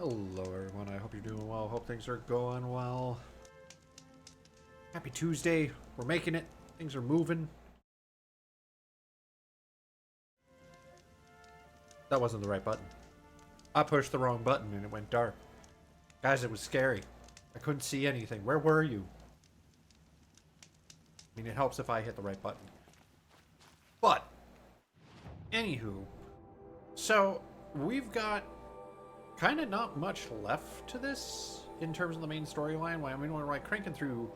Hello everyone, I hope you're doing well. Hope things are going well. Happy Tuesday. We're making it. Things are moving. That wasn't the right button. I pushed the wrong button and it went dark. Guys, it was scary. I couldn't see anything. Where were you? I mean, it helps if I hit the right button. But, anywho, so we've got kind of not much left to this in terms of the main storyline. I mean, we're like cranking through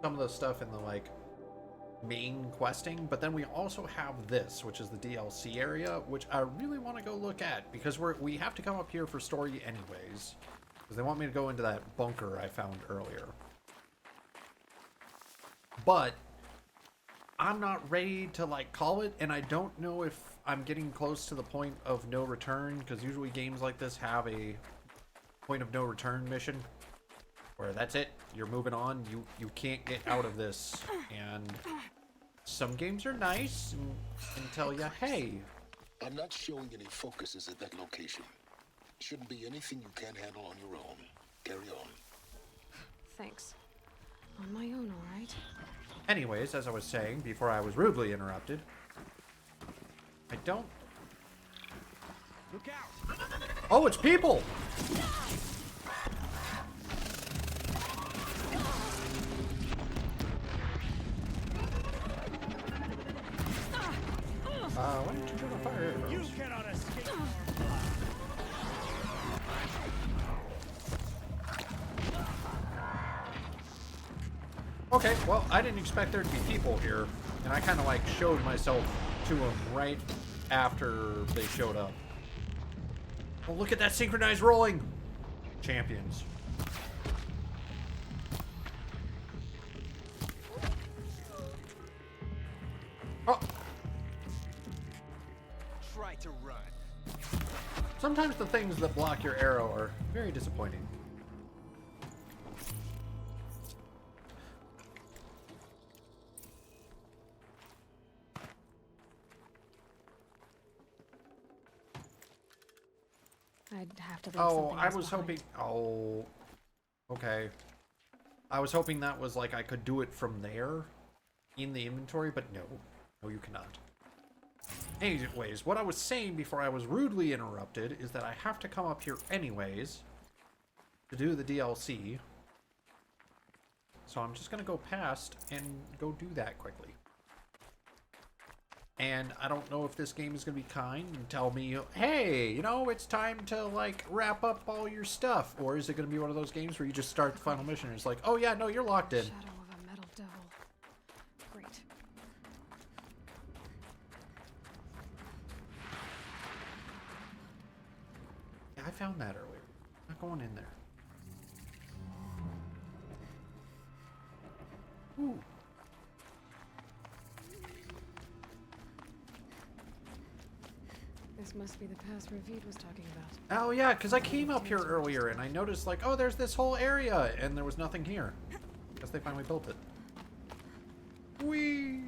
some of the stuff in the like main questing, but then we also have this, which is the DLC area, which I really want to go look at because we have to come up here for story anyways, because they want me to go into that bunker I found earlier. But I'm not ready to like call it, and I don't know if I'm getting close to the point of no return, because usually games like this have a point of no return mission where that's it, you're moving on, you can't get out of this. And some games are nice and tell you, hey, I'm not showing any focuses at that location. Shouldn't be anything you can't handle on your own. Carry on. Thanks. On my own, all right. Anyways, as I was saying before I was rudely interrupted, I don't... Look out! Oh, it's people! Why didn't you turn on fire arrows? You cannot escape our Okay, well, I didn't expect there to be people here, and I kind of like showed myself to them right after they showed up. Oh, look at that synchronized rolling! Champions. Oh! Try to run. Sometimes the things that block your arrow are very disappointing. I'd have to leave Oh, something I else was behind. hoping... Oh, okay. I was hoping that was like I could do it from there in the inventory, but no. No, you cannot. Anyways, what I was saying before I was rudely interrupted is that I have to come up here anyways to do the DLC. So I'm just going to go past and go do that quickly. And I don't know if this game is going to be kind and tell me, hey, you know, it's time to, like, wrap up all your stuff. Or is it going to be one of those games where you just start the final mission and it's like, oh, yeah, no, you're locked in. Shadow of a metal devil. Great. Yeah, I found that earlier. I'm not going in there. Ooh. This must be the pass Ravid was talking about. Oh, yeah, because I came up here earlier and I noticed, like, oh, there's this whole area, and there was nothing here. Guess they finally built it. Whee!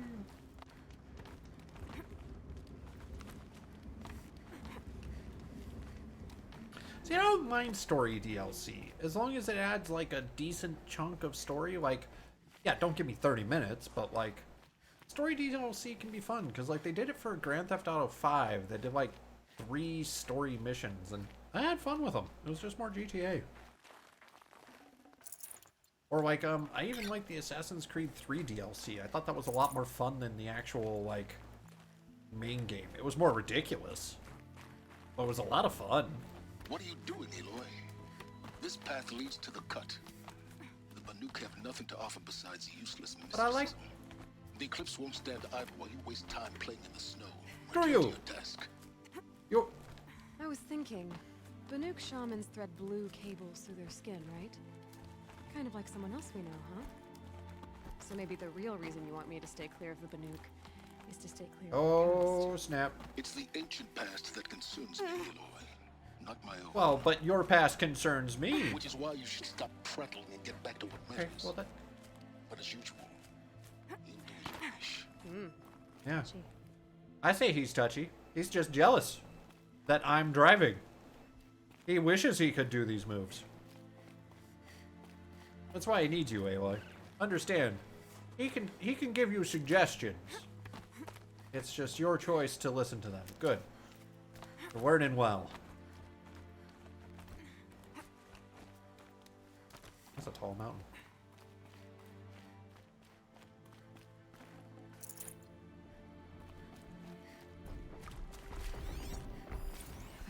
See, I don't mind story DLC. As long as it adds, like, a decent chunk of story. Like, yeah, don't give me 30 minutes, but, like, story DLC can be fun. Because, like, they did it for Grand Theft Auto 5. They did, like, 3 story missions. And I had fun with them. It was just more GTA. Or, like, I even liked the Assassin's Creed 3 DLC. I thought that was a lot more fun than the actual, like, main game. It was more ridiculous. But it was a lot of fun. What are you doing, Aloy? This path leads to the cut. The Banuk have nothing to offer besides useless mysticism. But I like... The Eclipse won't stand idle while you waste time playing in the snow. Screw Return you! to your desk. You... I was thinking, Banuk shamans thread blue cables through their skin, right? Kind of like someone else we know, huh? So maybe the real reason you want me to stay clear of the Banuk is to stay clear Oh, of the snap. It's the ancient past that concerns me, Aloy. Not my own. Well, but your past concerns me. Which is why you should stop prattling and get back to what Okay, matters. well, that... But as usual, you do as you wish. Yeah. Gee. I say he's touchy. He's just jealous that I'm driving. He wishes he could do these moves. That's why he needs you, Aloy. Understand, he can give you suggestions. It's just your choice to listen to them. Good. You're learning well. That's a tall mountain.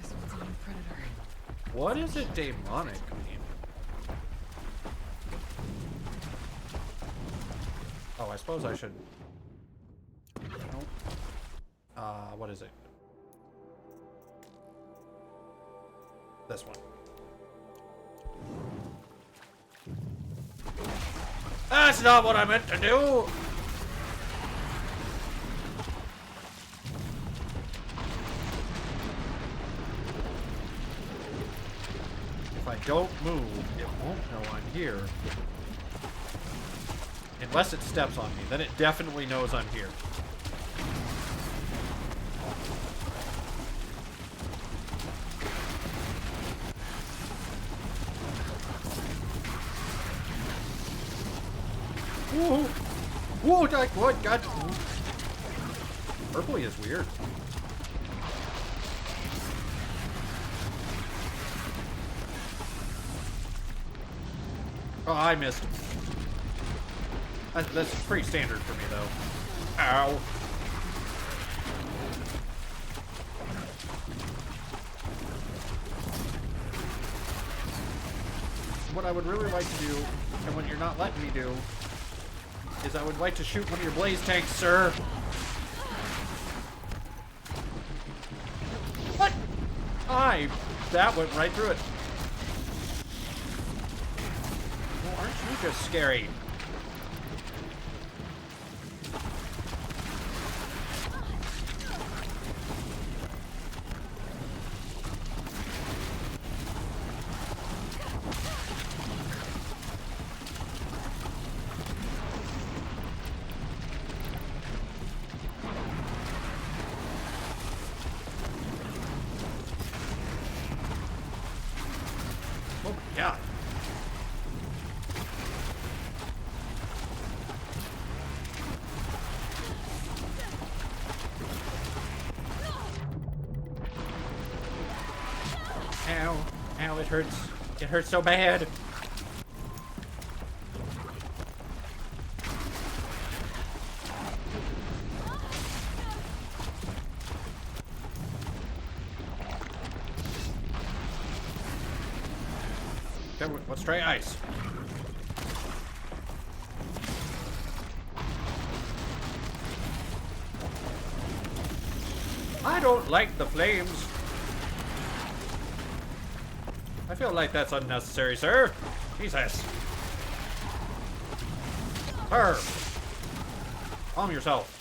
This one's on a predator. What is a demonic mean? Oh, I suppose I should... Nope. What is it? This one. That's not what I meant to do! If I don't move, it won't know I'm here. Unless it steps on me, then it definitely knows I'm here. Whoa! Whoa, what? God. Purpley is weird. Oh, I missed. That's pretty standard for me, though. Ow. What I would really like to do, and what you're not letting me do, is I would like to shoot one of your blaze tanks, sir. What? That went right through it. Well, aren't you just scary? Oh, God. Ow. Ow, it hurts. It hurts so bad. Okay, let's try ice. I don't like the flames. I feel like that's unnecessary, sir. Jesus. Her. Calm yourself.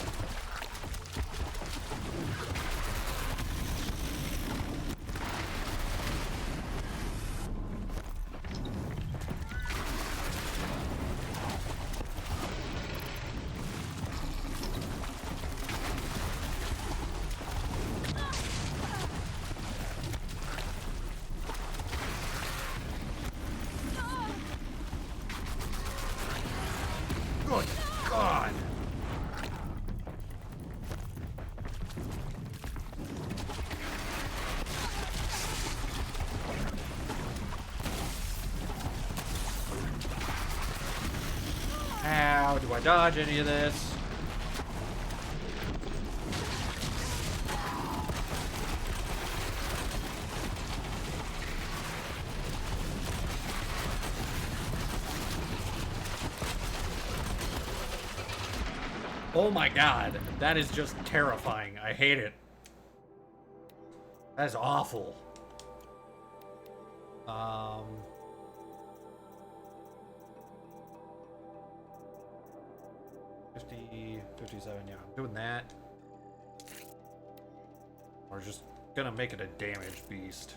Good God. How do I dodge any of this? Oh my God, that is just terrifying. I hate it. That is awful. 50, 57, yeah, I'm doing that. We're just gonna make it a damage beast.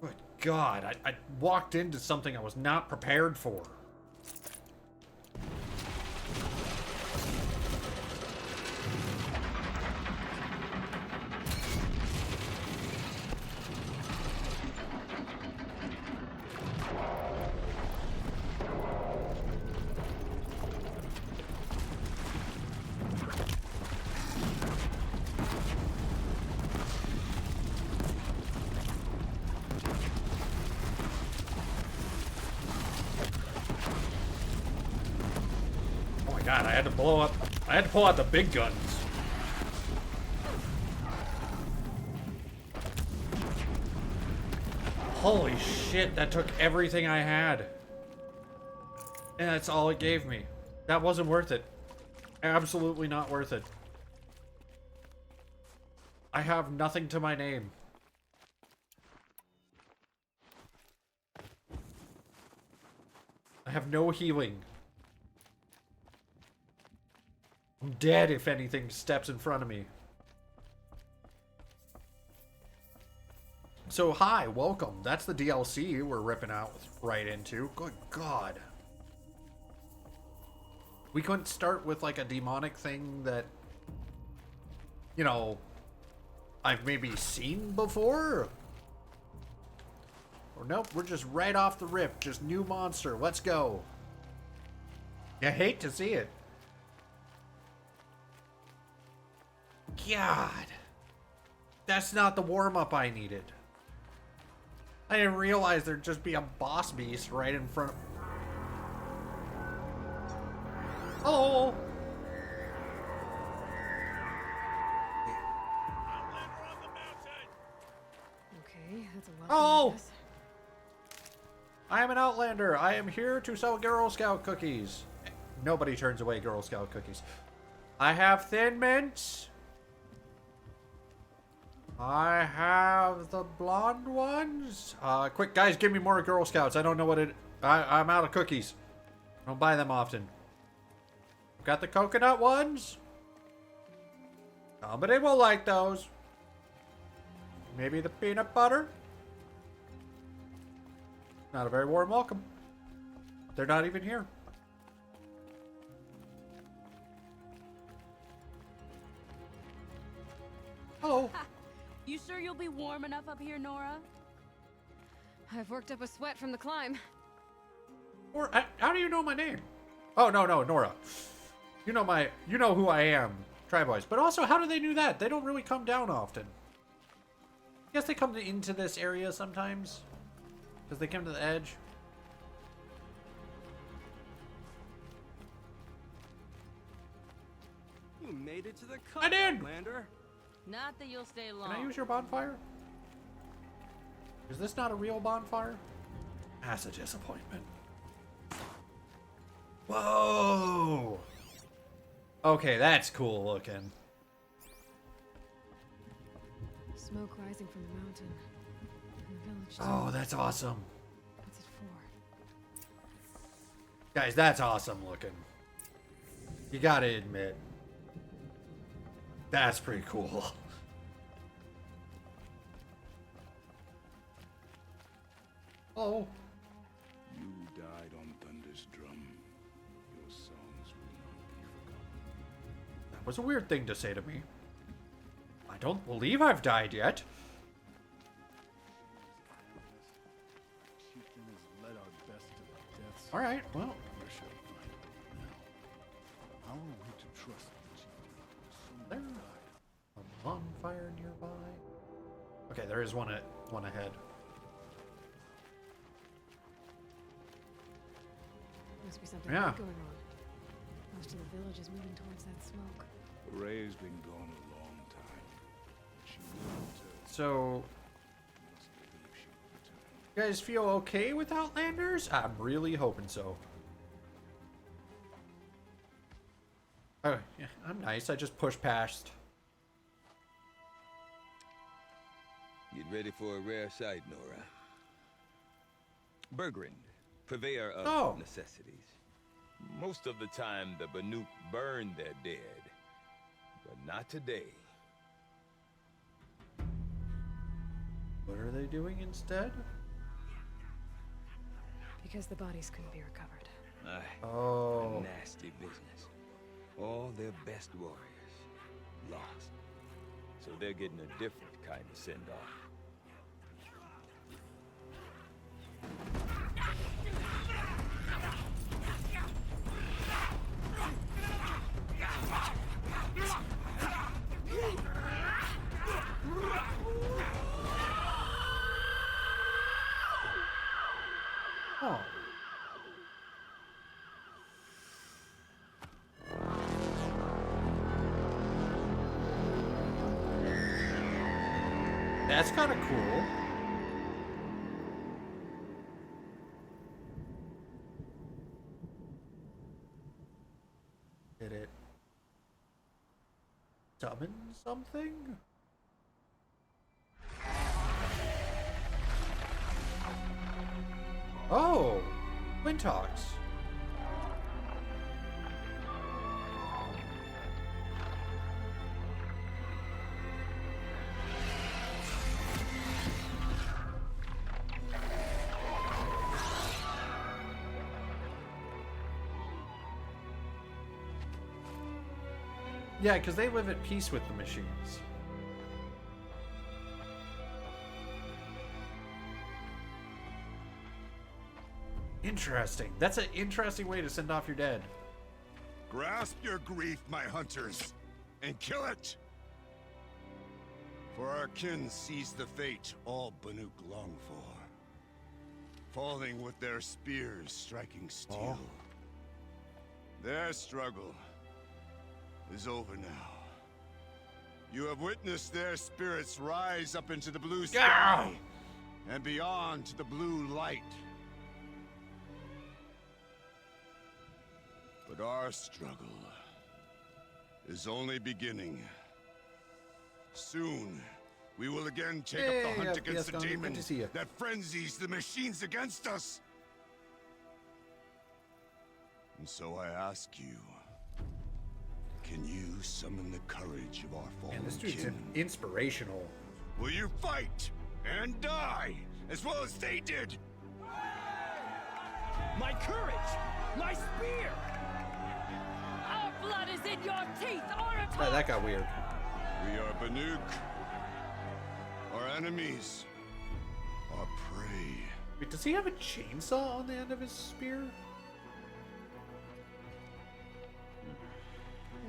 Good God, I walked into something I was not prepared for. God, I had to pull out the big guns. Holy shit, that took everything I had. And that's all it gave me. That wasn't worth it. Absolutely not worth it. I have nothing to my name. I have no healing. I'm dead if anything steps in front of me. So hi, welcome. That's the DLC we're ripping out right into. Good God. We couldn't start with like a demonic thing that, you know, I've maybe seen before? Or nope, we're just right off the rip. Just new monster. Let's go. I hate to see it. God. That's not the warm-up I needed. I didn't realize there'd just be a boss beast right in front of... Oh! Okay, that's a lot. Oh! I am an Outlander. I am here to sell Girl Scout cookies. Nobody turns away Girl Scout cookies. I have Thin Mints. I have the blonde ones. Quick, guys, give me more Girl Scouts. I don't know what it... I'm out of cookies. I don't buy them often. Got the coconut ones. Somebody will like those. Maybe the peanut butter. Not a very warm welcome. They're not even here. Hello. You sure you'll be warm enough up here, Nora? I've worked up a sweat from the climb. Or how do you know my name? Oh no, Nora. You know who I am, Try Boys. But also, how do they do that? They don't really come down often. I guess they come into this area sometimes. Because they come to the edge. You made it to the I did! Commander. Not that you'll stay long. Can I use your bonfire? Is this not a real bonfire? That's a disappointment. Whoa! Okay, that's cool looking. Smoke rising from the mountain. And the village too. Oh, that's awesome. What's it for? Guys, that's awesome looking. You gotta admit. That's pretty cool. Oh. You died on Thunder's drum. Your songs will not be forgotten. That was a weird thing to say to me. I don't believe I've died yet. Chieftain has led our best to their deaths. Alright, well. We shall find out now. How are we to trust the chieftain? So There. many died. A bonfire nearby. Okay, there is one ahead. Must be something Yeah. big going on. Most of the village is moving towards that smoke. Ray's been gone a long time. She will return. So, You must believe she will return. you guys feel okay with Outlanders? I'm really hoping so. Oh, yeah, I'm nice. I just pushed past. Get ready for a rare sight, Nora. Bergrand, purveyor of Oh. necessities. Most of the time, the Banuk burn their dead, but not today. What are they doing instead? Because the bodies couldn't be recovered. Aye, Oh. a nasty business. All their best warriors lost, so they're getting a different kind of send-off. Oh. That's kind of cool. Did it summon something? Oh, Quintox. Yeah, because they live at peace with the machines. Interesting. That's an interesting way to send off your dead. Grasp your grief, my hunters, and kill it! For our kin sees the fate all Banuk long for. Falling with their spears striking steel. Their struggle is over now. You have witnessed their spirits rise up into the blue sky and beyond to the blue light. But our struggle is only beginning. Soon, we will again take up the hunt against the demon that frenzies the machines against us. And so I ask you, can you summon the courage of our fallen Man, this dude's kin? inspirational. Will you fight and die as well as they did? My courage! My spear! Our blood is in your teeth, Orator! Oh, that got weird. We are Banuk. Our enemies are prey. Wait, does he have a chainsaw on the end of his spear?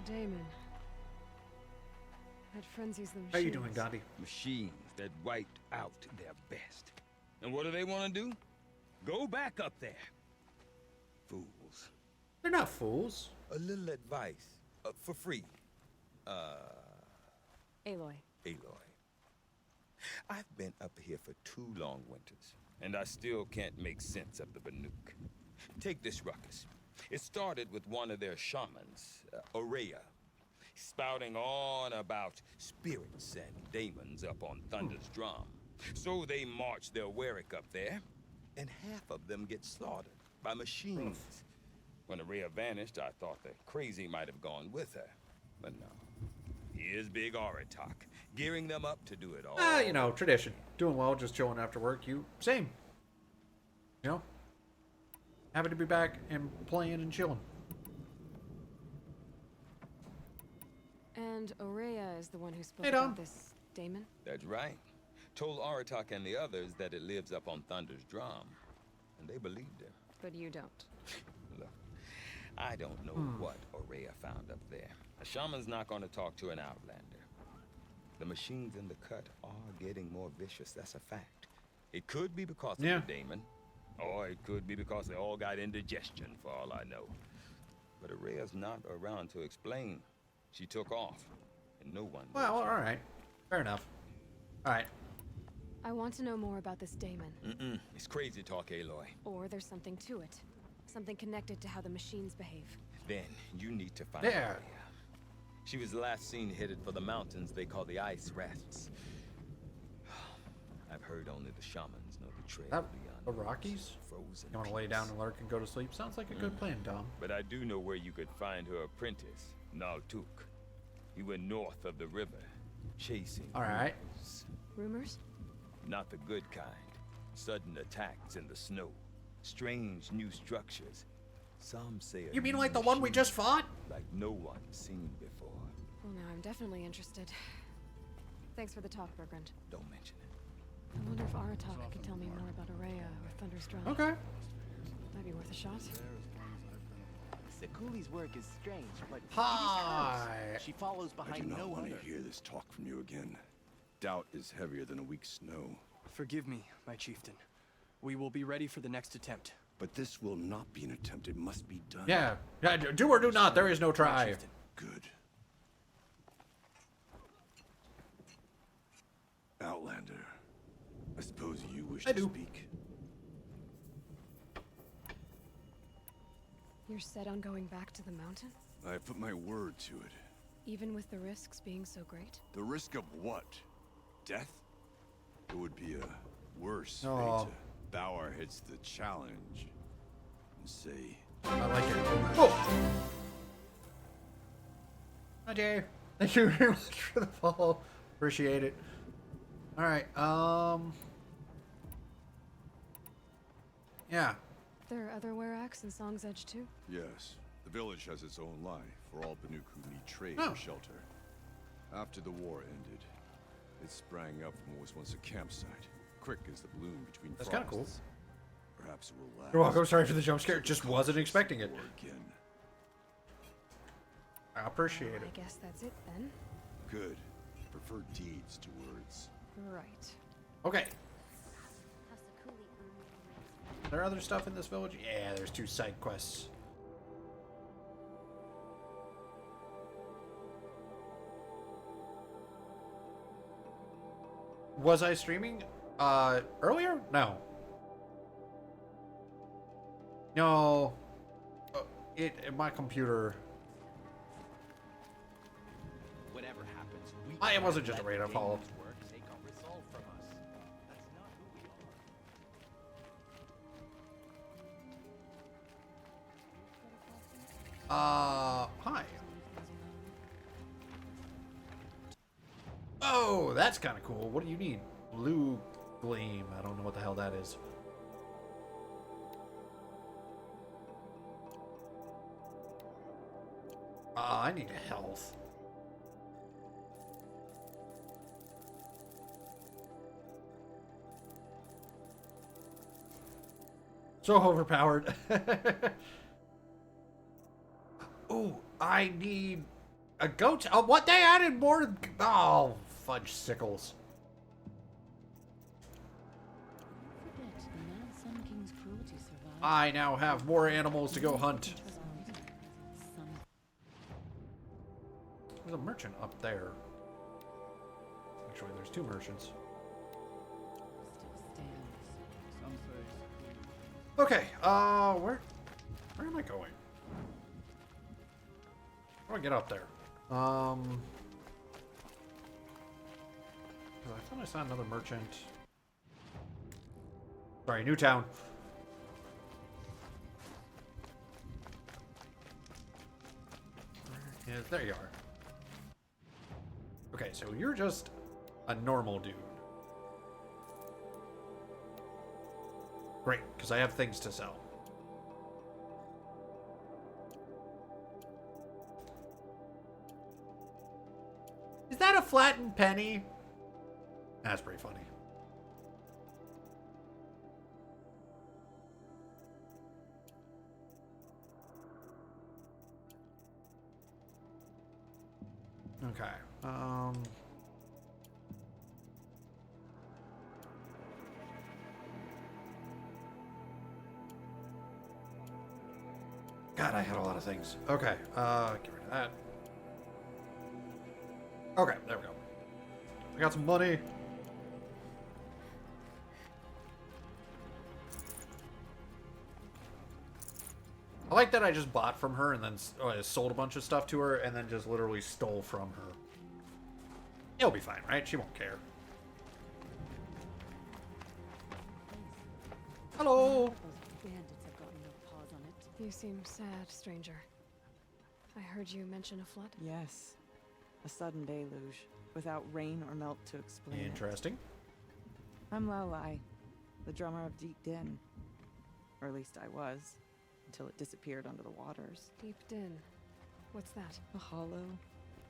The daemon. That frenzies the machines. How you doing, Gandhi? Machines that wiped out their best. And what do they want to do? Go back up there. Fools. They're not fools. A little advice. For free. Aloy. Aloy. I've been up here for 2 long winters, and I still can't make sense of the Banuk. Take this ruckus. It started with one of their shamans, Aurea, spouting on about spirits and demons up on Thunder's drum. So they march their Warwick up there, and half of them get slaughtered by machines. When Aurea vanished, I thought the crazy might have gone with her, but no. Here's Big Aratak, gearing them up to do it all. You know, tradition. Doing well, just chilling after work. You, same. You know? Happy to be back and playing and chilling. And Aurea is the one who spoke Hey, Dom. about this daemon? That's right. Told Aratak and the others that it lives up on Thunder's drum, and they believed him. But you don't. Look, I don't know what Aurea found up there. A shaman's not going to talk to an outlander. The machines in the cut are getting more vicious, that's a fact. It could be because of the daemon, or it could be because they all got indigestion, for all I know. But Aurea's not around to explain. She took off, and no one... Well, alright. Fair enough. Alright. I want to know more about this daemon. It's crazy talk, Aloy. Or there's something to it. Something connected to how the machines behave. Then you need to find There. Aurea. She was last seen headed for the mountains they call the Ice Rafts. I've heard only the shamans know the trail That, beyond the Rockies? frozen You want to lay down and lurk and go to sleep? Sounds like a good plan, Dom. But I do know where you could find her apprentice, Naltuk. He went north of the river, chasing Alright. rumors. Rumors? Not the good kind. Sudden attacks in the snow. Strange new structures. Some say a You mean new like the one we machine just fought? like no one's seen before. Well, now I'm definitely interested. Thanks for the talk, Bergrand. Don't mention it. I wonder if Aratak could tell me more about Aurea or Thunder's drum. Okay. Might be worth a shot. Sekuli's work is strange, but Hi. she follows I do behind not no want hunter. to hear this talk from you again. Doubt is heavier than a week's snow. Forgive me, my chieftain. We will be ready for the next attempt. But this will not be an attempt. It must be done. Yeah. Do or do not. There is no My try. chieftain. Good. Outlander. wish I to do. speak. You're set on going back to the mountain? I put my word to it. Even with the risks being so great? The risk of what? Death? It would be a worse Aw. fate to bow our heads to the challenge and say, I like it. Oh! Hi, Dave. Thank you very much for the follow. Appreciate it. Alright, yeah. There are other Weraks in Song's Edge too? yes, the village has its own life for all Banuk who need trade Oh. or shelter. After the war ended, it sprang up from what was once a campsite, quick as the bloom between That's frosts. kinda cool. Perhaps it will last. You're welcome. Sorry for the jump scare. till the Just wasn't colors expecting it. war again. I appreciate I it. guess that's it then. Good. Prefer deeds to words. Right. Okay. Is there other stuff in this village? Yeah, there's 2 side quests. Was I streaming earlier? No. No. My computer. Whatever happens, we It can't wasn't just a let radar follow. games work take our resolve from us. That's not who we are. Hi. Oh, that's kind of cool. What do you need? Blue gleam. I don't know what the hell that is. I need health. So overpowered. Oh, I need a goat. Oh, what? They added more. Oh, fudge sickles. I now have more animals to go hunt. There's a merchant up there. Actually, there's 2 merchants. Okay, where am I going? How do I get up there? 'Cause I thought I saw another merchant. Sorry, Newtown. Yeah, there you are. Okay, so you're just a normal dude. Great, because I have things to sell. Is that a flattened penny? That's pretty funny. Okay. God, I had a lot of things. Okay, get rid of that. Okay, there we go. I got some money. I like that I just bought from her and then sold a bunch of stuff to her and then just literally stole from her. It'll be fine, right? She won't care. Hello! You seem sad, stranger. I heard you mention a flood. Yes. A sudden deluge, without rain or melt to explain it. Interesting. I'm Lowlai, the drummer of Deep Din. Or at least I was, until it disappeared under the waters. Deep Din. What's that? A hollow,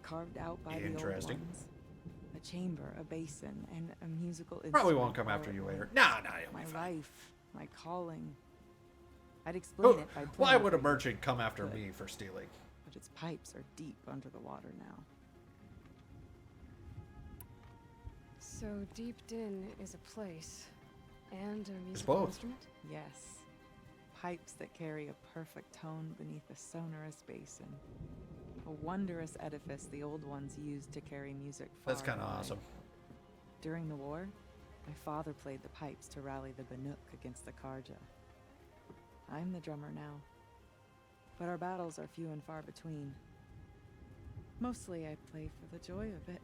carved out by the old Interesting. ones. A chamber, a basin, and a musical instrument. Probably won't come all after at you once. later. Nah, you'll My be fine. life, my calling. I'd explain Oh, it by why playing would a for you, merchant come after but- me for stealing? But its pipes are deep under the water now. So Deep Din is a place and a It's musical both. instrument? Yes. Pipes that carry a perfect tone beneath a sonorous basin. A wondrous edifice the old ones used to carry music far That's kind of and wide. awesome. During the war, My father played the pipes to rally the Banuk against the Karja. I'm the drummer now. But our battles are few and far between. Mostly I play for the joy of it.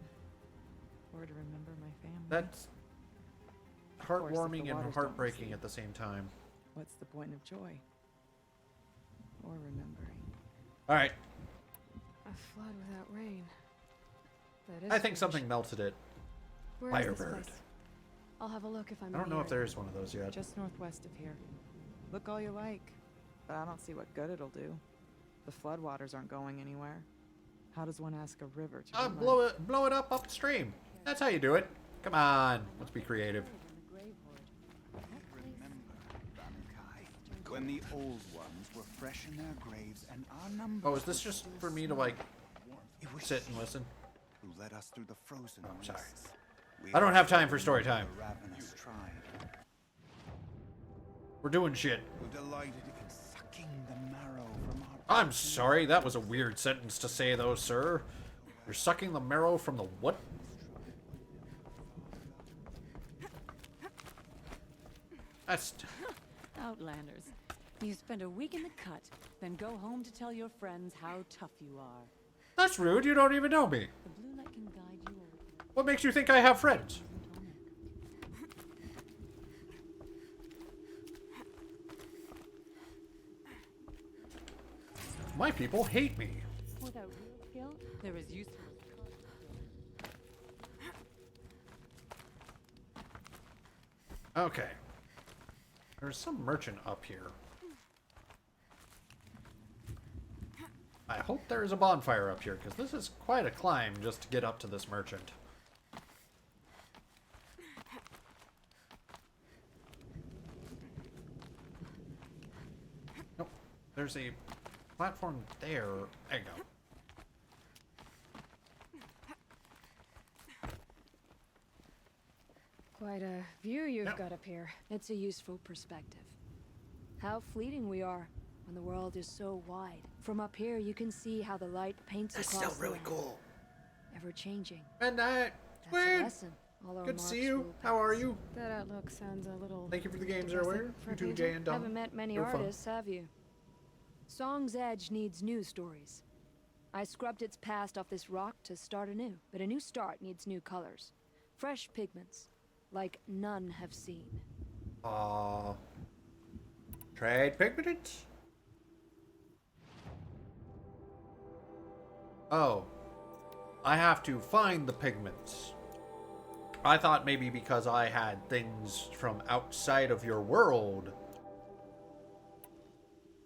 Or to remember my family. That's course, if the heartwarming and waters don't heartbreaking recede. at the same time. What's the point of joy? Or remembering? All right, A flood without rain. That is I think strange. something melted it. Where is this Firebird. place? I'll have a look if I'm I don't in know the if there area. is one of those yet. Just northwest of here. Look all you like, but I don't see what good it'll do. The floodwaters aren't going anywhere. How does one ask a river to relent? Blow it up upstream. That's how you do it. Come on, let's be creative. When the old ones were fresh in their graves and our numbers Oh, is this just for me to like it was sit and listen? who led us through the frozen sorry. wastes. We I don't are have time for children story time. of the ravenous tribe, We're doing shit. who delighted in sucking the marrow from our I'm sorry, that was a weird sentence to say though, sir. You're sucking the marrow from the what? That's... Outlanders. You spend a week in the cut, then go home to tell your friends how tough you are. That's rude, you don't even know me. The blue light can guide you over What makes you think I have friends? My people hate me. Without real skill, there is useful. Okay. There's some merchant up here. I hope there is a bonfire up here, because this is quite a climb just to get up to this merchant. Nope. There's a platform there. There you go. Quite a view you've Yep. got up here. It's a useful perspective. How fleeting we are when the world is so wide. From up here, you can see how the light paints across the land, ever changing. Midnight! That's a Squid! lesson. All our Good to see marks you. will How are pass. you? That outlook sounds a little. Thank you for the games depressing earlier. for a You too, painter. Jay and Dom. Haven't met many They were fun. artists, have you? Song's Edge needs new stories. I scrubbed its past off this rock to start anew, but a new start needs new colors. Fresh pigments, like none have seen. Trade pigment? Oh. I have to find the pigments. I thought maybe because I had things from outside of your world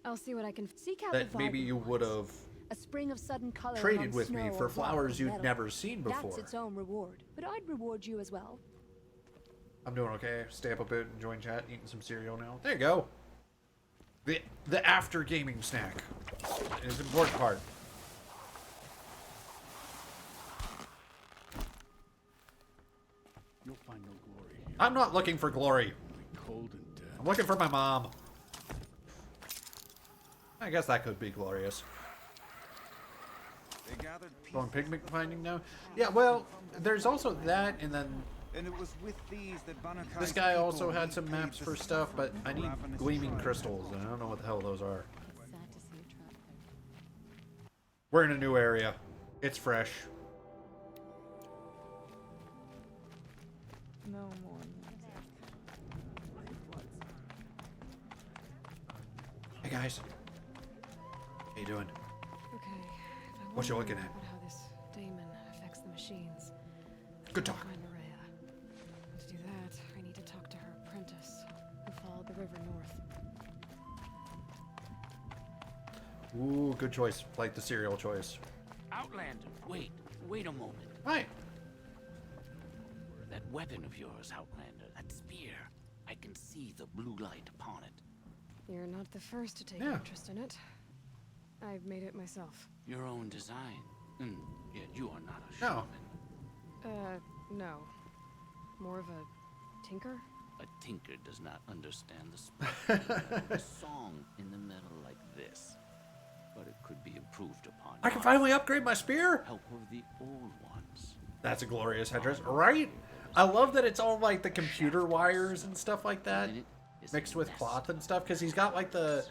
I'll see what I can seek out. that the maybe vibrant you ones. would have A spring of sudden color traded among with me snow for or rock flowers or you'd metal. never seen before. That's its own reward, but I'd reward you as well. I'm doing okay. Stay up a bit, enjoying chat, eating some cereal now. There you go. The after gaming snack is the important part. You'll find no glory here. I'm not looking for glory. Cold and dead. I'm looking for my mom. I guess that could be glorious. They gathered Going pieces pigment finding now? Yeah, well, there's also that, and then and it was with these that Banakai's this guy people also had some repaid maps the for stuff, but suffering I of the need ravenous gleaming tribe. crystals, and I don't know what the hell those are. It's sad to see a trap like We're in a new area. It's fresh. No more music. What's Hey guys. How you doing? Okay. If I What you wanna looking learn at? about how this daemon affects the machines. Good I'll talk. find Maria. To do that, I need to talk to her apprentice, who followed the river north. Ooh, good choice. Like the cereal choice. Outlander, wait a moment. Hi. That weapon of yours, Outlander, that spear, I can see the blue light upon it. You're not the first to take Yeah. interest in it. I've made it myself. Your own design. And yet you are not a No. shaman. No. More of a tinker? A tinker does not understand the spirit. A song in the middle like this. But it could be improved upon. I can by finally upgrade my spear? help of the old ones. That's a glorious headdress, right? I love that it's all like the computer wires and stuff like that, In it is mixed a with nest. cloth and stuff. Because he's got like the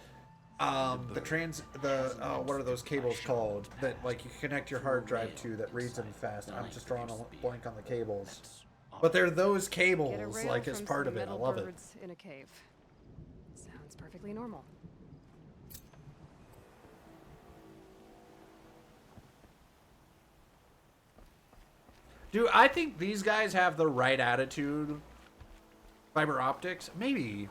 what are those cables called that like you connect your hard drive to that reads them fast. I'm just drawing a blank on the cables, but they're those Get a cables rail like as from part some of it. I metal love it. birds in a cave. Sounds perfectly normal. Dude, I think these guys have the right attitude. Fiber optics, maybe.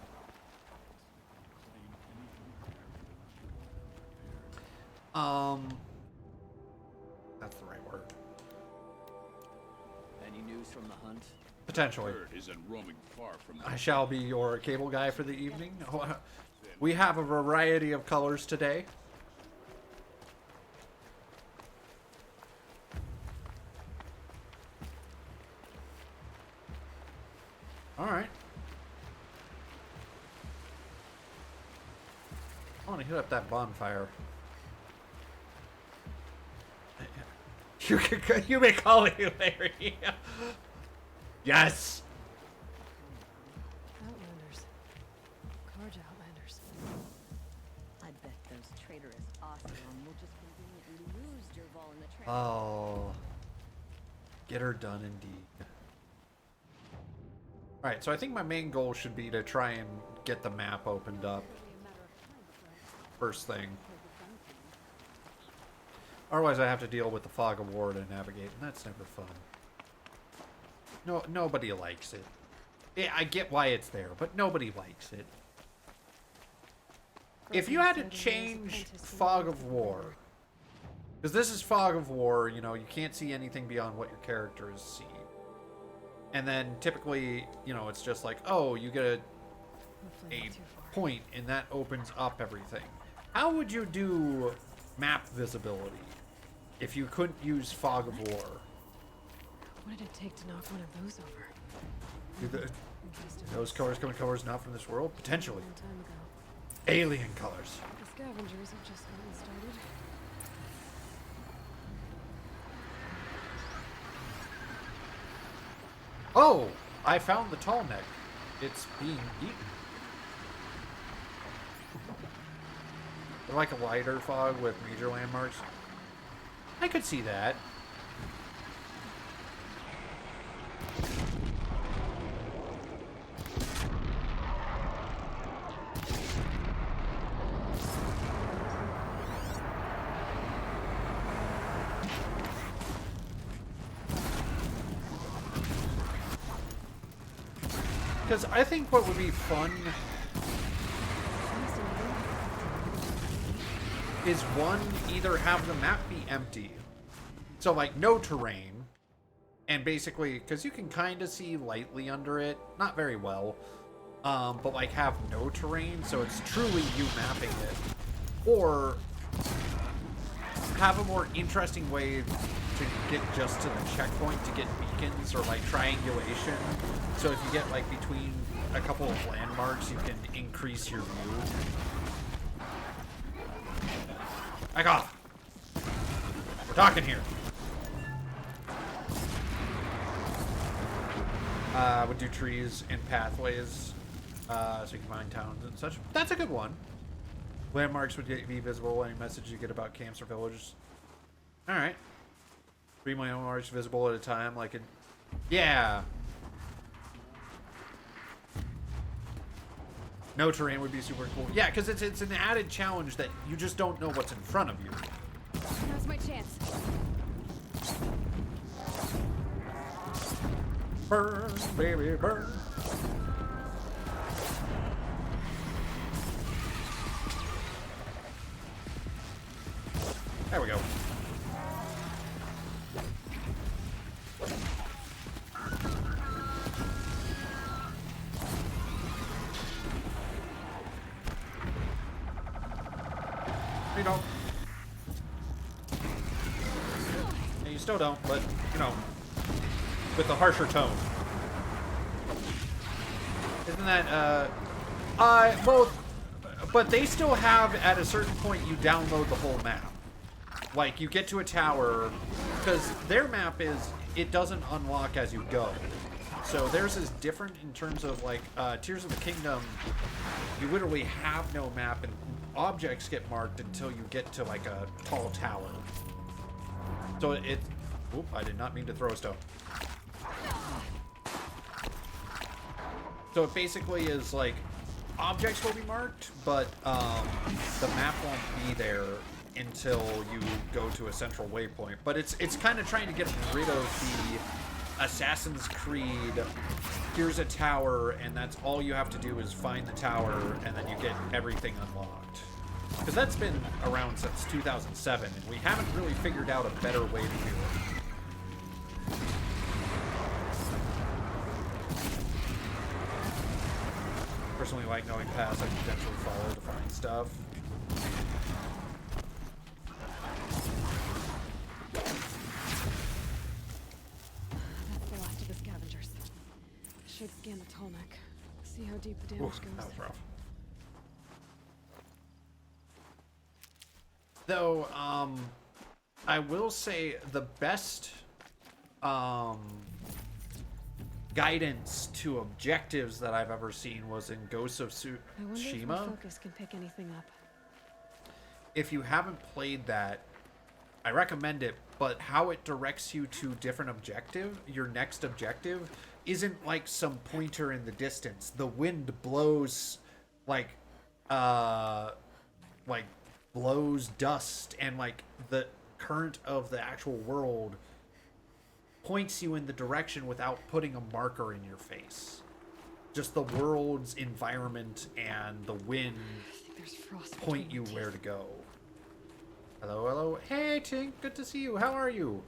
That's the right word. Any news from the hunt? Potentially. Bird isn't roaming far from I shall be your cable guy for the evening. We have a variety of colors today. All right. I want to hit up that bonfire. You may call me Larry. Yes. Outlanders. Karja Outlanders. I bet those traitorous Oseram will just conveniently lose Derval in the trail. Oh. Get her done indeed. Alright, so I think my main goal should be to try and get the map opened up. First thing. Otherwise I have to deal with the fog of war to navigate, and that's never fun. No, nobody likes it. Yeah, I get why it's there, but nobody likes it. If you had to change fog of war, because this is fog of war, you know, you can't see anything beyond what your character is seeing. And then typically, you know, it's just like, oh, you get a point and that opens up everything. How would you do map visibility if you couldn't use fog of war? What did it take to knock one of those over? Those colors coming colors not from this world? Potentially. A long time ago. Alien colors. The scavengers have just gotten started. Oh! I found the tall neck. It's being eaten. They're like a lighter fog with major landmarks. I could see that. Because I think what would be fun is one, either have the map be empty, so like no terrain, and basically, because you can kind of see lightly under it, not very well, but like have no terrain, so it's truly you mapping it, or have a more interesting way to get just to the checkpoint to get beacons or like triangulation. So if you get like between a couple of landmarks, you can increase your view. Back off! We're talking here. Would do trees and pathways, so you can find towns and such. That's a good one. Landmarks would be visible. Any message you get about camps or villages. Alright. 3 landmarks visible at a time, like it. Yeah! No terrain would be super cool. Yeah, because it's an added challenge that you just don't know what's in front of you. Now's my chance. Burn, baby, burn. There we go. You don't. Yeah, you still don't, but, you know, with a harsher tone. Isn't that, both, but they still have, at a certain point, you download the whole map. Like, you get to a tower, because their map is, it doesn't unlock as you go. So theirs is different in terms of like Tears of the Kingdom. You literally have no map, and objects get marked until you get to like a tall tower. So it. Oop! I did not mean to throw a stone. So it basically is like objects will be marked, but the map won't be there until you go to a central waypoint. But it's kind of trying to get rid of the Assassin's Creed, here's a tower, and that's all you have to do is find the tower, and then you get everything unlocked. Because that's been around since 2007, and we haven't really figured out a better way to do it. Personally like knowing paths I can potentially follow to find stuff. That's the last of the scavengers. Should scan the tall neck. See how deep the damage goes. That was rough. Though, I will say the best guidance to objectives that I've ever seen was in Ghosts of I wonder if Tsushima. my focus can pick anything up. If you haven't played that, I recommend it, but how it directs you to different your next objective, isn't like some pointer in the distance. The wind blows like blows dust, and like the current of the actual world points you in the direction without putting a marker in your face. Just the world's environment and the wind point you where to go. Hello, hello. Hey, Tink. Good to see you. How are you?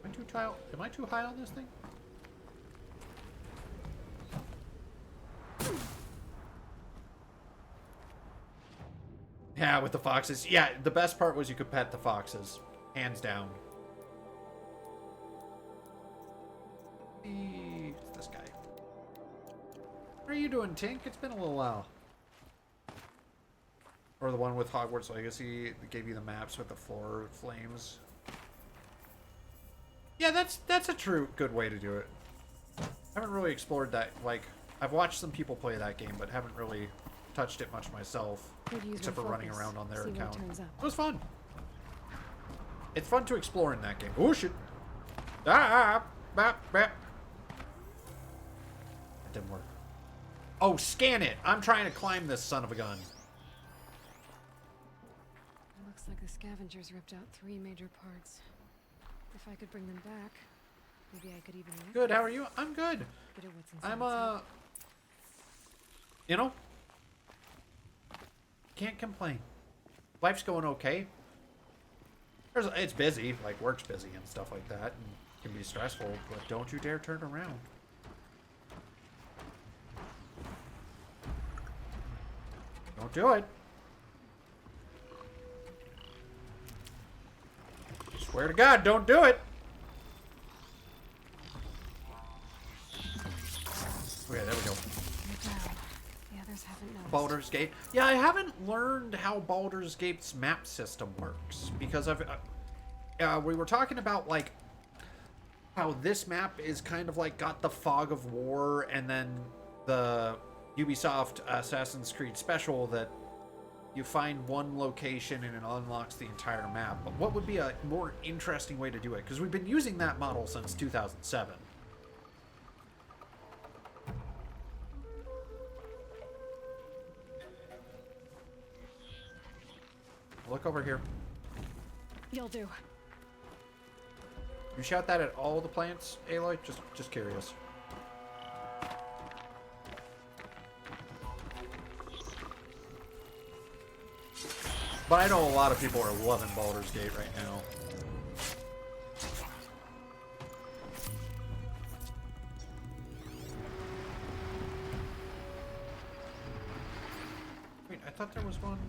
Am I too high on this thing? Yeah, with the foxes. Yeah, the best part was you could pet the foxes. Hands down. It's this guy. How are you doing, Tink? It's been a little while. Or the one with Hogwarts Legacy that gave you the maps with the floor flames. Yeah, that's a true good way to do it. I haven't really explored that. Like, I've watched some people play that game, but haven't really touched it much myself. Except for running around on their account. It was fun. It's fun to explore in that game. Oh shit! That didn't work. Oh, scan it! I'm trying to climb this son of a gun. It looks like the scavengers ripped out 3 major parts. If I could bring them back, maybe I could even. Good. How are you? I'm good. I'm you know, can't complain. Life's going okay. It's busy, like work's busy and stuff like that, and can be stressful, but don't you dare turn around. Don't do it. Swear to God, don't do it. Okay, there we go. The others haven't noticed. Baldur's Gate. Yeah, I haven't learned how Baldur's Gate's map system works because we were talking about like how this map is kind of like got the fog of war, and then the Ubisoft Assassin's Creed special that you find one location and it unlocks the entire map. But what would be a more interesting way to do it? Because we've been using that model since 2007. Look over here. You'll do. You shout that at all the plants, Aloy? Just curious. But I know a lot of people are loving Baldur's Gate right now. Wait, I thought there was one.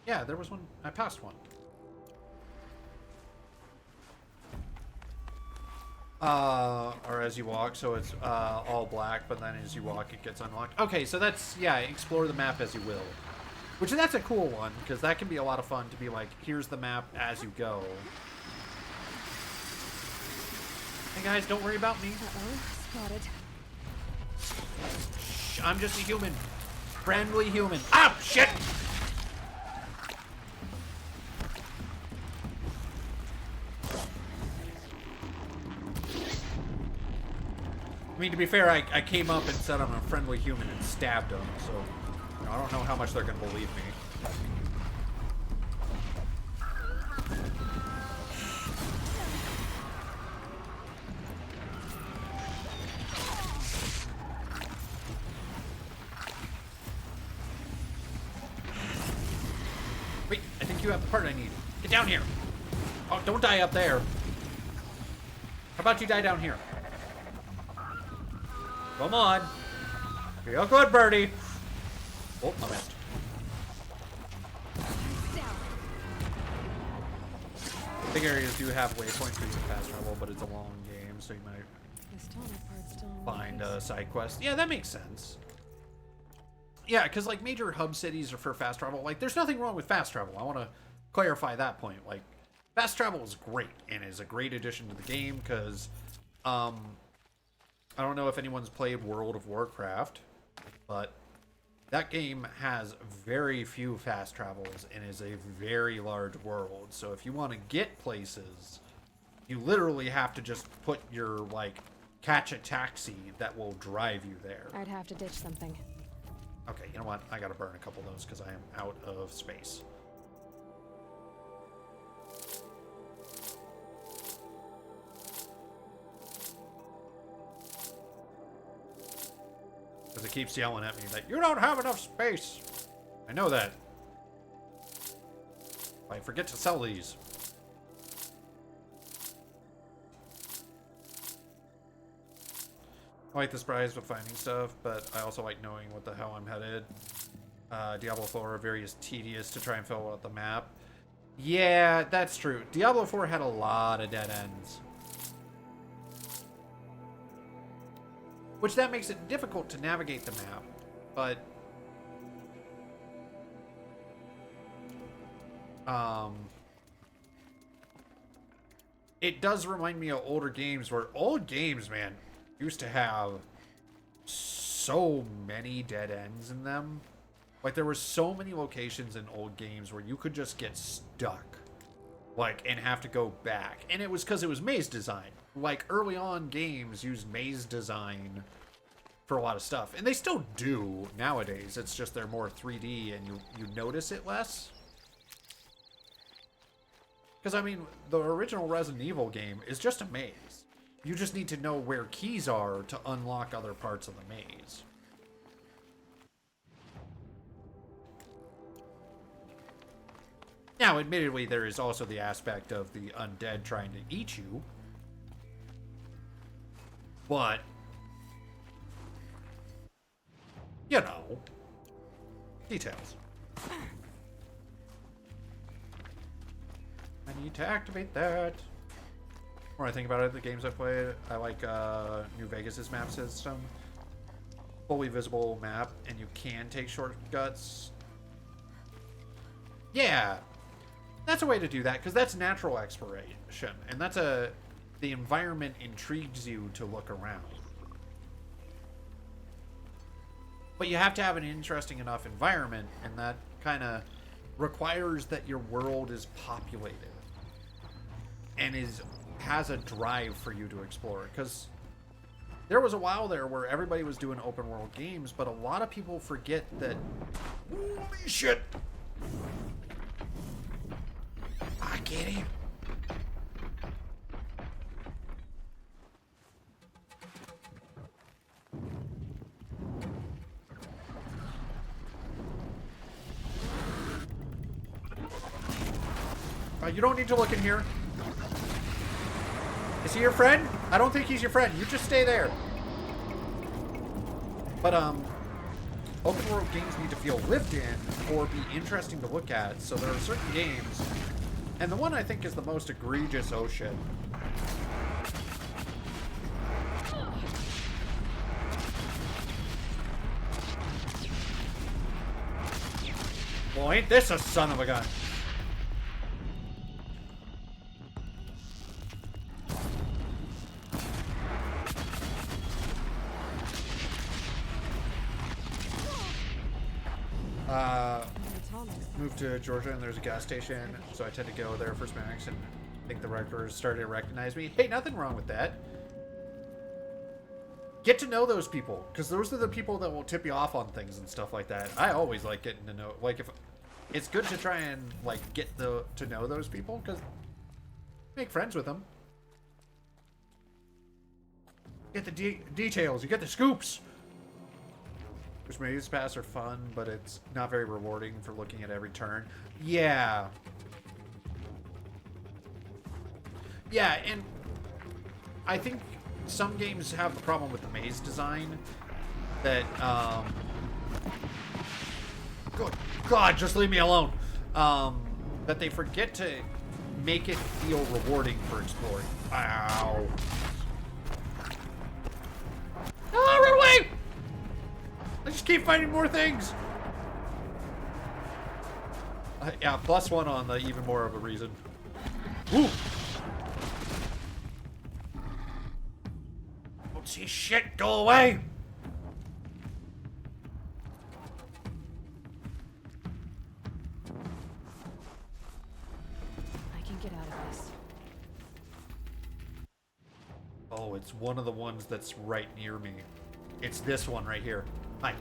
Yeah, there was one. I passed one. Or as you walk, so it's all black, but then as you walk it gets unlocked. Okay, so that's, yeah, explore the map as you will. Which, that's a cool one, because that can be a lot of fun to be like, here's the map as you go. Hey guys, don't worry about me. Uh-oh. Spotted. Shh, I'm just a human. Friendly human. Ah, shit! I mean, to be fair, I came up and said I'm a friendly human and stabbed him, so you know, I don't know how much they're gonna believe me. Wait, I think you have the part I need. Get down here. Oh, don't die up there. How about you die down here? Come on. Feel good, birdie. Oh, I missed. Big areas do have waypoints for you to fast travel, but it's a long game, so you might find a side quest. Yeah, that makes sense. Yeah, because like major hub cities are for fast travel. Like, there's nothing wrong with fast travel. I want to clarify that point. Like, fast travel is great and is a great addition to the game because, I don't know if anyone's played World of Warcraft, but that game has very few fast travels and is a very large world. So if you want to get places, you literally have to just put your, like, catch a taxi that will drive you there. I'd have to ditch something. Okay, you know what? I gotta burn a couple of those because I am out of space. Because it keeps yelling at me that you don't have enough space. I know that. I forget to sell these. I like the surprise with finding stuff, but I also like knowing what the hell I'm headed. Diablo 4 very tedious to try and fill out the map. Yeah, that's true. Diablo 4 had a lot of dead ends. Which that makes it difficult to navigate the map, but it does remind me of older games where old games, man, used to have so many dead ends in them. Like, there were so many locations in old games where you could just get stuck, like, and have to go back. And it was because it was maze design. Like, early on games used maze design for a lot of stuff. And they still do nowadays. It's just they're more 3D and you notice it less. Because, I mean, the original Resident Evil game is just a maze. You just need to know where keys are to unlock other parts of the maze. Now, admittedly, there is also the aspect of the undead trying to eat you. But, you know, details. I need to activate that. When I think about it, the games I've played, I like New Vegas's map system. Fully visible map, and you can take shortcuts. Yeah, that's a way to do that, because that's natural exploration, and that's the environment intrigues you to look around. But you have to have an interesting enough environment, and that kind of requires that your world is populated and has a drive for you to explore. Because there was a while there where everybody was doing open world games, but a lot of people forget that. Holy shit! I get him. You don't need to look in here. Is he your friend? I don't think he's your friend. You just stay there. But, open world games need to feel lived in or be interesting to look at. So there are certain games, and the one I think is the most egregious, oh shit. Well, ain't this a son of a gun? Moved to Georgia and there's a gas station, so I tend to go there for snacks and I think the wreckers started to recognize me. Hey, nothing wrong with that. Get to know those people, because those are the people that will tip you off on things and stuff like that. I always like getting to know, like, if it's good to try and like get to know those people, because make friends with them. Get the details, you get the scoops. Which maze paths are fun, but it's not very rewarding for looking at every turn. Yeah. Yeah, and I think some games have the problem with the maze design that, good God, just leave me alone. That they forget to make it feel rewarding for exploring. Ow. Oh, run away! I just keep finding more things. Yeah, +1 on the even more of a reason. Woo! Don't see shit. Go away. I can get out of this. Oh, it's one of the ones that's right near me. It's this one right here. Hi.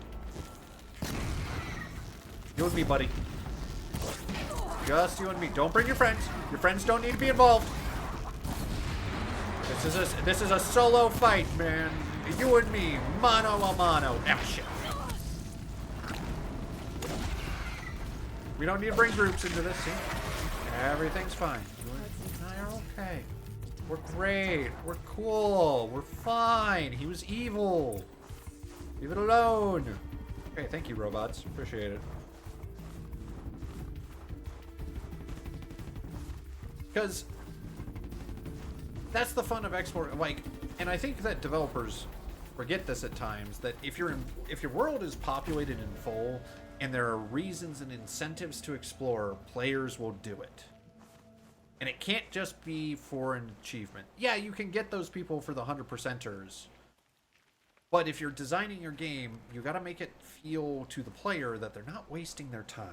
You and me, buddy. Just you and me. Don't bring your friends. Your friends don't need to be involved. This is a solo fight, man. You and me, mano a mano. Ah, shit. We don't need to bring groups into this. See? Everything's fine. You and I are okay. We're great. We're cool. We're fine. He was evil. Leave it alone. Okay, thank you, robots. Appreciate it. Because that's the fun of exploring. Like, and I think that developers forget this at times. That if your world is populated in full, and there are reasons and incentives to explore, players will do it. And it can't just be for an achievement. Yeah, you can get those people for the 100%ers. But if you're designing your game, you got to make it feel to the player that they're not wasting their time.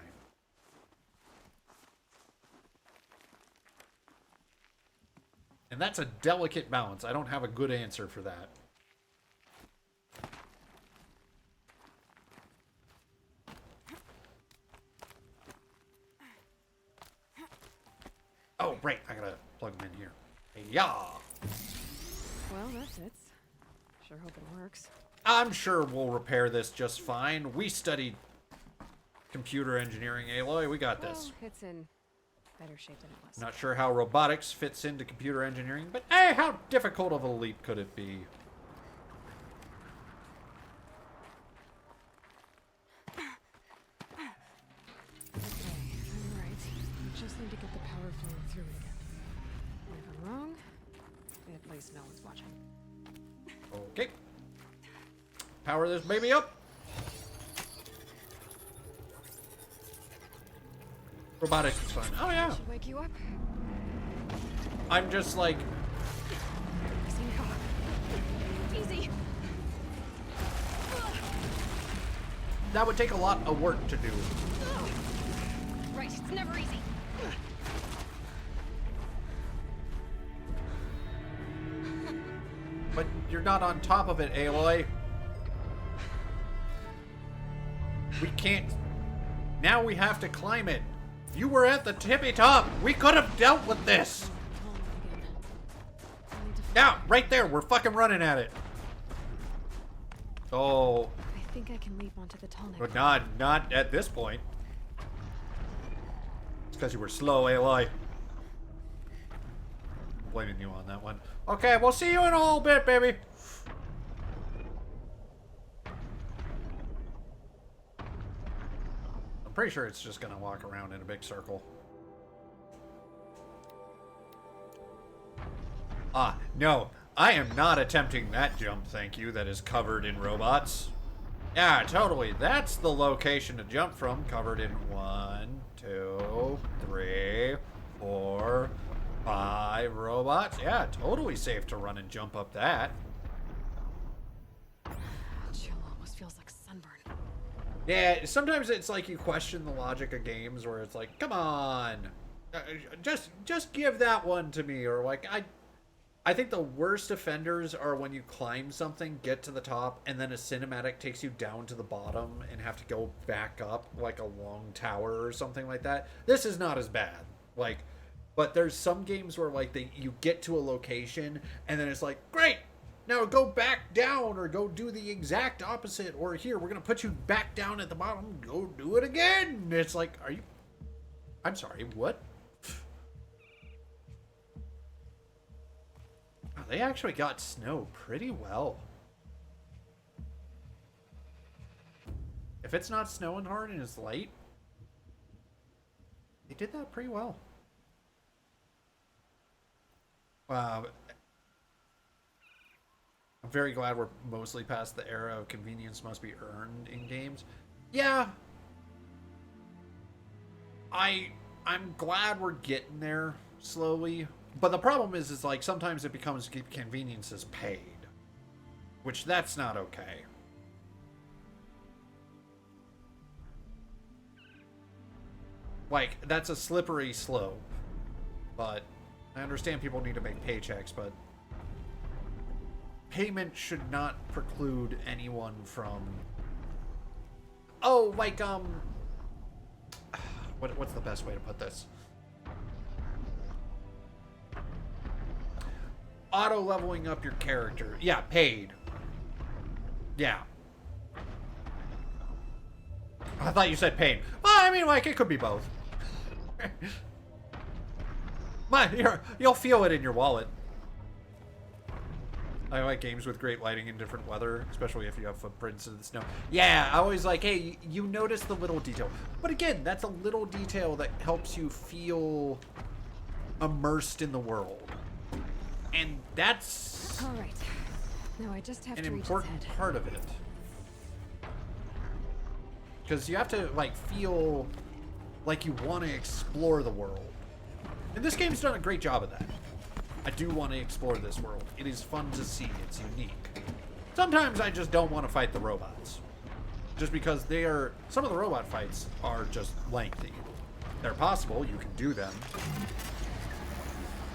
And that's a delicate balance. I don't have a good answer for that. Oh, right. I gotta plug them in here. Yeah. Well, that fits. Sure hope it works. I'm sure we'll repair this just fine. We studied computer engineering, Aloy. We got this. Well, it's in better shape than it was. Not sure how robotics fits into computer engineering, but hey, how difficult of a leap could it be? Okay, I'm right. We just need to get the power flowing through it again. And if I'm wrong, at least no one's watching. Okay. Power this baby up. Robotics is fine. Oh yeah. Should wake you up. I'm just like. Easy. That would take a lot of work to do. Right, it's never easy. But you're not on top of it, Aloy. We can't. Now we have to climb it. You were at the tippy top. We could have dealt with this. Now, right there. We're fucking running at it. Oh. I think I can leap onto the tall neck. But not at this point. It's because you were slow, Aloy. Blaming you on that one. Okay, we'll see you in a little bit, baby. I'm pretty sure it's just gonna walk around in a big circle. Ah, no. I am not attempting that jump, thank you, that is covered in robots. Yeah, totally. That's the location to jump from, covered in 1, 2, 3, 4, 5 robots. Yeah, totally safe to run and jump up that. Chill almost feels like sunburn. Yeah, sometimes it's like you question the logic of games where it's like, come on, just give that one to me, or like I think the worst offenders are when you climb something, get to the top, and then a cinematic takes you down to the bottom and have to go back up like a long tower or something like that. This is not as bad. Like, but there's some games where like you get to a location and then it's like, great, now go back down or go do the exact opposite, or here we're gonna put you back down at the bottom, go do it again. It's like, are you? I'm sorry, what? Oh, they actually got snow pretty well. If it's not snowing hard and it's light, they did that pretty well. I'm very glad we're mostly past the era of convenience must be earned in games. Yeah. I'm glad we're getting there slowly. But the problem is like sometimes it becomes convenience is paid. Which that's not okay. Like, that's a slippery slope. But I understand people need to make paychecks, but payment should not preclude anyone from... Oh, like, what's the best way to put this? Auto-leveling up your character. Yeah, paid. Yeah. I thought you said paid. Well, I mean, like, it could be both. You'll feel it in your wallet. I like games with great lighting in different weather, especially if you have footprints in the snow. Yeah, I always like, hey, you notice the little detail. But again, that's a little detail that helps you feel immersed in the world. And that's all right. Now I just have an to reach important its head. part of it. Because you have to, like, feel like you want to explore the world. And this game's done a great job of that. I do want to explore this world. It is fun to see. It's unique. Sometimes I just don't want to fight the robots. Just because some of the robot fights are just lengthy. They're possible. You can do them.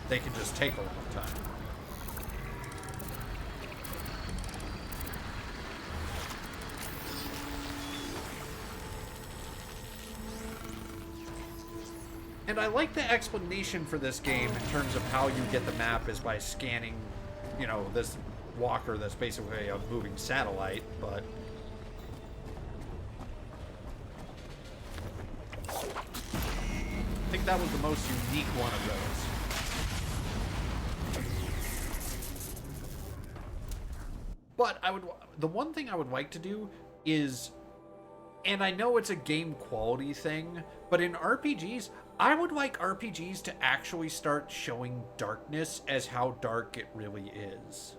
They can just take a long time. And I like the explanation for this game in terms of how you get the map is by scanning, you know, this walker that's basically a moving satellite, but... I think that was the most unique one of those. But the one thing I would like to do is, and I know it's a game quality thing, but in RPGs, I would like RPGs to actually start showing darkness as how dark it really is.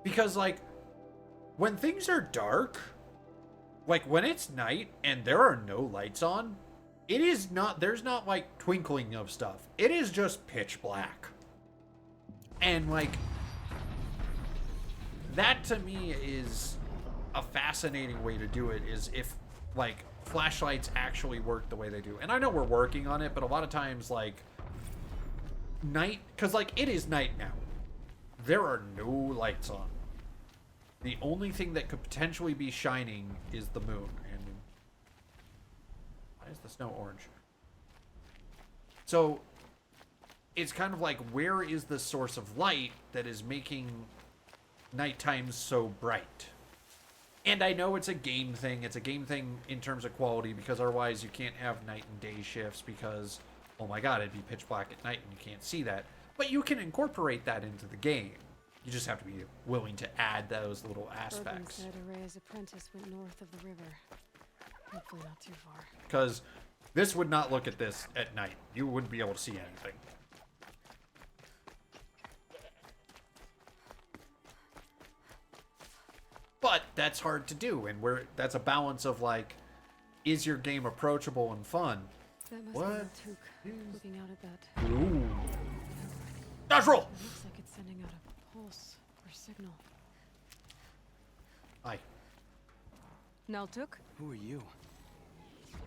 Because, like, when things are dark, like when it's night and there are no lights on, there's not like twinkling of stuff. It is just pitch black. And, like, that to me is a fascinating way to do it, is if, like, flashlights actually work the way they do. And I know we're working on it, but a lot of times, like, night, because, like, it is night now. There are no lights on. The only thing that could potentially be shining is the moon. And why is the snow orange? So it's kind of like, where is the source of light that is making nighttime so bright? And I know it's a game thing. It's a game thing in terms of quality, because otherwise you can't have night and day shifts because, oh my god, it'd be pitch black at night and you can't see that. But you can incorporate that into the game. You just have to be willing to add those little aspects. Urban said Araya's apprentice went north of the river. Hopefully not too far. Because this would not look at this at night. You wouldn't be able to see anything. But that's hard to do, and that's a balance of, like, is your game approachable and fun? That must What? be Took looking out at that. Ooh. Dodge roll! It looks like it's sending out a pulse or signal. Naltuk? Who are you?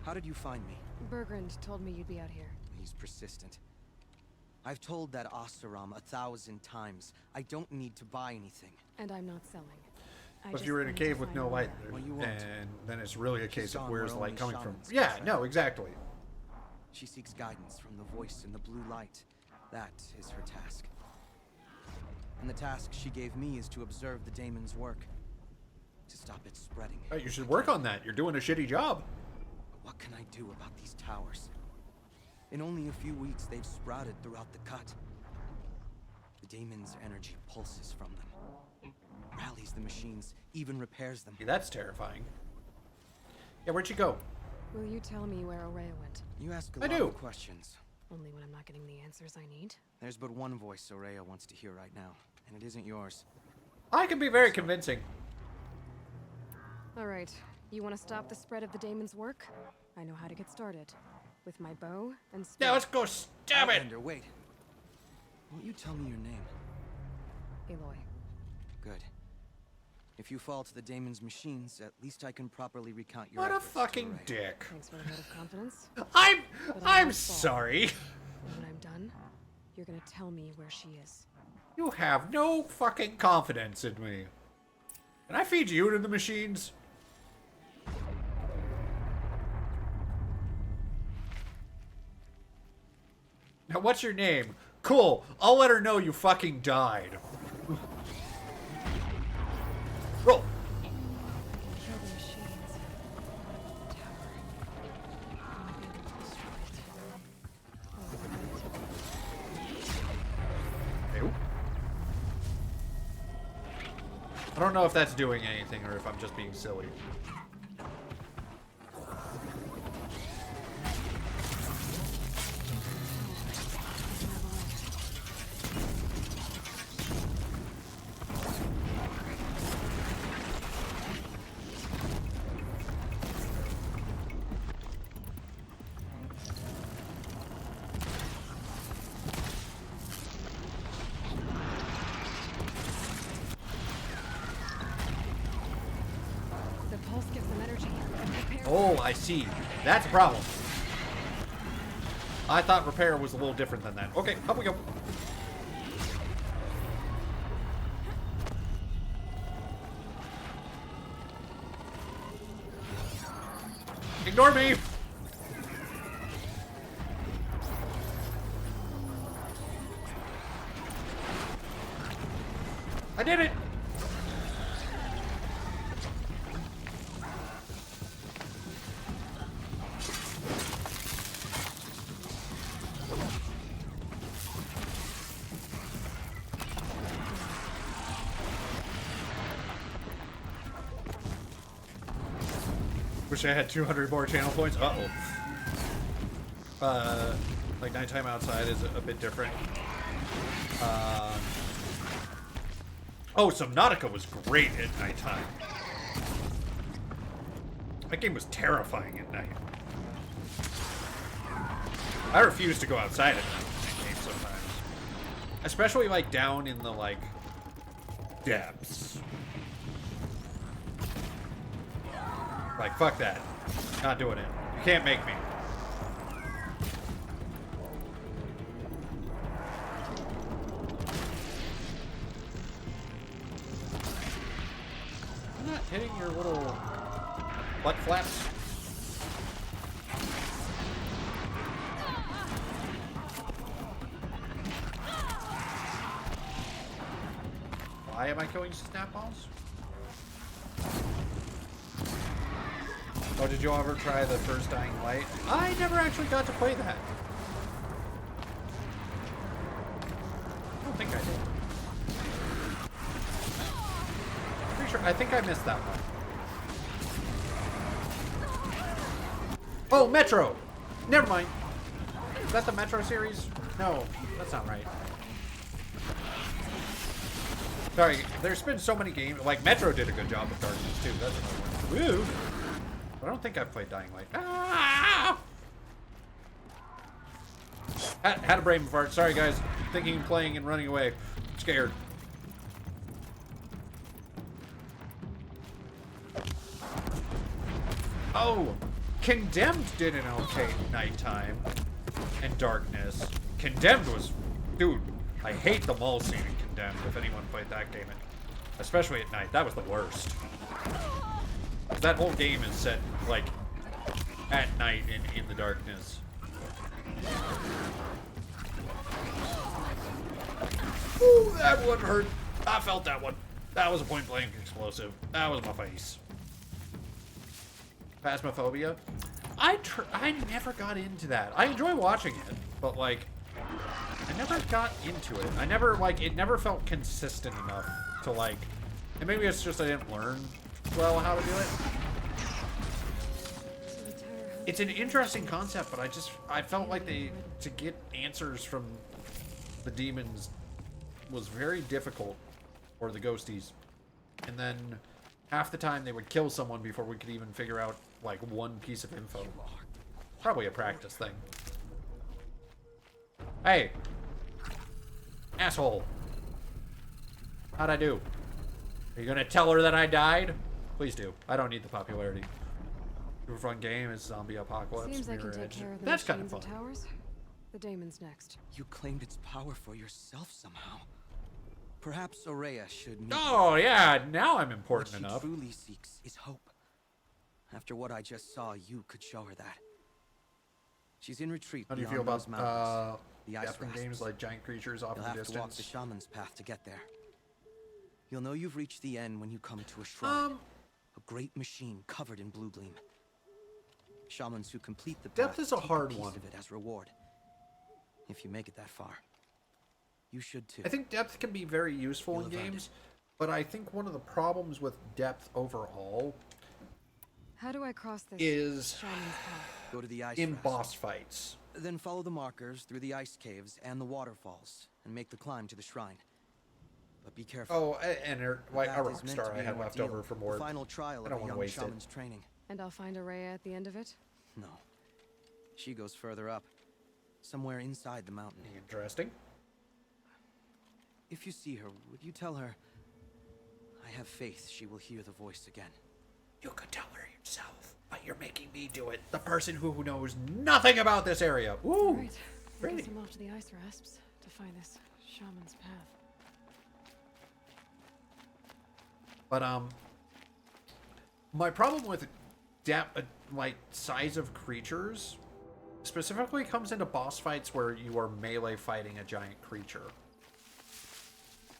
How did you find me? Bergrand told me you'd be out here. He's persistent. I've told that Oseram 1,000 times. I don't need to buy anything. And I'm not selling. I But if just you were in a wanted to cave with find no light, Aurea. Well, you won't. and then it's really a case of gone where's where the light only coming from. shamans Yeah, can no, track. exactly. She seeks guidance from the voice in the blue light. That is her task. And the task she gave me is to observe the daemon's work. To stop it spreading. Oh, you should work on that. You're doing a shitty job. But what can I do about these towers? In only a few weeks, they've sprouted throughout the cut. The daemon's energy pulses from them. Rallies the machines, even repairs them. See, that's terrifying. Yeah, where'd you go? Will you tell me where Aurea went? You ask a I lot do. of questions. Only when I'm not getting the answers I need. There's but one voice Aurea wants to hear right now, and it isn't yours. I can be very convincing. Alright, you want to stop the spread of the daemon's work? I know how to get started. With my bow and spear. Now let's go stab it! Outlander, wait. Won't you tell me your name? Aloy. Good. If you fall to the daemon's machines, at least I can properly recount your What a efforts to fucking Aurea. dick. Thanks for the vote of confidence. I'm But I I'm won't fall. sorry. And when I'm done, you're gonna tell me where she is. You have no fucking confidence in me. Can I feed you to the machines? Now, what's your name? Cool. I'll let her know you fucking died. Roll. Kill the machines. Tower. I might be able to destroy it. Ew. I don't know if that's doing anything or if I'm just being silly. The pulse gives them energy. Repair. Oh, I see. That's a problem. I thought repair was a little different than that. Okay, up we go. Ignore me! I did it! Wish I had 200 more channel points. Uh-oh. Like nighttime outside is a bit different. Oh, Subnautica was great at nighttime. That game was terrifying at night. I refuse to go outside at night in that game sometimes. Especially like down in the like depths. Like, fuck that. Not doing it. You can't make me. I'm not hitting your little butt flaps. Why am I killing snap balls? Oh, did you ever try the first Dying Light? I never actually got to play that. I don't think I did. Pretty sure. I think I missed that one. Oh, Metro! Never mind. Is that the Metro series? No, that's not right. Sorry, there's been so many games. Like, Metro did a good job with Darkness, too. That's another one. Woo! But I don't think I've played Dying Light. Ah! Had a brain fart. Sorry, guys. Thinking, playing, and running away. Scared. Oh, Condemned did an okay nighttime and darkness. Condemned was, dude, I hate the mall scene in Condemned. If anyone played that game, especially at night, that was the worst. That whole game is set like at night in the darkness. Ooh, that one hurt. I felt that one. That was a point blank explosive. That was my face. Phasmophobia. I never got into that. I enjoy watching it, but like, I never got into it. I never like it. Never felt consistent enough to like. And maybe it's just I didn't learn well how to do it. It's an interesting concept, but I felt like to get answers from the demons was very difficult, or the ghosties, and then half the time they would kill someone before we could even figure out like one piece of info. Probably a practice thing. Hey, asshole, how'd I do? Are you gonna tell her that I died? Please do. I don't need the popularity. Super fun game is zombie apocalypse. Seems I can Mirror take Edge. care of the That's kind of machines fun. and towers. The daemon's next. You claimed its power for yourself somehow. Perhaps Aurea should meet Oh yeah, now I'm What important she enough. truly seeks is hope. After what I just saw, you could show her that. She's in retreat. How do you beyond feel those about mountains, the ice Death in rasps. games like giant creatures off You'll in the have to walk the distance? shaman's path to get there. You'll know you've reached the end when you come to a shrine. A great machine covered in blue gleam. Shamans who complete the path Depth is a take hard piece one. of it as reward. If you make it that far, you should too. I think depth can be very useful You'll in have earned games, but I think one of the problems with depth overall How do I cross this is shaman's path? Go to the ice in rasp. boss fights. Then follow the markers through the ice caves and the waterfalls, and make the climb to the shrine. But be careful. Oh, and like a That is rock meant to star be I an had left ordeal, over from the work. final trial I of don't a want to young waste it. shaman's training. And I'll find Aurea at the end of it? No. She goes further up. Somewhere inside the mountain. Interesting. If you see her, would you tell her, I have faith she will hear the voice again? You could tell her yourself, but you're making me do it. The person who knows nothing about this area. Ooh, Right. I pretty. guess I'm off to the ice rasps to find this shaman's path. But my problem with depth, like size of creatures, specifically comes into boss fights where you are melee fighting a giant creature.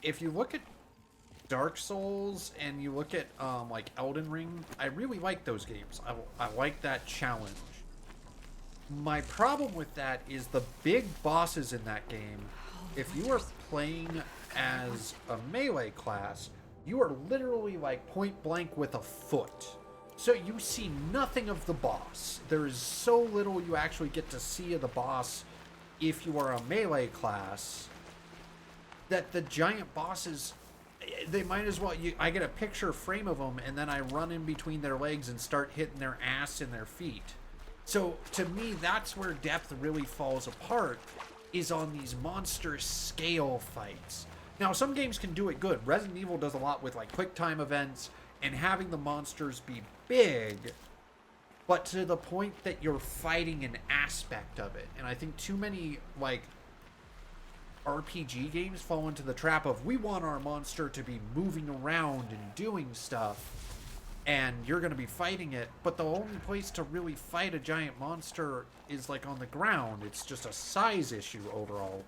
If you look at Dark Souls and you look at like Elden Ring, I really like those games. I like that challenge. My problem with that is the big bosses in that game. If you are playing as a melee class, you are literally like point blank with a foot. So you see nothing of the boss. There is so little you actually get to see of the boss if you are a melee class, that the giant bosses, they might as well, I get a picture frame of them and then I run in between their legs and start hitting their ass and their feet. So to me, that's where depth really falls apart, is on these monster scale fights. Now, some games can do it good. Resident Evil does a lot with like quick time events and having the monsters be big, but to the point that you're fighting an aspect of it. And I think too many like RPG games fall into the trap of, we want our monster to be moving around and doing stuff, and you're going to be fighting it, but the only place to really fight a giant monster is like on the ground. It's just a size issue overall.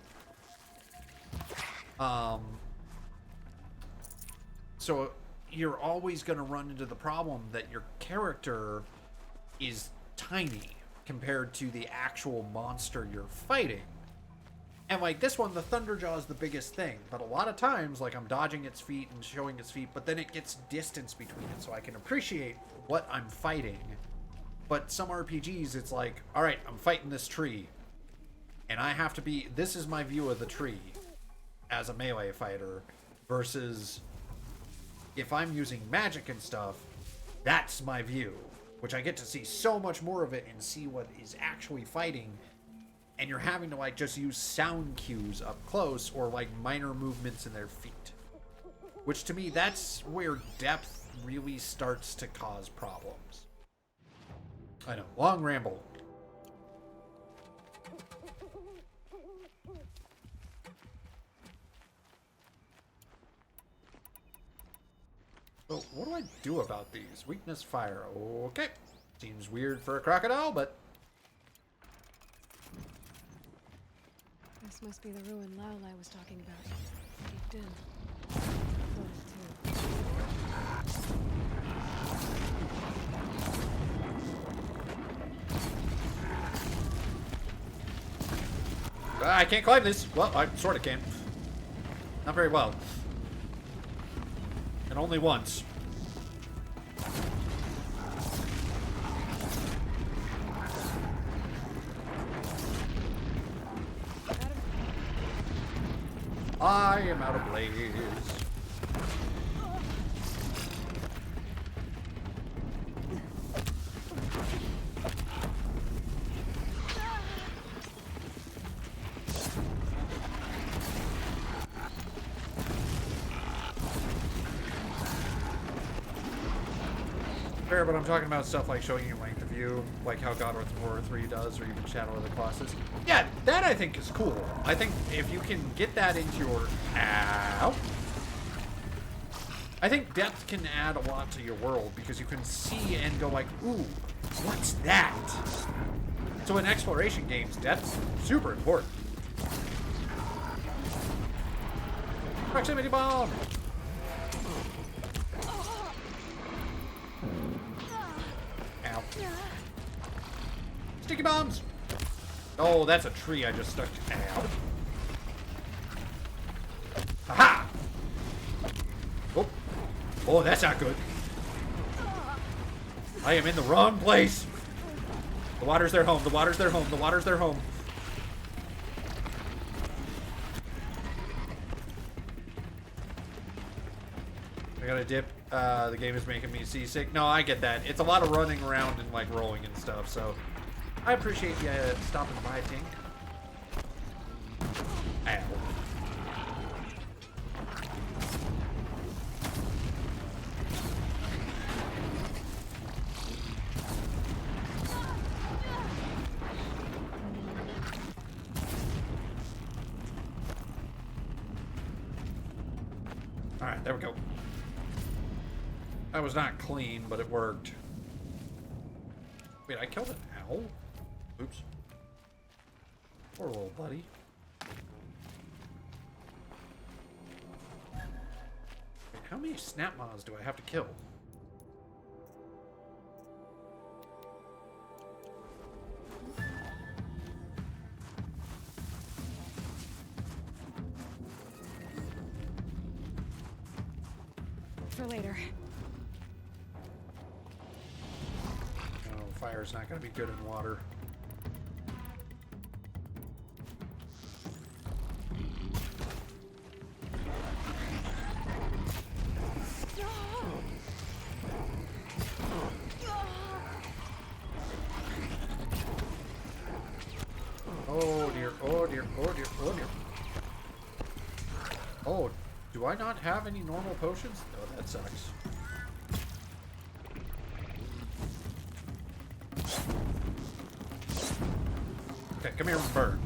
So you're always going to run into the problem that your character is tiny compared to the actual monster you're fighting. And like this one, the Thunderjaw is the biggest thing, but a lot of times, like, I'm dodging its feet and showing its feet, but then it gets distance between it, so I can appreciate what I'm fighting. But some RPGs, it's like, all right, I'm fighting this tree, and I have to be, this is my view of the tree as a melee fighter, versus if I'm using magic and stuff, that's my view, which I get to see so much more of it and see what is actually fighting. And you're having to like just use sound cues up close or like minor movements in their feet. Which to me, that's where depth really starts to cause problems. I know. Long ramble. So, what do I do about these? Weakness, fire. Okay. Seems weird for a crocodile, but... This must be the ruin Laolai was talking about. Caved in. Flooded too. I can't climb this. Well, I sort of can. Not very well. And only once. I am out of blaze. Fair, but I'm talking about stuff like showing you length of view, like how God of War 3 does, or even Shadow of the Colossus. Yeah, that I think is cool. I think if you can get that into your... Ow! I think depth can add a lot to your world, because you can see and go like, ooh, what's that? So in exploration games, depth's super important. Proximity bomb! Ow. Sticky bombs! Oh, that's a tree I just stuck to. Ow. Aha! Oh. Oh, that's not good. I am in the wrong place. The water's their home. The water's their home. The water's their home. I gotta dip. The game is making me seasick. No, I get that. It's a lot of running around and like rolling and stuff, so I appreciate you stopping by, Tink. Ow. Alright, there we go. That was not clean, but it worked. Wait, I killed an owl? Oops. Poor little buddy. Wait, how many snap moths do I have to kill? For later. Oh, fire's not going to be good in water. Oh dear, oh dear, oh dear, oh dear. Oh, do I not have any normal potions? Oh, that sucks. Okay, come here and burn.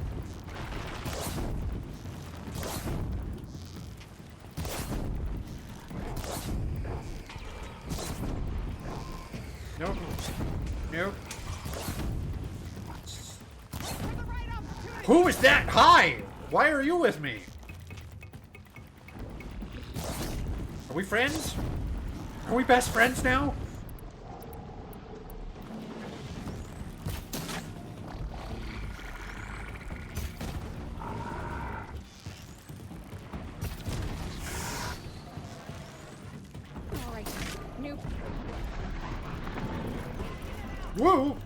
Nope. Nope. Who is that? Hi! Why are you with me? Are we friends? Are we best friends now? Alright. Nope. Woo!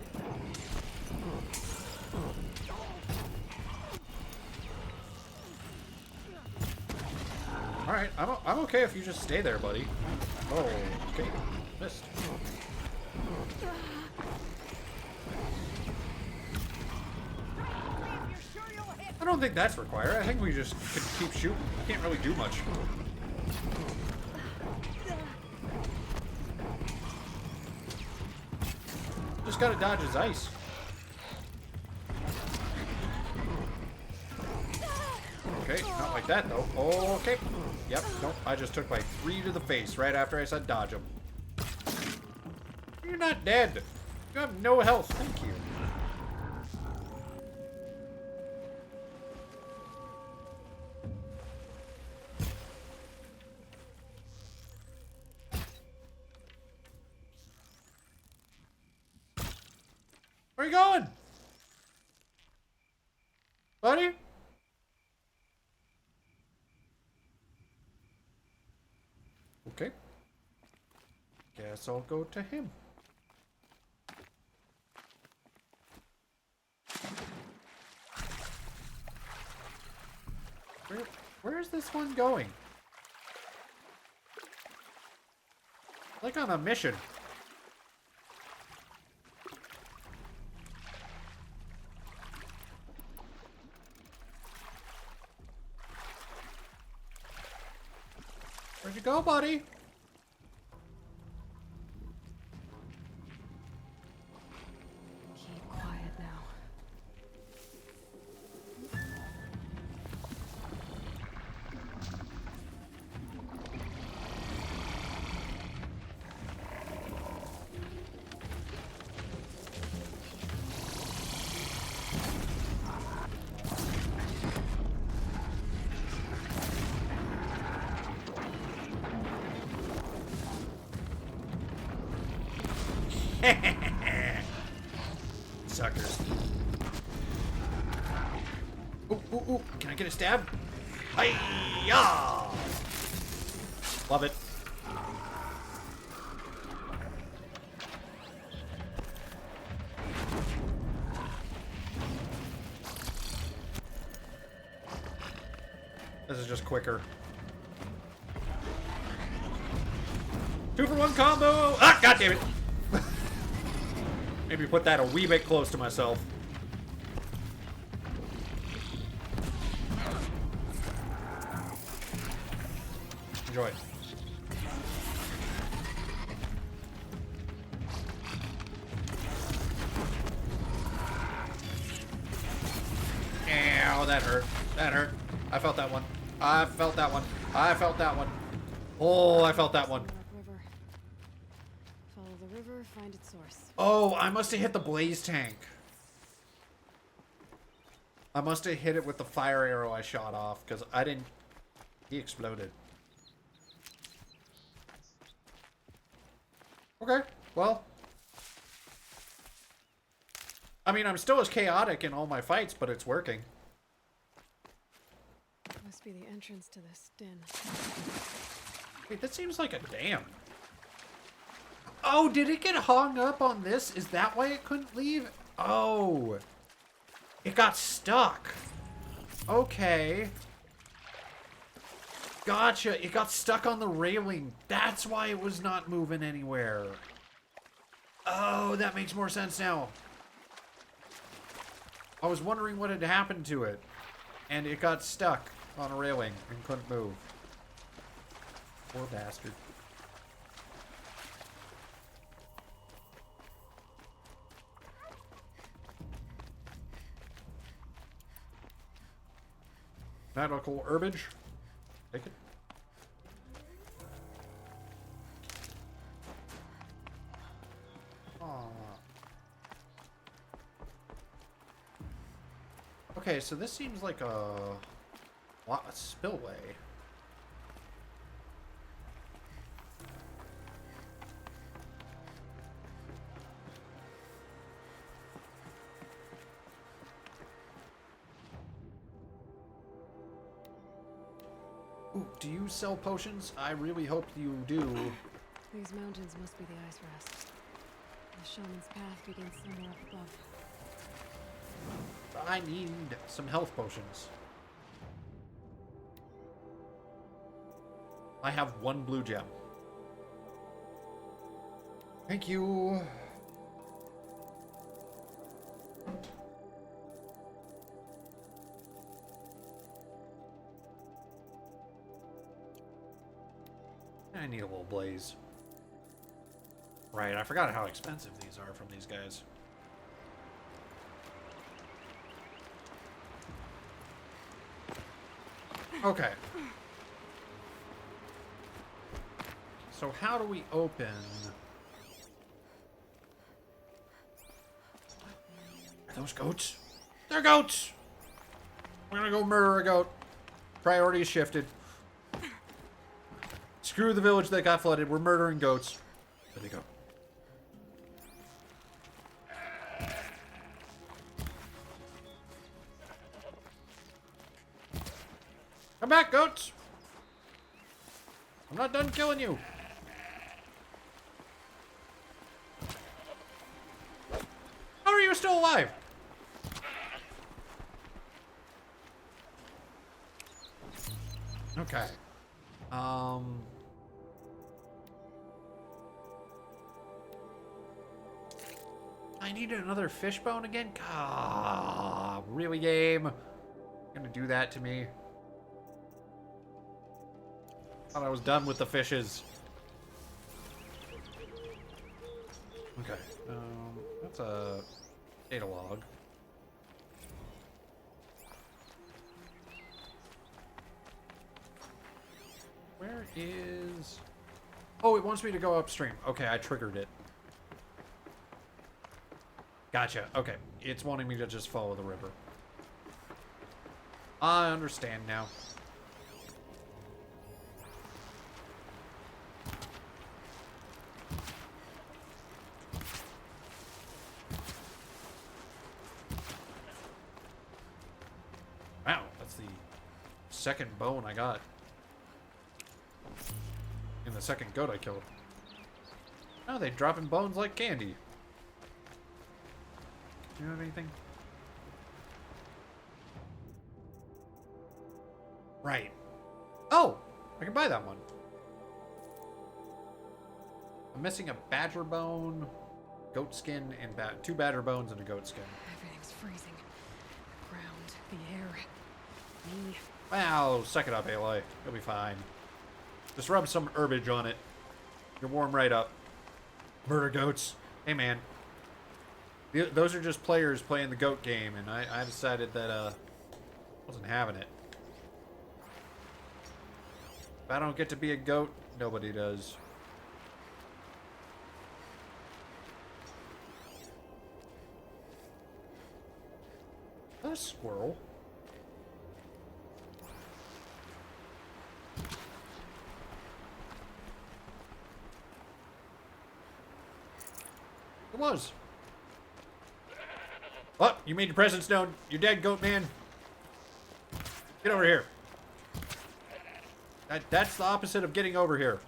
Alright, I'm okay if you just stay there, buddy. Oh, okay. Missed. I don't think that's required. I think we just can keep shooting. We can't really do much. Just gotta dodge his ice. Okay, not like that though. Okay. Yep, nope. I just took like 3 to the face right after I said dodge him. You're not dead. You have no health. Thank you. Where are you going? Buddy? Okay. Guess I'll go to him. Where's this one going? Like on a mission. Where'd you go, buddy? Keep quiet now. Suckers. Ooh, ooh, ooh. Can I get a stab? Hi-ya! Love it. This is just quicker. 2-for-1 combo! Ah, god damn it! Maybe put that a wee bit close to myself. Enjoy. Ow, that hurt. That hurt. I felt that one. I felt that one. I felt that one. Oh, I felt that one. River. Follow the river, find its source. Oh, I must have hit the blaze tank. I must have hit it with the fire arrow I shot off, because I didn't... He exploded. Okay, well... I mean, I'm still as chaotic in all my fights, but it's working. Must be the entrance to this den. Wait, that seems like a dam. Oh, did it get hung up on this? Is that why it couldn't leave? Oh. It got stuck. Okay. Gotcha. It got stuck on the railing. That's why it was not moving anywhere. Oh, that makes more sense now. I was wondering what had happened to it. And it got stuck on a railing and couldn't move. Poor bastard. Medical herbage. Take it. Aww. Okay, so this seems like a spillway. Ooh, do you sell potions? I really hope you do. These mountains must be the ice rest. The shaman's path begins somewhere up above. I need some health potions. I have 1 blue gem. Thank you. I need a little blaze. Right, I forgot how expensive these are from these guys. Okay. So how do we open... Are those goats? They're goats! We're gonna go murder a goat. Priorities shifted. Screw the village that got flooded. We're murdering goats. There they go. Come back, goats! I'm not done killing you. How are you still alive? Okay. I need another fishbone again? Ah, really, game? You're gonna do that to me? Thought I was done with the fishes. Okay. That's a data log. Where is... Oh, it wants me to go upstream. Okay, I triggered it. Gotcha. Okay. It's wanting me to just follow the river. I understand now. Wow, that's the second bone I got. In the second goat I killed. Oh, they dropping bones like candy. Do you have anything? Right. Oh! I can buy that one. I'm missing a badger bone, goat skin, and two badger bones and a goat skin. Everything's freezing. The ground, the air, me. Wow, suck it up, Aloy. You'll be fine. Just rub some herbage on it. You're warm right up. Murder goats. Hey, man. Those are just players playing the goat game, and I decided that, wasn't having it. If I don't get to be a goat, nobody does. A squirrel. It was. Oh, you made your presence known. You're dead, goat man. Get over here. That's the opposite of getting over here.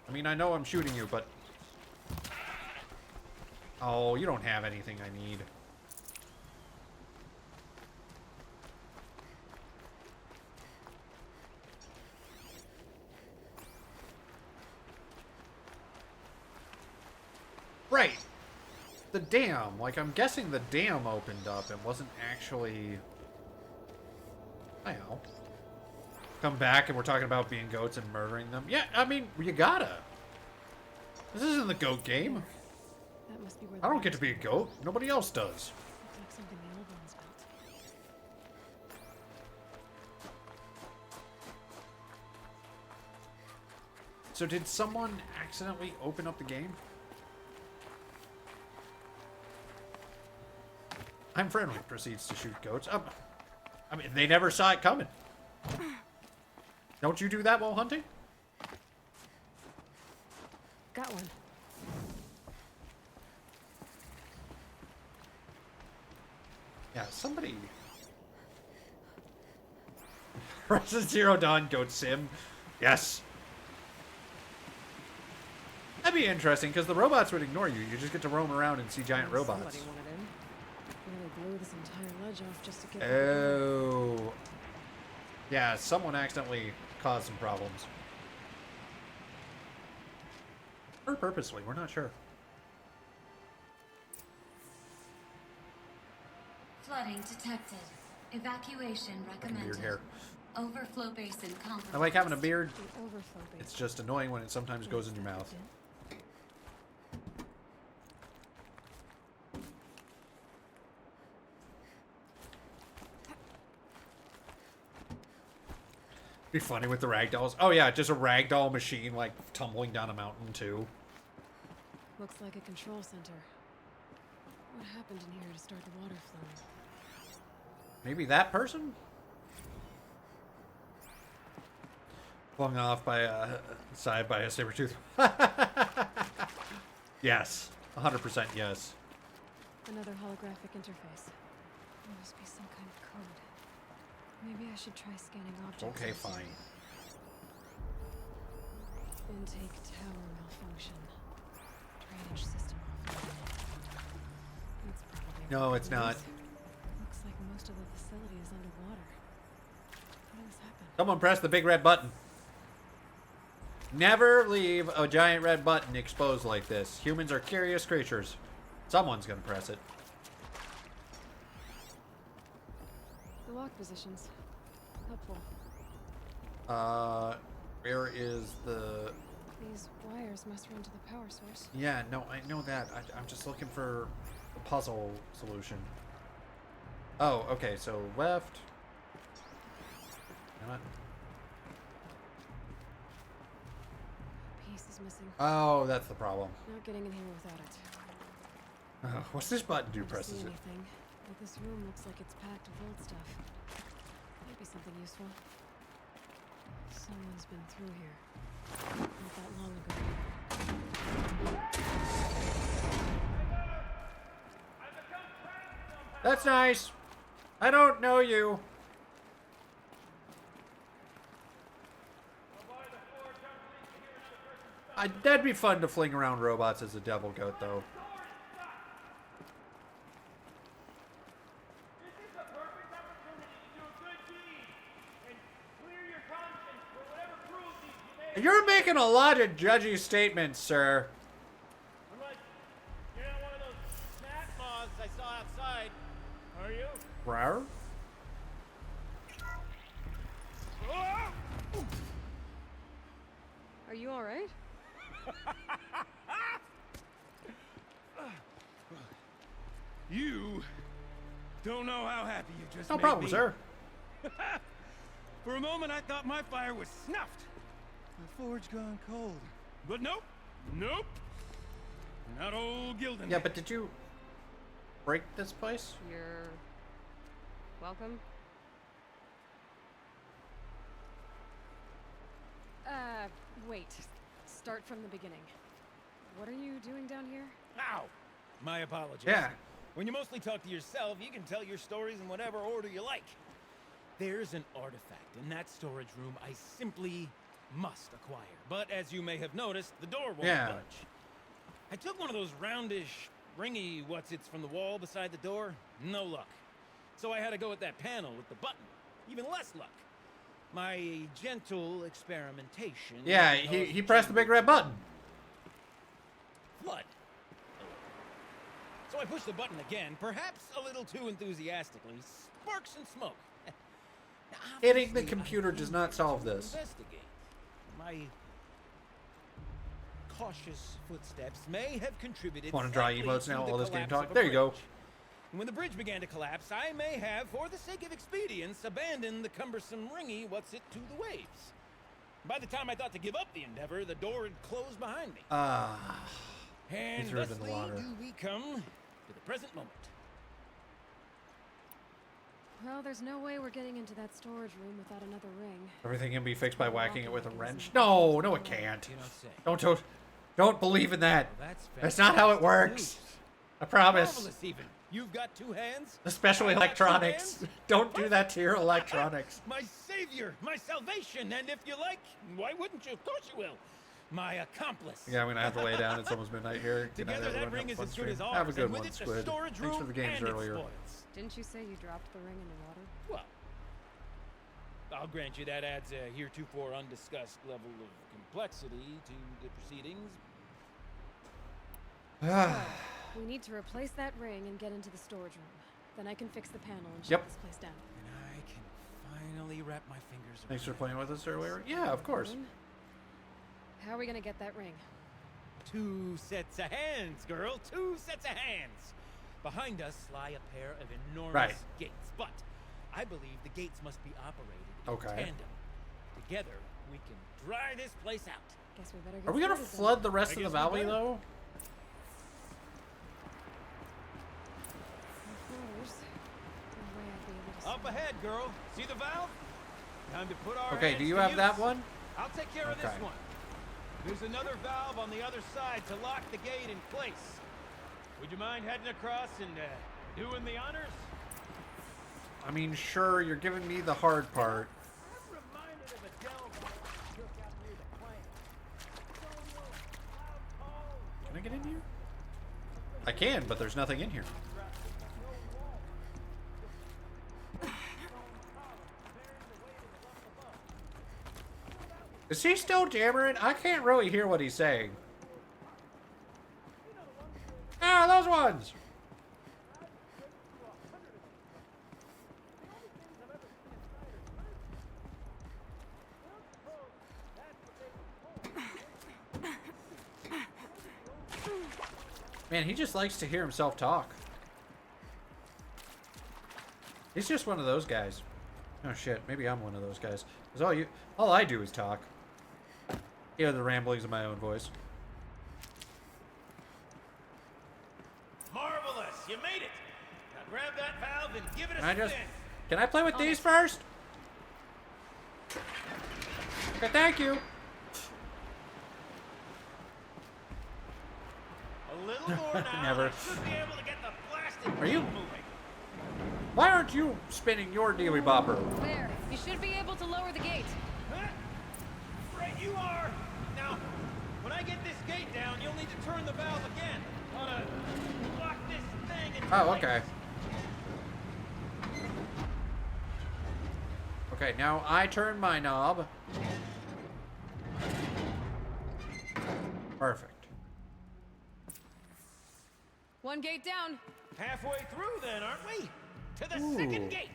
I mean, I know I'm shooting you, but... Oh, you don't have anything I need. Right. The dam. Like, I'm guessing the dam opened up and wasn't actually... I know. Come back and we're talking about being goats and murdering them. Yeah, I mean, you gotta. This isn't the goat game. That must be where I don't get to be a goat. Nobody else does. Looks like something the old ones built. So did someone accidentally open up the game? I'm friendly. Proceeds to shoot goats. I mean, they never saw it coming. Don't you do that while hunting? Got one. Yeah, somebody... Resident Zero Dawn Goat Sim. Yes. That'd be interesting, because the robots would ignore you. You just get to roam around and see giant robots. Somebody wanted in. Really blew this entire ledge off just to get... Oh. Yeah, someone accidentally caused some problems. Or purposely, we're not sure. Flooding detected. Evacuation recommended. Weird hair. Overflow basin compromised. I like having a beard. The overflow base. It's just annoying when it sometimes goes in your mouth. Be funny with the ragdolls. Oh yeah, just a ragdoll machine like tumbling down a mountain too. Looks like a control center. What happened in here to start the water flowing? Maybe that person? Flung off by a side by a saber tooth. Yes, 100% yes. Another holographic interface. There must be some kind of code. Maybe I should try scanning objects. Okay, fine. Intake tower malfunction. Drainage system offline. That's probably No, it's not. Looks like most of the facility is underwater. How did this happen? Someone press the big red button. Never leave a giant red button exposed like this. Humans are curious creatures. Someone's gonna press it. The lock positions. Helpful. Where is the... These wires must run to the power source. Yeah, no, I know that. I'm just looking for a puzzle solution. Oh, okay, so left. Come on. Piece is missing. Oh, that's the problem. Not getting in here without it. What's this button do? Hard to Presses see it. anything, but this room looks like it's packed with old stuff. Might be something useful. Someone's been through here. Not that long ago. That's nice. I don't know you. That'd be fun to fling around robots as a devil goat, though. You're making a lot of judgy statements, sir. Unless you're not one of those snap moths I saw outside, are you? Rar? Are you all right? You don't know how happy you just No made problem, me. sir. For a moment, I thought my fire was snuffed. The forge gone cold. But nope. Nope. Not old Gildan. Yeah, but did you break this place? You're welcome. Wait. Start from the beginning. What are you doing down here? Ow! My apologies. Yeah. When you mostly talk to yourself, you can tell your stories in whatever order you like. There's an artifact in that storage room I simply must acquire. But as you may have noticed, the door won't budge. I took one of those roundish, ringy what's-its from the wall beside the door. No luck. So I had to go with that panel with the button. Even less luck. My gentle experimentation... Yeah, he pressed the big red button. Flood. So I pushed the button again, perhaps a little too enthusiastically. Sparks and smoke. Now, Hitting the computer does not solve this. Investigate. My cautious footsteps may have contributed. Want to draw slightly emotes now? to the All this game collapse talk. of a There you go. bridge. When the bridge began to collapse, I may have, for the sake of expedience, abandoned the cumbersome ringy what's-it to the waves. By the time I thought to give up the endeavor, the door had closed behind me. And threw it in the thusly water. do we come to the present moment. Well, there's no way we're getting into that storage room without another ring. Everything can be fixed by whacking it with a wrench. No, no, it can't. You don't say. Don't believe in that. Well, that's That's not how it works. I promise. Marvelous, even. You've got two hands. Especially I've got two electronics. hands. Don't do that to your electronics. My savior, my salvation, and if you like, why wouldn't you? Of course you will. My accomplice. Yeah, I'm gonna have to lay down. It's almost midnight here. Good night, Together, that everyone. ring Have a is fun as good stream. as ours. Have a good and with one, it, the Squid. storage Thanks for room the games and its earlier. spoils. Didn't you say you dropped the ring in the water? Well, I'll grant you that adds a heretofore undiscussed level of complexity to the proceedings. We need to replace that ring and get into the storage room. Then I can fix the panel and shut Yep. this place down. And I can finally wrap my fingers around Thanks for it. playing with us earlier. Yeah, of course. How are we gonna get that ring? Two sets of hands, girl. Two sets of hands. Behind us lie a pair of enormous Right. gates, but I believe the gates must be operated in Okay. tandem. together, we can dry this place out. Guess we better get Are we gonna started then. flood the rest I of the guess we valley, better. though? No floaters. No way I'd be able to Up swim. ahead, girl. See the valve? Time to put our Okay, hands do you to have that use. one? I'll take care of this Okay. one. There's another valve on the other side to lock the gate in place. Would you mind heading across and doing the honors? I mean, sure, you're giving me the hard part. I'm reminded of a delve I took out near the plant. So loud calls. Can I get in here? I can, but there's nothing in here. Is he still jammering? I can't really hear what he's saying. Ah, those ones! Man, he just likes to hear himself talk. He's just one of those guys. Oh shit, maybe I'm one of those guys. 'Cause all I do is talk. Hear the ramblings of my own voice. Marvelous! You made it! Now grab that valve and give it a Can I spin. just... Can I play with these first? Okay, thank you. A little more now. Never. I should be able to get the blasted Are you- gate moving. Why aren't you spinning your dealy bopper? There. You should be able to lower the gate. Huh? Right, you are. Now, when I get this gate down, you'll need to turn the valve again. Oughta lock this thing in Oh, place. okay. Okay, now I turn my knob. Perfect. One gate down. Halfway through then, aren't we? To the Ooh. second gate.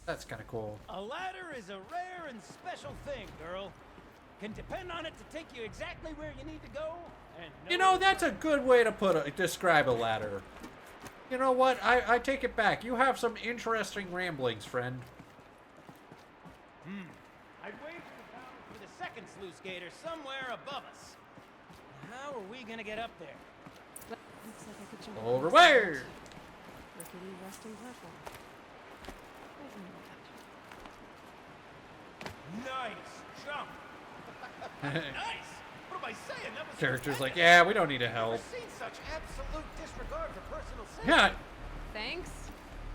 That's kind of cool. A ladder is a rare and special thing, girl. Can depend on it to take you exactly where you need to go. And You know, that's a good way to describe a ladder. You know what? I take it back. You have some interesting ramblings, friend. I'd wait for the second sluice gate or somewhere above us. How are we gonna get up there? Looks like I could jump Over across where? that rickety resting platform. Right in the Nice jump. Nice. What am I saying? That was Character's like, tremendous. yeah, we don't need to I've help. never seen such absolute disregard for personal safety. Yeah, Thanks,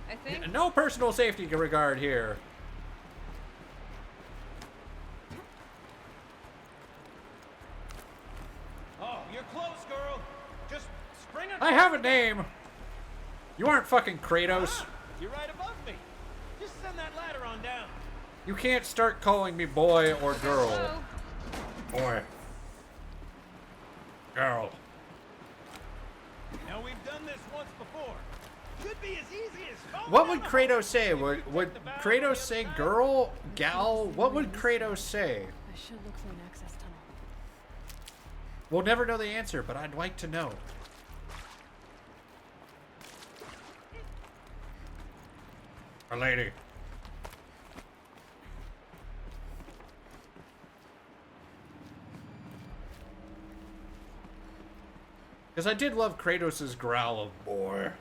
I think. no personal safety regard here. Oh, you're close, girl. Just spring it. I have a name. You aren't fucking Kratos. You're right above me. Just send that ladder on down. You can't start calling me boy or girl. Hello. Boy. Girl. Now we've done this once before. Could be as easy as falling What down would the Kratos say? hole. Would If you would take the valve on Kratos the say other side, girl, gal? What would Kratos say? I should look for an access tunnel. We'll never know the answer, but I'd like to know. A lady. Because I did love Kratos' growl of boy.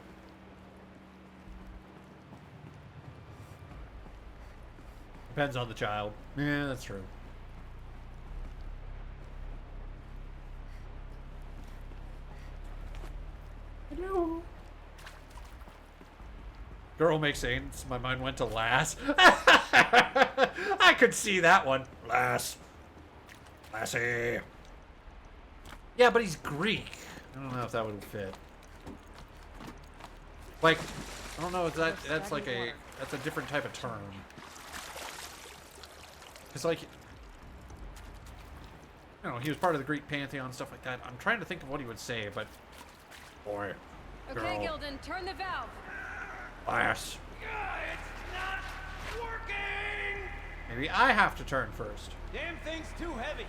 Depends on the child. Yeah, that's true. Hello. Girl makes sense. My mind went to Lass. I could see that one. Lass. Lassie. Yeah, but he's Greek. I don't know if that would fit. Like, I don't know if that's like that's a different type of term. It's like, you know, he was part of the Greek pantheon, stuff like that. I'm trying to think of what he would say, but boy, Okay, girl, Gildan, turn the valve. lass. It's not working! Maybe I have to turn first. Damn thing's too heavy.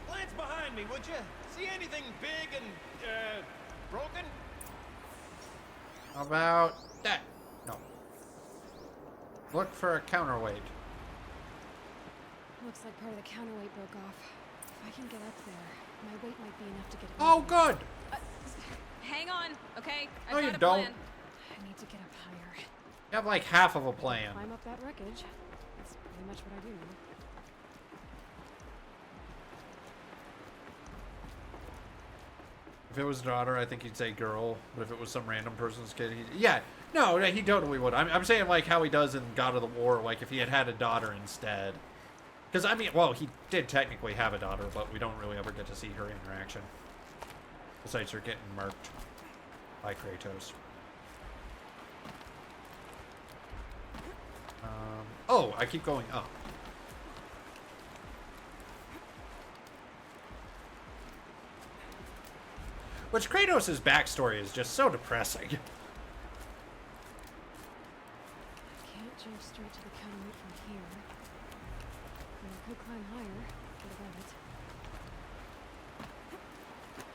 Glance behind me, would you? See anything big and, broken? How about that? No. Look for a counterweight. Looks like part of the counterweight broke off. If I can get up there, my weight might be enough to get. Oh, over. good. Hang on, okay? No, I've you got a don't. plan. I need to get up higher. You have like half of a plan. Climb up that wreckage. That's pretty much what I do now. If it was a daughter, I think he'd say girl. But if it was some random person's kid, yeah. No, he totally would. I'm saying like how he does in God of the War, like if he had had a daughter instead. Because, I mean, well, he did technically have a daughter, but we don't really ever get to see her interaction. Besides her getting murked by Kratos. Oh, I keep going up. Which Kratos' backstory is just so depressing. I can't jump straight to the counterweight from here. But I could climb higher. Get above it.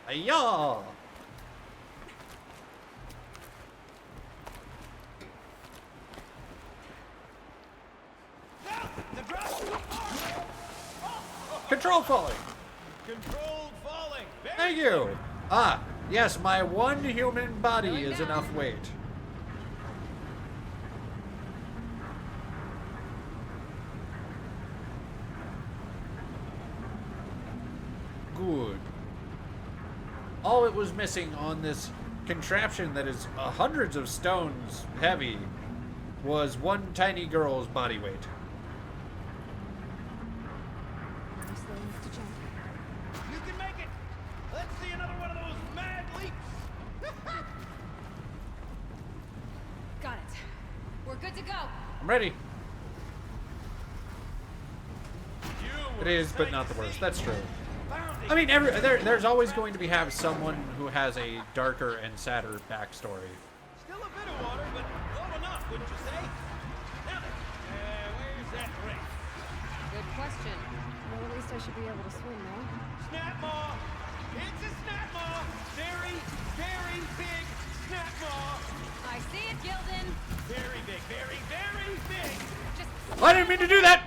Ayah! Control falling! Controlled falling. Thank you! Ah, yes, my one human body is enough weight. Good. All it was missing on this contraption that is hundreds of stones heavy was one tiny girl's body weight. I'm slow enough to jump. You can make it. Let's see another one of those mad leaps. Got it. We're good to go. I'm ready. It is, but not the worst. That's true. I mean, there's always going to have someone who has a darker and sadder backstory. Still a bit of water, but low enough, wouldn't you say? Now then, where's that ring? Good question. Well, at least I should be able to swim now. Snap maw! It's a snap maw! Very, very big snap maw! I see it, Gildan. Very big, very, very big! Just I didn't mean to do that!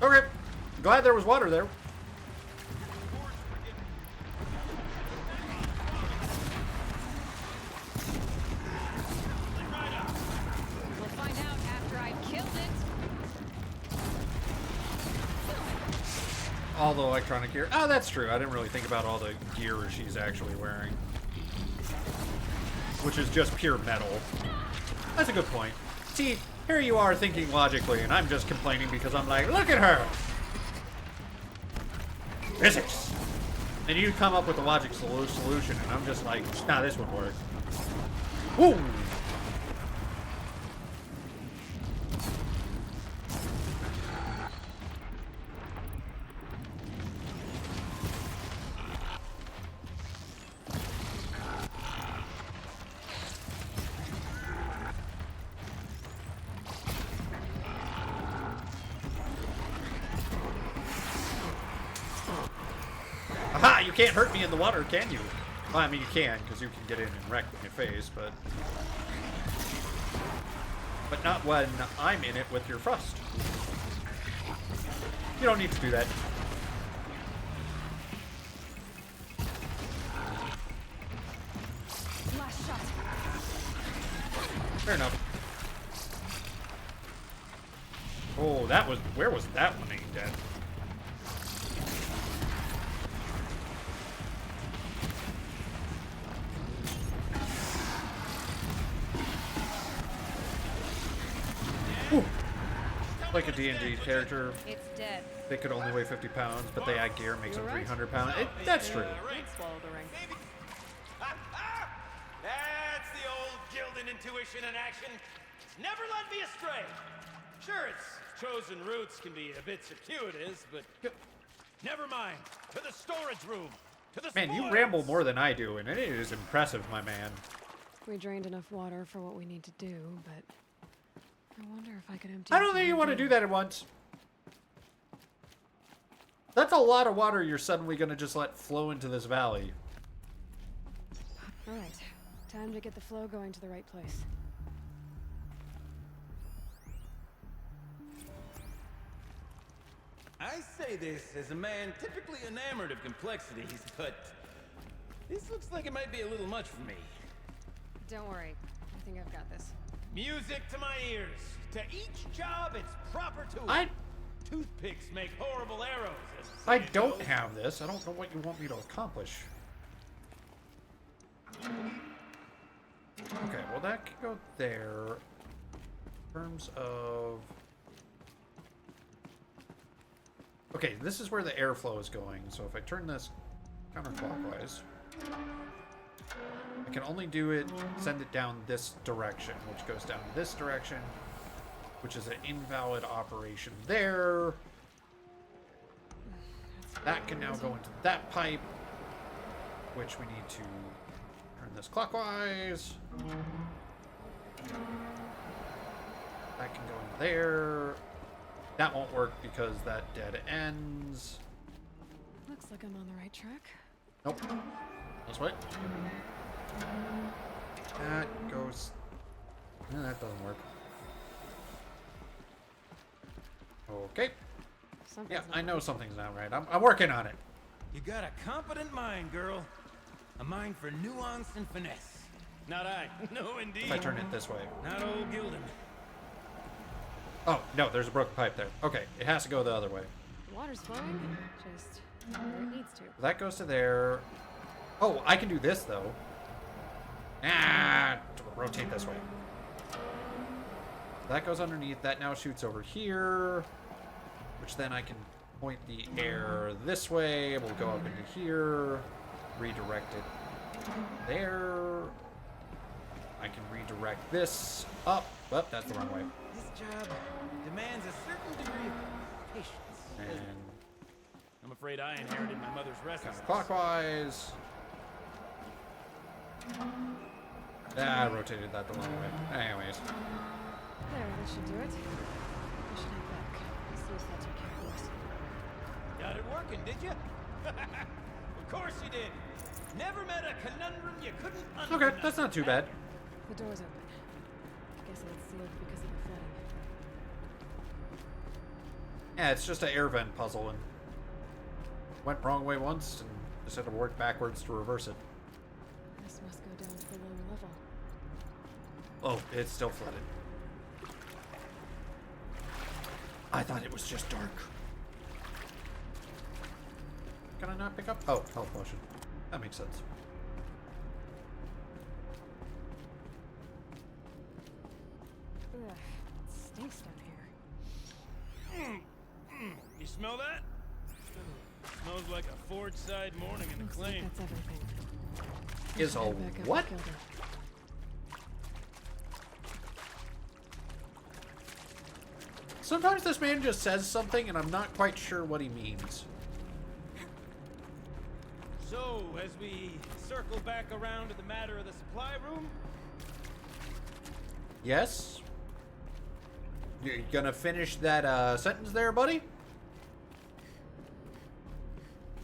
Okay. Glad there was water there. we'll find out after I've killed it. All the electronic gear. Oh, that's true. I didn't really think about all the gear she's actually wearing. Which is just pure metal. That's a good point. See, here you are thinking logically, and I'm just complaining because I'm like, look at her! Physics! And you come up with a logic solution, and I'm just like, nah, this would work. Woo! Aha! You can't hurt me in the water, can you? Well, I mean, you can, because you can get in and wreck my face, but not when I'm in it with your thrust. You don't need to do that. Last shot. Fair enough. Oh, that was... Where was that one aimed at? Ooh. Like a D&D character. It's dead. They could only weigh 50 pounds, but they add gear, makes them 300 pounds. That's true. Swallow the ring. That's the old Gildan intuition in action. It's never led me astray. Sure, its chosen routes can be a bit circuitous, but never mind. To the storage room. To the Man, you spoils. ramble more than I do, and it is impressive, my man. We drained enough water for what we need to do, but I wonder if I could empty. I don't think you want to do that at once. That's a lot of water you're suddenly going to just let flow into this valley. All right, Time to get the flow going to the right place. I say this as a man typically enamored of complexities, but this looks like it might be a little much for me. Don't worry. I think I've got this. Music to my ears. To each job, its proper tool. Toothpicks make horrible arrows. as the I saying don't goes. have this. I don't know what you want me to accomplish. Okay, well that can go there. In terms of... Okay, this is where the airflow is going. So if I turn this counterclockwise, I can only do it, send it down this direction, which goes down this direction, which is an invalid operation there. That can now go into that pipe, which we need to turn this clockwise. That can go in there. That won't work because that dead ends. Looks like I'm on the right track. Nope. This way. That goes... No, that doesn't work. Okay. Yeah, I know something's not right. I'm working on it. You got a competent mind, girl. A mind for nuance and finesse. Not I. No, indeed. If I turn it this way. Not old Gildan. Oh, no, there's a broken pipe there. Okay, it has to go the other way. The water's flowing, just where it needs to. That goes to there. Oh, I can do this, though. Rotate this way. That goes underneath. That now shoots over here, which then I can point the air this way. We'll go up into here, redirect it there. I can redirect this up. Oh, that's the wrong way. This job demands a certain degree of patience. And I'm afraid I inherited my mother's restlessness. counterclockwise. I rotated that the wrong way. Anyways. There, that should do it. I should head back. See if that took care of us. Got it working, did you? Of course you did. Never met a conundrum you couldn't Okay, that's not too bad. The door's open. Guess it's sealed because of the flooding. Yeah, it's just an air vent puzzle and went wrong way once and just had to work backwards to reverse it. This must go down to the lower level. Oh, it's still flooded. I thought it was just dark. Can I not pick up? Oh, health potion. That makes sense. Ugh, it stinks down here. You smell that? Smells like a forge side morning in the Looks like claim. that's everything. Is a Head back up what? to Gildan. Sometimes this man just says something and I'm not quite sure what he means. So, as we circle back around to the matter of the supply room, Yes? You're gonna finish that sentence there, buddy?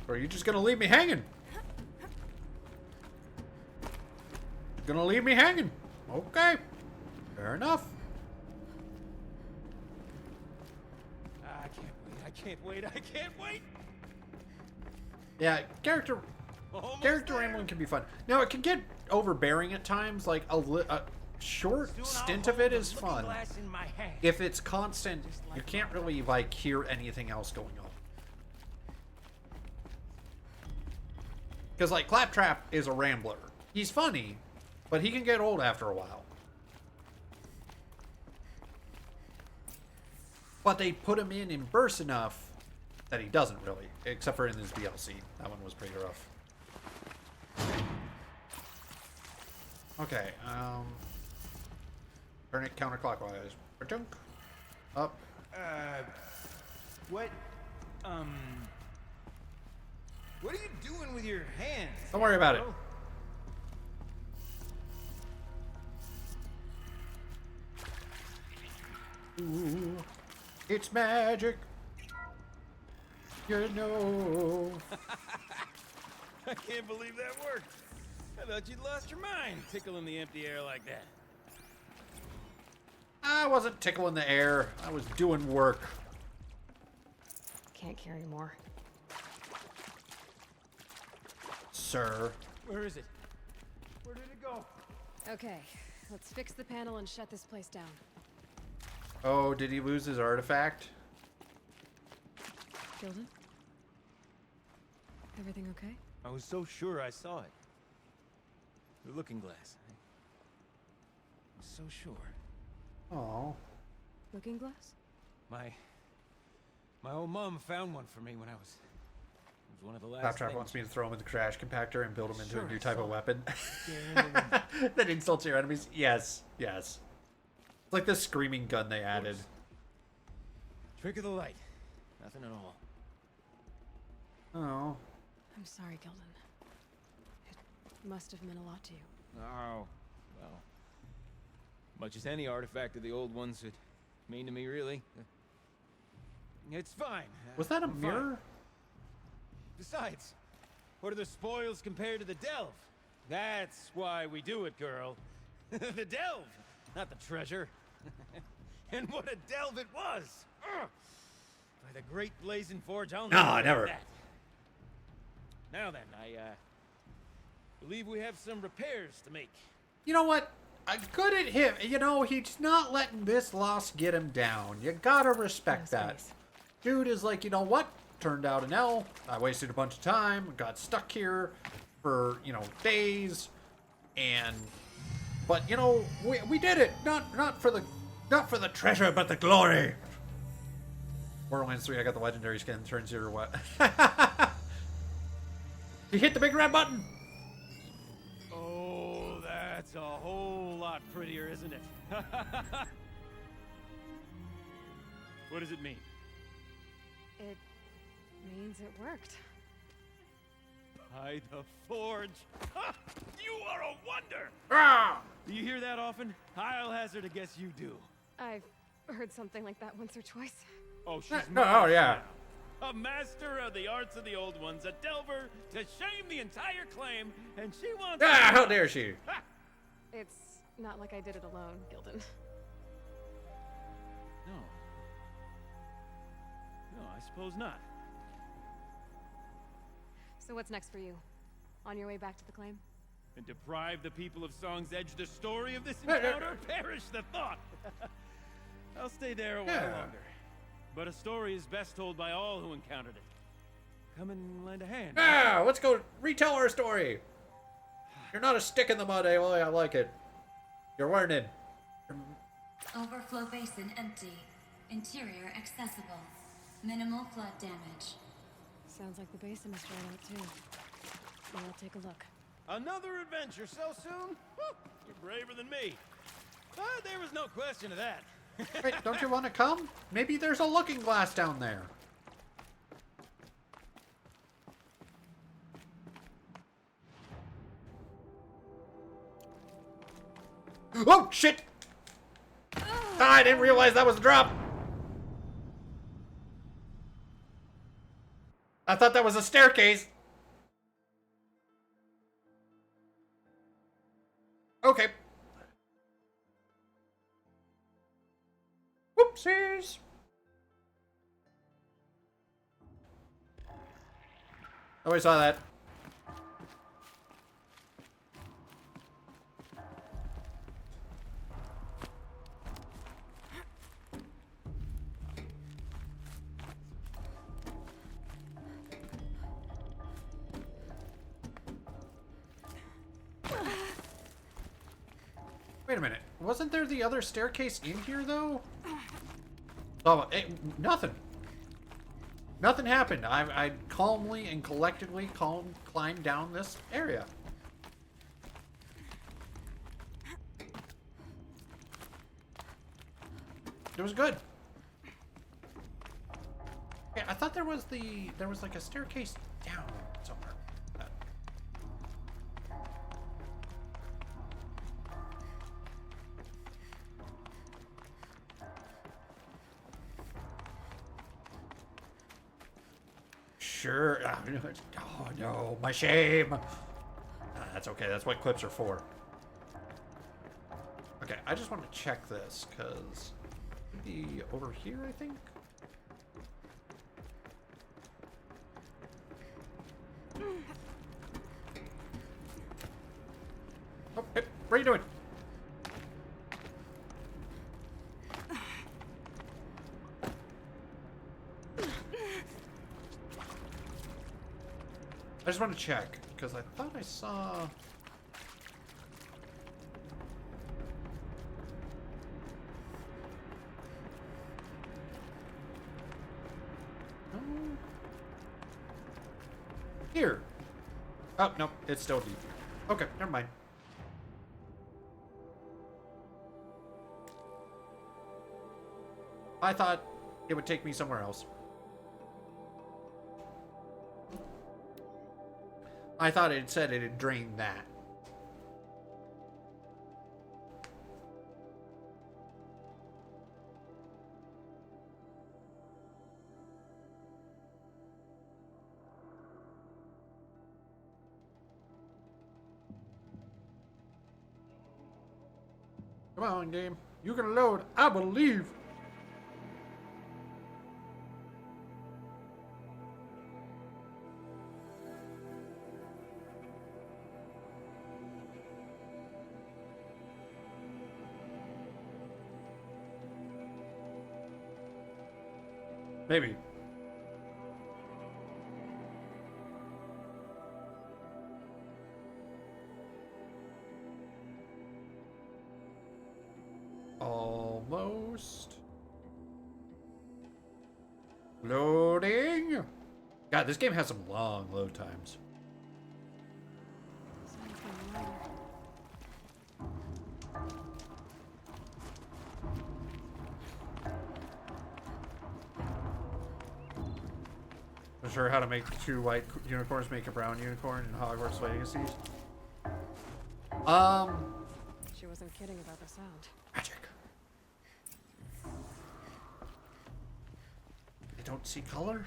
Or are you just gonna leave me hanging? Gonna leave me hanging. Okay. Fair enough. I can't wait. Yeah, character Almost Character rambling can be fun. Now, it can get overbearing at times. Like, a short stint of it is fun. If it's constant, you can't really, like, hear anything else going on. Because, like, Claptrap is a rambler. He's funny, but he can get old after a while. But they put him in bursts enough that he doesn't really. Except for in his DLC. That one was pretty rough. Okay, turn it counterclockwise. Ba-dunk. Up. What are you doing with your hands? Don't worry about it. Ooh, it's magic. You know. I can't believe that worked. I thought you'd lost your mind, tickling the empty air like that. I wasn't tickling the air. I was doing work. Can't carry more. Sir. Where is it? Where did it go? Okay, let's fix the panel and shut this place down. Oh, did he lose his artifact? Gilden? Everything okay? I was so sure I saw it. The looking glass. I was so sure. Oh. Looking glass? My old mom found one for me when I was... It was one of the last Claptrap things. wants me to throw him in the trash compactor and build him into Sure, a new I type of saw weapon. Yeah, That insults your enemies. Yes, yes. It's like the screaming gun they added. Trick of the light. Nothing at all. Oh. I'm sorry, Gilden. It must have meant a lot to you. Oh, well. Much as any artifact of the old ones would mean to me, really. It's fine. Was that a I'm fine. mirror? Besides, what are the spoils compared to the delve? That's why we do it, girl. The delve, not the treasure. And what a delve it was! Ugh. By the great blazing forge, I'll No, never never. forget that. Now then, I believe we have some repairs to make. You know what? Good at him. You know, he's not letting this loss get him down. You gotta respect that. Dude is like, you know what? Turned out an L. I wasted a bunch of time. Got stuck here for, you know, days. But you know, we did it. Not for the treasure, but the glory. Borderlands 3, I got the legendary skin. Turns your what? You hit the big red button. Oh, that's a whole lot prettier, isn't it? What does it mean? It means it worked. By the forge. You are a wonder! Ah! Do you hear that often? I'll hazard a guess you do. I've heard something like that once or twice. Oh, she's No, oh, yeah. a master of the arts of the old ones, a delver to shame the entire claim, and she wants... Ah, how dare she? Ha! It's not like I did it alone, Gilden. No. No, I suppose not. So what's next for you? On your way back to the claim? And deprive the people of Song's Edge the story of this encounter? Perish the thought! I'll stay there a while longer. But a story is best told by all who encountered it. Come and lend a hand. Ah, let's go retell our story. You're not a stick in the mud, Aloy. I like it. You're learning. Overflow basin empty. Interior accessible. Minimal flood damage. Sounds like the basin is dried out too. Well, I'll take a look. Another adventure so soon? Whew, you're braver than me. But there was no question of that. Wait, don't you want to come? Maybe there's a looking glass down there. Oh, shit! I didn't realize that was a drop. I thought that was a staircase. Okay. Whoopsies. Oh, I saw that. Wait a minute. Wasn't there the other staircase in here, though? Oh, nothing. Nothing happened. I calmly and collectively climbed down this area. It was good. Yeah, I thought there was like a staircase down somewhere. Sure. Oh no, my shame. That's okay. That's what clips are for. Okay, I just want to check this, because... Maybe over here, I think? Oh, hey, what are you doing? I just want to check, because I thought I saw... Here. Oh, no, it's still deep. Okay, never mind. I thought it would take me somewhere else. I thought it said it had drained that. Come on, game. You can load. I believe. Maybe. Almost. Loading. God, this game has some long load times. Not sure how to make two white unicorns make a brown unicorn in Hogwarts Legacy. She wasn't kidding about the sound. Magic. I don't see color?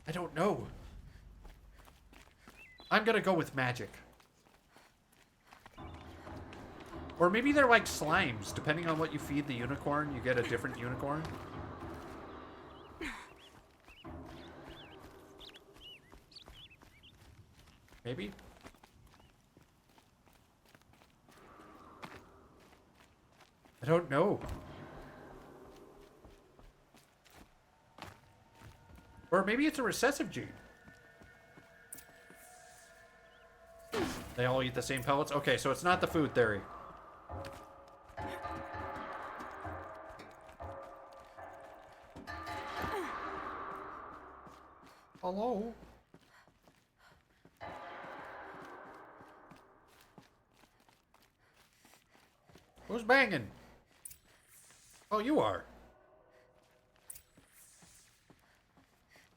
I don't know. I'm gonna go with magic. Or maybe they're like slimes. Depending on what you feed the unicorn, you get a different unicorn. Maybe? I don't know. Or maybe it's a recessive gene. They all eat the same pellets? Okay, so it's not the food theory. Hello? Who's banging? Oh, you are.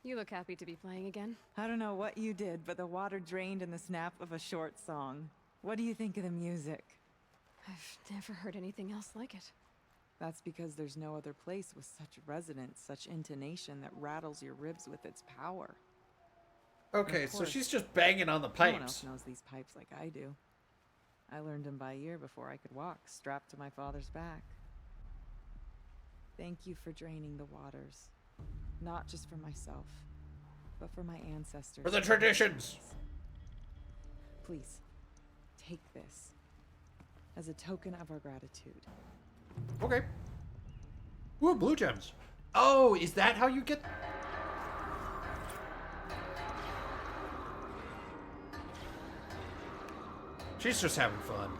You look happy to be playing again. I don't know what you did, but the water drained in the snap of a short song. What do you think of the music? I've never heard anything else like it. That's because there's no other place with such resonance, such intonation that rattles your ribs with its power. Okay, so she's just banging on the No one pipes. else knows these pipes like I do. I learned them by ear before I could walk, strapped to my father's back. Thank you for draining the waters. Not just for myself, but for my ancestors. For the traditions! Please, take this as a token of our gratitude. Okay. Ooh, blue gems. Oh, is that how you get... She's just having fun.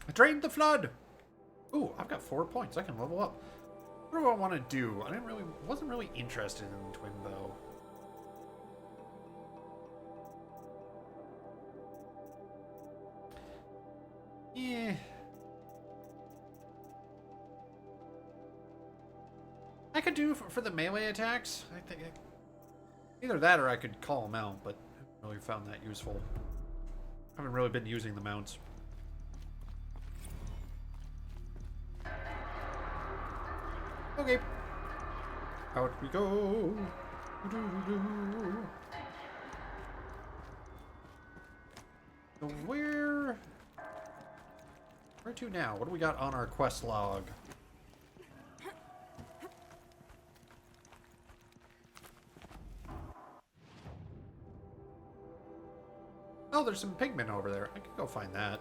I drained the flood. Ooh, I've got 4 points. I can level up. What do I want to do? I wasn't really interested in the twin bow. Yeah. I could do for the melee attacks. I think either that or I could call them out, but I haven't really found that useful. I haven't really been using the mounts. Okay. Out we go. So where to now? What do we got on our quest log? Oh, there's some pigment over there. I could go find that.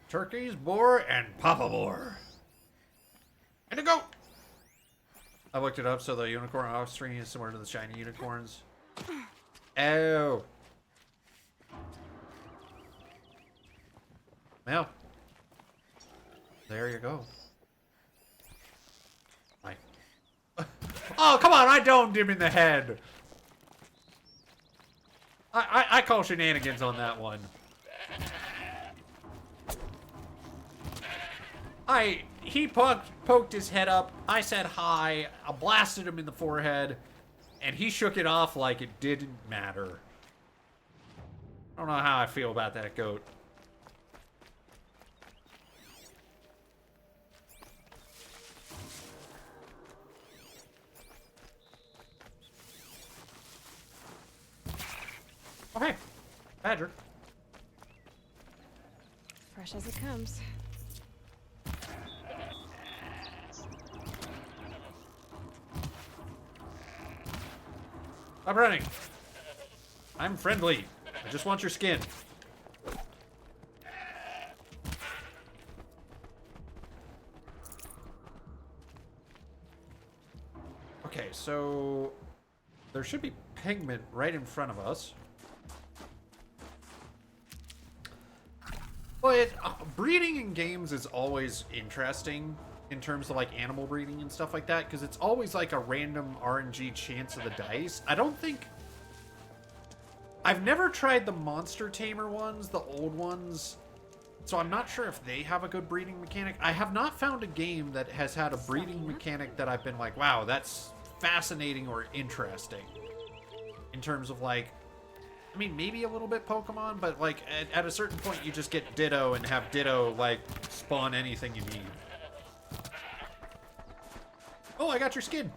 Turkeys, boar, and papa boar. And a goat! I looked it up, so the unicorn offspring is similar to the shiny unicorns. Oh. Well. There you go. Right. Oh, come on! I domed him in the head! I call shenanigans on that one. He poked his head up, I said hi, I blasted him in the forehead, and he shook it off like it didn't matter. I don't know how I feel about that goat. Oh, hey, badger. Fresh as it comes. Stop running. I'm friendly. I just want your skin. Okay, so there should be pigment right in front of us. But breeding in games is always interesting in terms of like animal breeding and stuff like that, because it's always like a random RNG chance of the dice. I've never tried the monster tamer ones, the old ones, so I'm not sure if they have a good breeding mechanic. I have not found a game that has had a breeding mechanic that I've been like, wow, that's fascinating or interesting. In terms of like, I mean, maybe a little bit Pokemon, but like at a certain point you just get Ditto and have Ditto like spawn anything you need. Oh, I got your skin.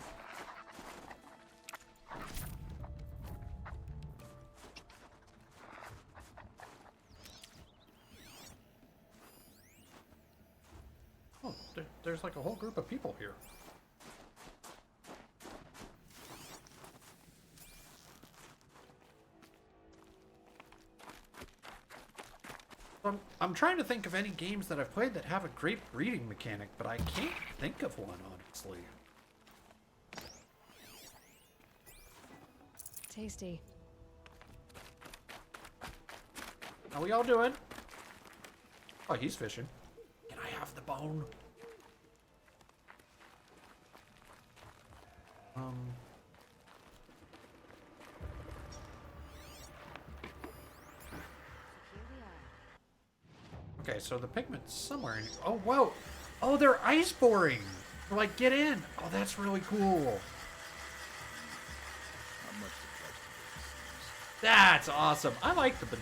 Oh, there's like a whole group of people here. I'm trying to think of any games that I've played that have a great breeding mechanic, but I can't think of one, honestly. Tasty. How we all doing? Oh, he's fishing. Can I have the bone? Okay, so the pigment's somewhere in here. Oh, whoa. Oh, they're ice boring. They're like, get in. Oh, that's really cool. That's awesome. I like the Banuk.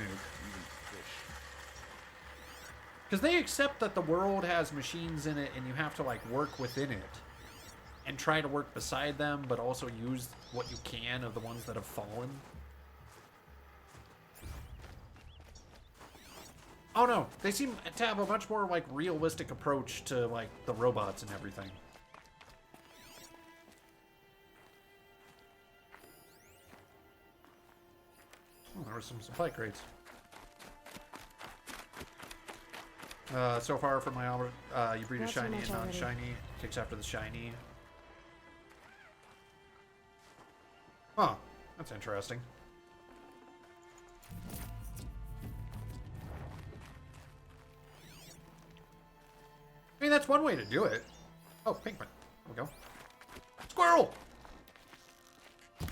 Because they accept that the world has machines in it and you have to like work within it. And try to work beside them, but also use what you can of the ones that have fallen. Oh no, they seem to have a much more like realistic approach to like the robots and everything. Oh, there were some supply crates. So far from my Albert, you breed a Not too shiny much and already. non-shiny. Kicks after the shiny. Huh, that's interesting. I mean, that's one way to do it. Oh, Pinkman. There we go. Squirrel! I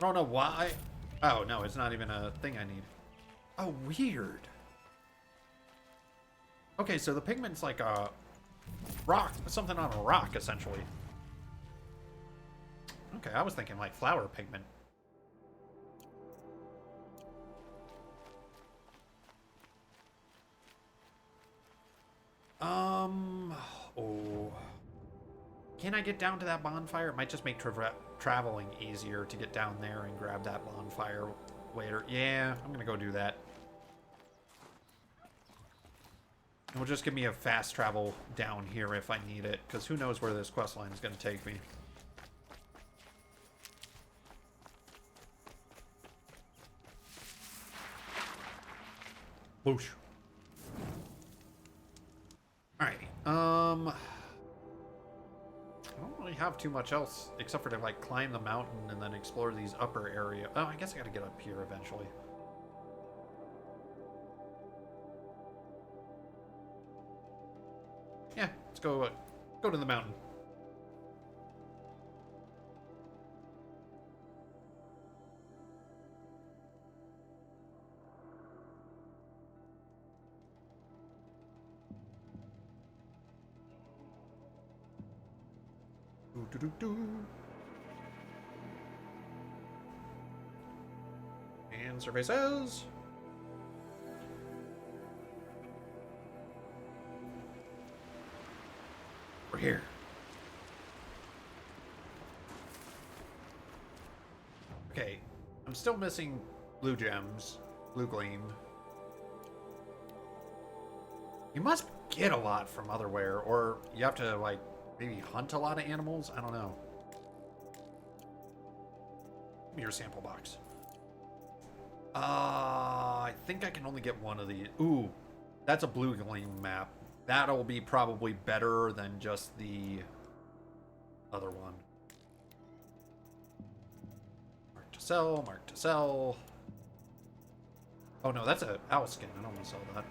don't know why. Oh, no, it's not even a thing I need. Oh, weird. Okay, so the pigment's like a rock, something on a rock, essentially. Okay, I was thinking like flower pigment. Oh. Can I get down to that bonfire? It might just make traveling easier to get down there and grab that bonfire later. Yeah, I'm gonna go do that. It will just give me a fast travel down here if I need it, because who knows where this quest line is gonna take me. Whoosh. Alrighty. I don't really have too much else except for to like climb the mountain and then explore these upper area. Oh, I guess I gotta get up here eventually. Yeah, let's go to the mountain. And survey says we're here. Okay, I'm still missing blue gems, blue gleam. You must get a lot from Otherware, or you have to like maybe hunt a lot of animals? I don't know. Give me your sample box. I think I can only get one of these. Ooh, that's a blue gleam map. That'll be probably better than just the other one. Mark to sell, mark to sell. Oh no, that's a owl skin. I don't want to sell that.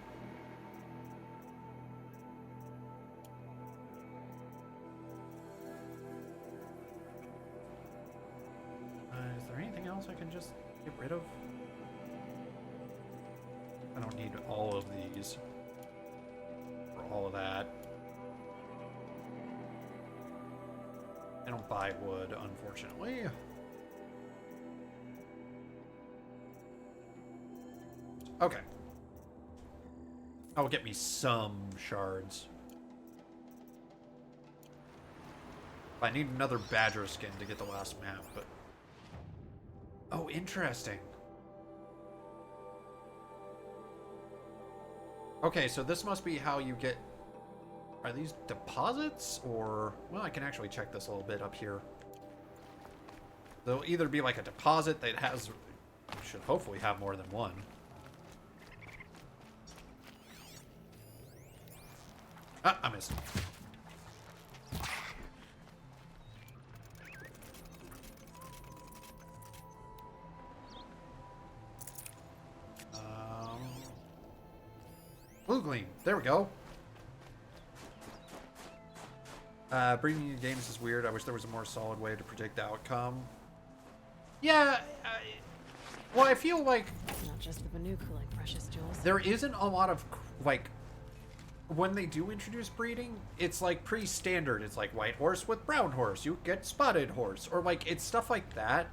Is there anything else I can just get rid of? I don't need all of these for all of that. I don't buy wood, unfortunately. Okay. That will get me some shards. I need another badger skin to get the last map, but... Oh, interesting. Okay, so this must be how you get... Are these deposits, or... Well, I can actually check this a little bit up here. There'll either be like a deposit that has... Should hopefully have more than one. Ah, I missed. Blue gleam. There we go. Bringing new games is weird. I wish there was a more solid way to predict the outcome. Yeah. Well, I feel like... It's not just the Banuk who like precious jewels. There isn't a lot of, like... When they do introduce breeding, it's like pretty standard. It's like white horse with brown horse. You get spotted horse. Or like, it's stuff like that.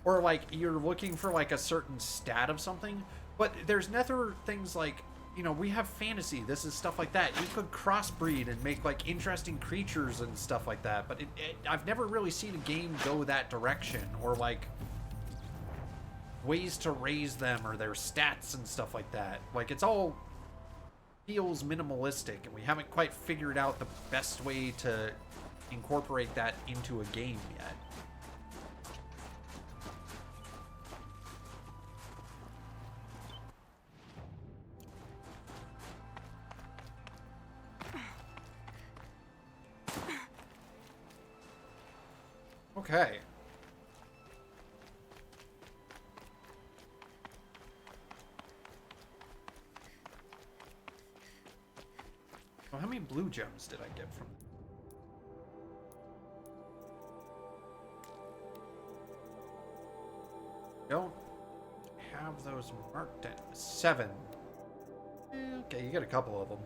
Or like, you're looking for like a certain stat of something. But there's never things like... You know, we have fantasy. This is stuff like that. You could crossbreed and make like interesting creatures and stuff like that. But I've never really seen a game go that direction, or like ways to raise them or their stats and stuff like that. Like, it's all feels minimalistic, and we haven't quite figured out the best way to incorporate that into a game yet. Okay. Well, how many blue gems did I get from... Don't have those marked down. 7. Okay, you get a couple of them.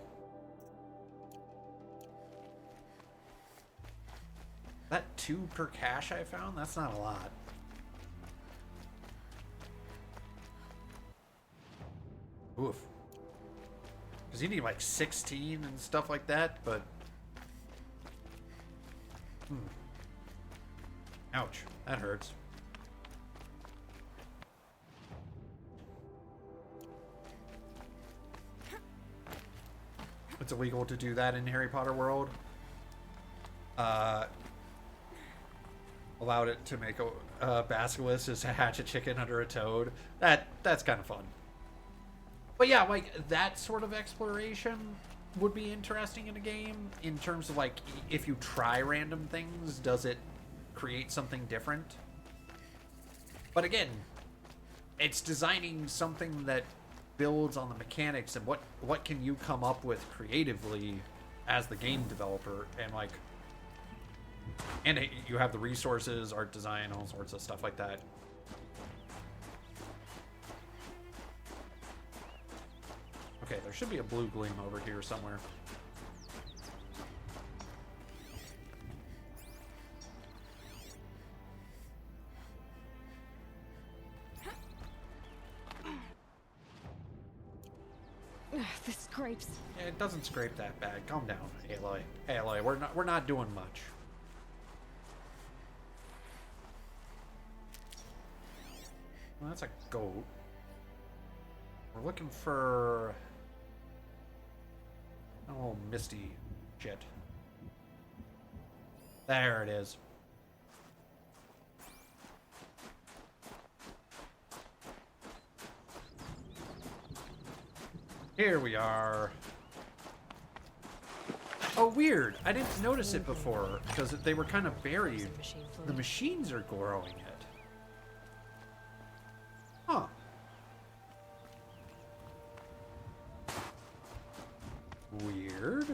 That 2 per cache I found, that's not a lot. Oof. Because you need like 16 and stuff like that, but... Ouch, that hurts. It's illegal to do that in Harry Potter world. Allowed it to make a basilisk just hatch a chicken under a toad. That's kind of fun. But yeah, like that sort of exploration would be interesting in a game in terms of like if you try random things, does it create something different? But again, it's designing something that builds on the mechanics and what can you come up with creatively as the game developer, and like you have the resources, art design, all sorts of stuff like that. Okay, there should be a blue gleam over here somewhere. This scrapes. Yeah, it doesn't scrape that bad. Calm down, Aloy. Aloy, we're not doing much. Well, that's a goat. We're looking for oh, misty shit. There it is. Here we are. Oh, weird. I didn't notice it before because they were kind of buried. The machines are growing it. Huh. Weird.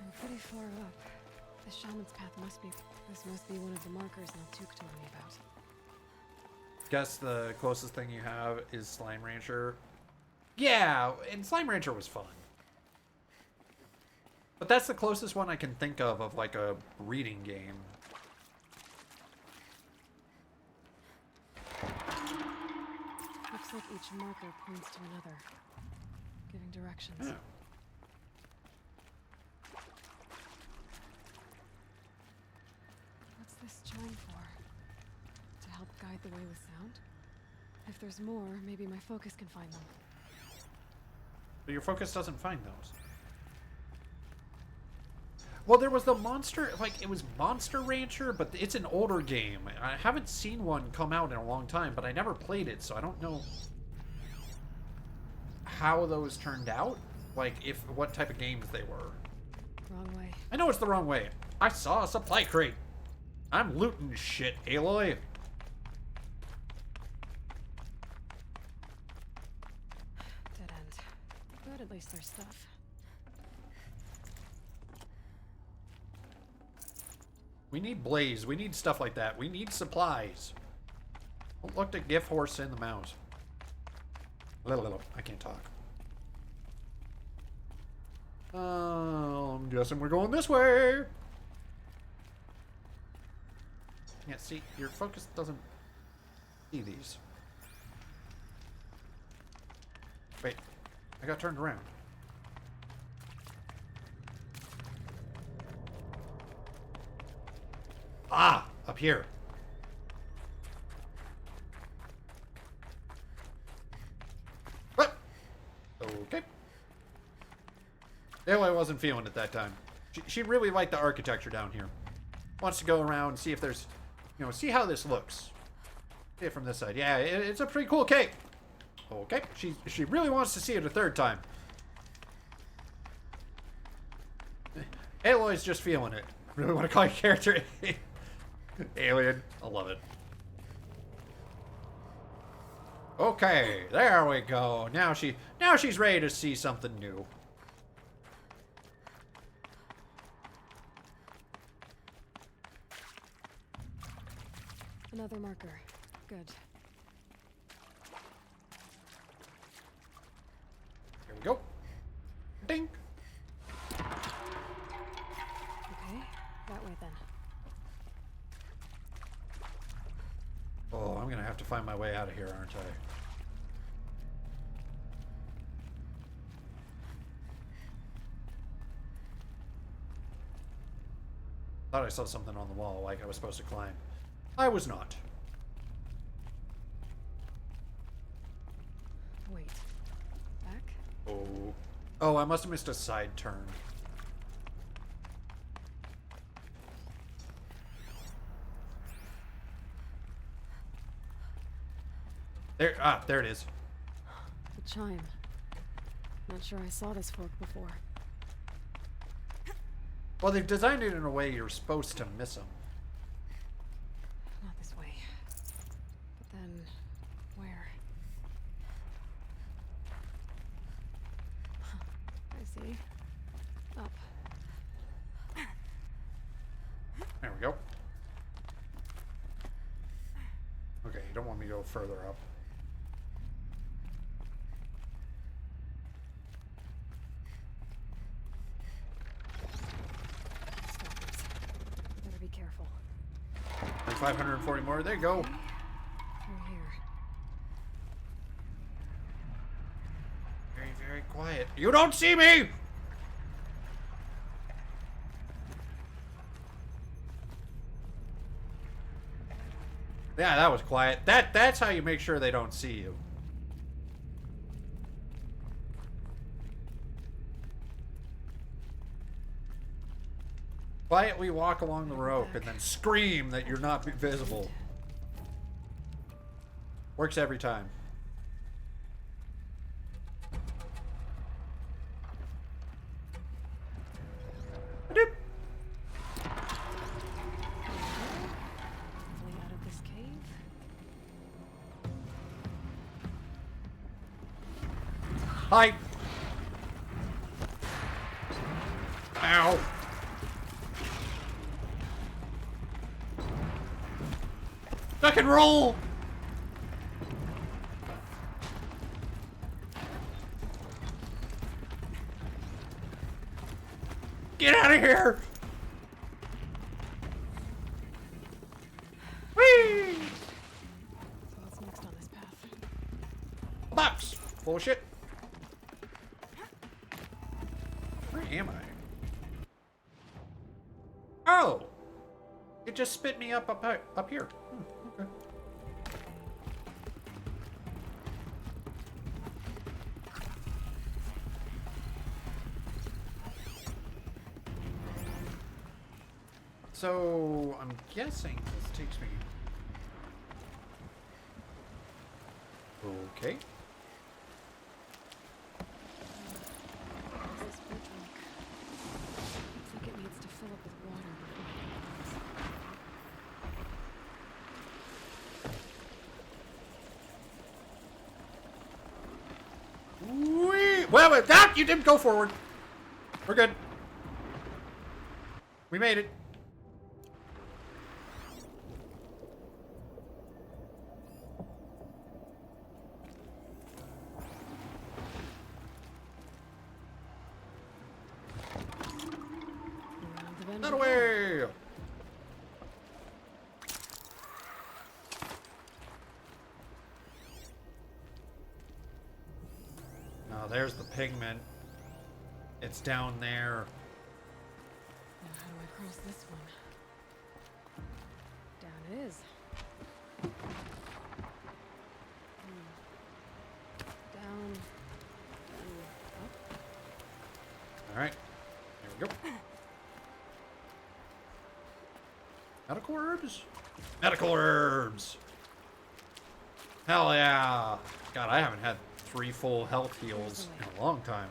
I'm pretty far up. The shaman's path must be... This must be one of the markers Naltuk told me about. Guess the closest thing you have is Slime Rancher. Yeah, and Slime Rancher was fun. But that's the closest one I can think of like a reading game. Looks like each marker points to another, giving directions. Yeah. What's this chime for? To help guide the way with sound? If there's more, maybe my focus can find them. But your focus doesn't find those. Well, there was the monster, like, it was Monster Rancher, but it's an older game. I haven't seen one come out in a long time, but I never played it, so I don't know how those turned out. Like, what type of games they were. Wrong way. I know it's the wrong way. I saw a supply crate. I'm looting shit, Aloy. Dead end. But at least there's stuff. We need blaze. We need stuff like that. We need supplies. Don't look the gift horse in the mouse. I can't talk. I'm guessing we're going this way. Yeah, see, your focus doesn't see these. Wait, I got turned around. Ah, up here. What? Okay. Aloy wasn't feeling it that time. She really liked the architecture down here. Wants to go around and see if there's, see how this looks. See it from this side. Yeah, it's a pretty cool cake. Okay, she really wants to see it a third time. Aloy's just feeling it. Really want to call your character Alien. I love it. Okay, there we go. Now she's ready to see something new. Another marker. Good. Here we go. Ding. way out of here, aren't I? Thought I saw something on the wall, like I was supposed to climb. I was not. Wait. Back? Oh. Oh, I must have missed a side turn. There it is. The chime. Not sure I saw this fork before. Well, they've designed it in a way you're supposed to miss them. Not this way. But then, where? Huh, I see. Up. There we go. Okay, you don't want me to go further up. Better be careful. And 540 more. There you go. Through here. Very, very quiet. You don't see me! Yeah, that was quiet. That's how you make sure they don't see you. Quietly walk along the rope and then scream that you're not visible. Works every time. Doop. Hopefully out of this cave. Hi. Ow. Duck and roll. Get out of here. Whee! So what's next on this path? Bops. Bullshit. Where am I? Oh! It just spit me up here. Okay. So, I'm guessing this takes me... Okay. What's this bridge look? Looks like it needs to fill up with water before it Wait, well, that you didn't go forward. We're good. We made it. That away. Now there's the pigment. It's down there. Now how do I cross this one? Down it is. Down. Then up. Alright. There we go. Medical herbs? Medical herbs! Hell yeah! God, I haven't had 3 full health heals in a long time.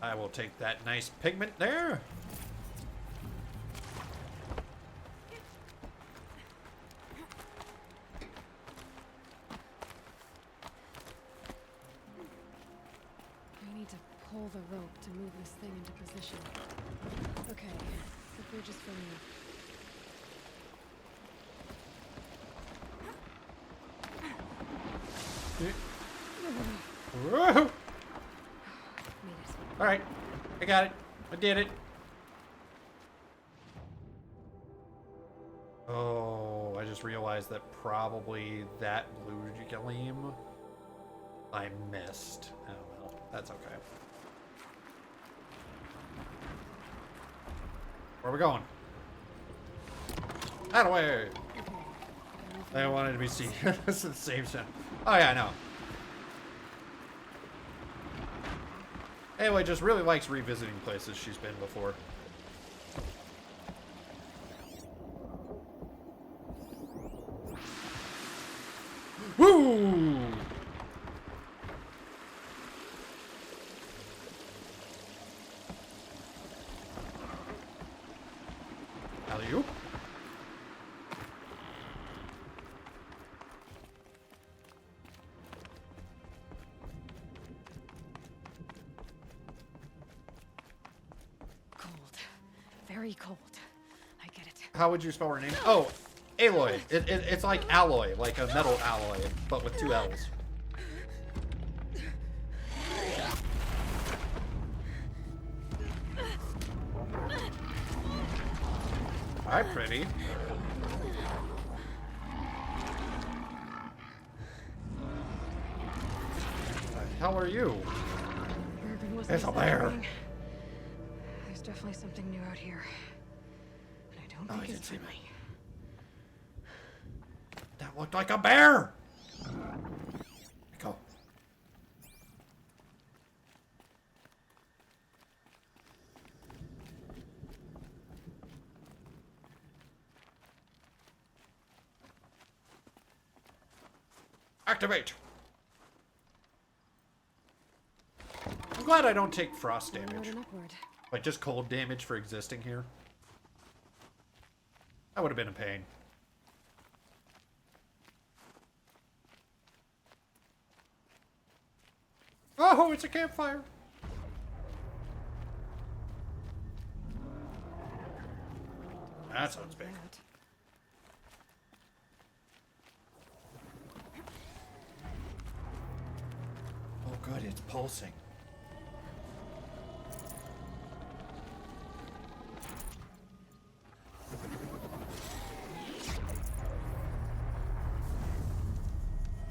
I will take that nice pigment there. I need to pull the rope to move this thing into position. Okay, the bridge is filling up. Whoa! Alright, I got it. I did it. realize that probably that blue gleam I missed. Oh well, that's okay. Where are we going? Out of the way! I wanted to be seen. This is the same sound. Oh yeah, I know. Anyway, just really likes revisiting places she's been before. Woo! Alley-oop. Cold. Very cold. I get it. How would you spell her name? Oh, Aloy. It's like alloy, like a metal alloy, but with 2 L's. Hi, pretty. The hell are you? Urban was There's a nice bear. morning. There's definitely something new out here. And I don't think it's friendly. That looked like a bear! Go. Activate! I'm glad I don't take frost damage. Like just cold damage for existing here. That would have been a pain. Oh, it's a campfire. That sounds big. Oh, good, it's pulsing.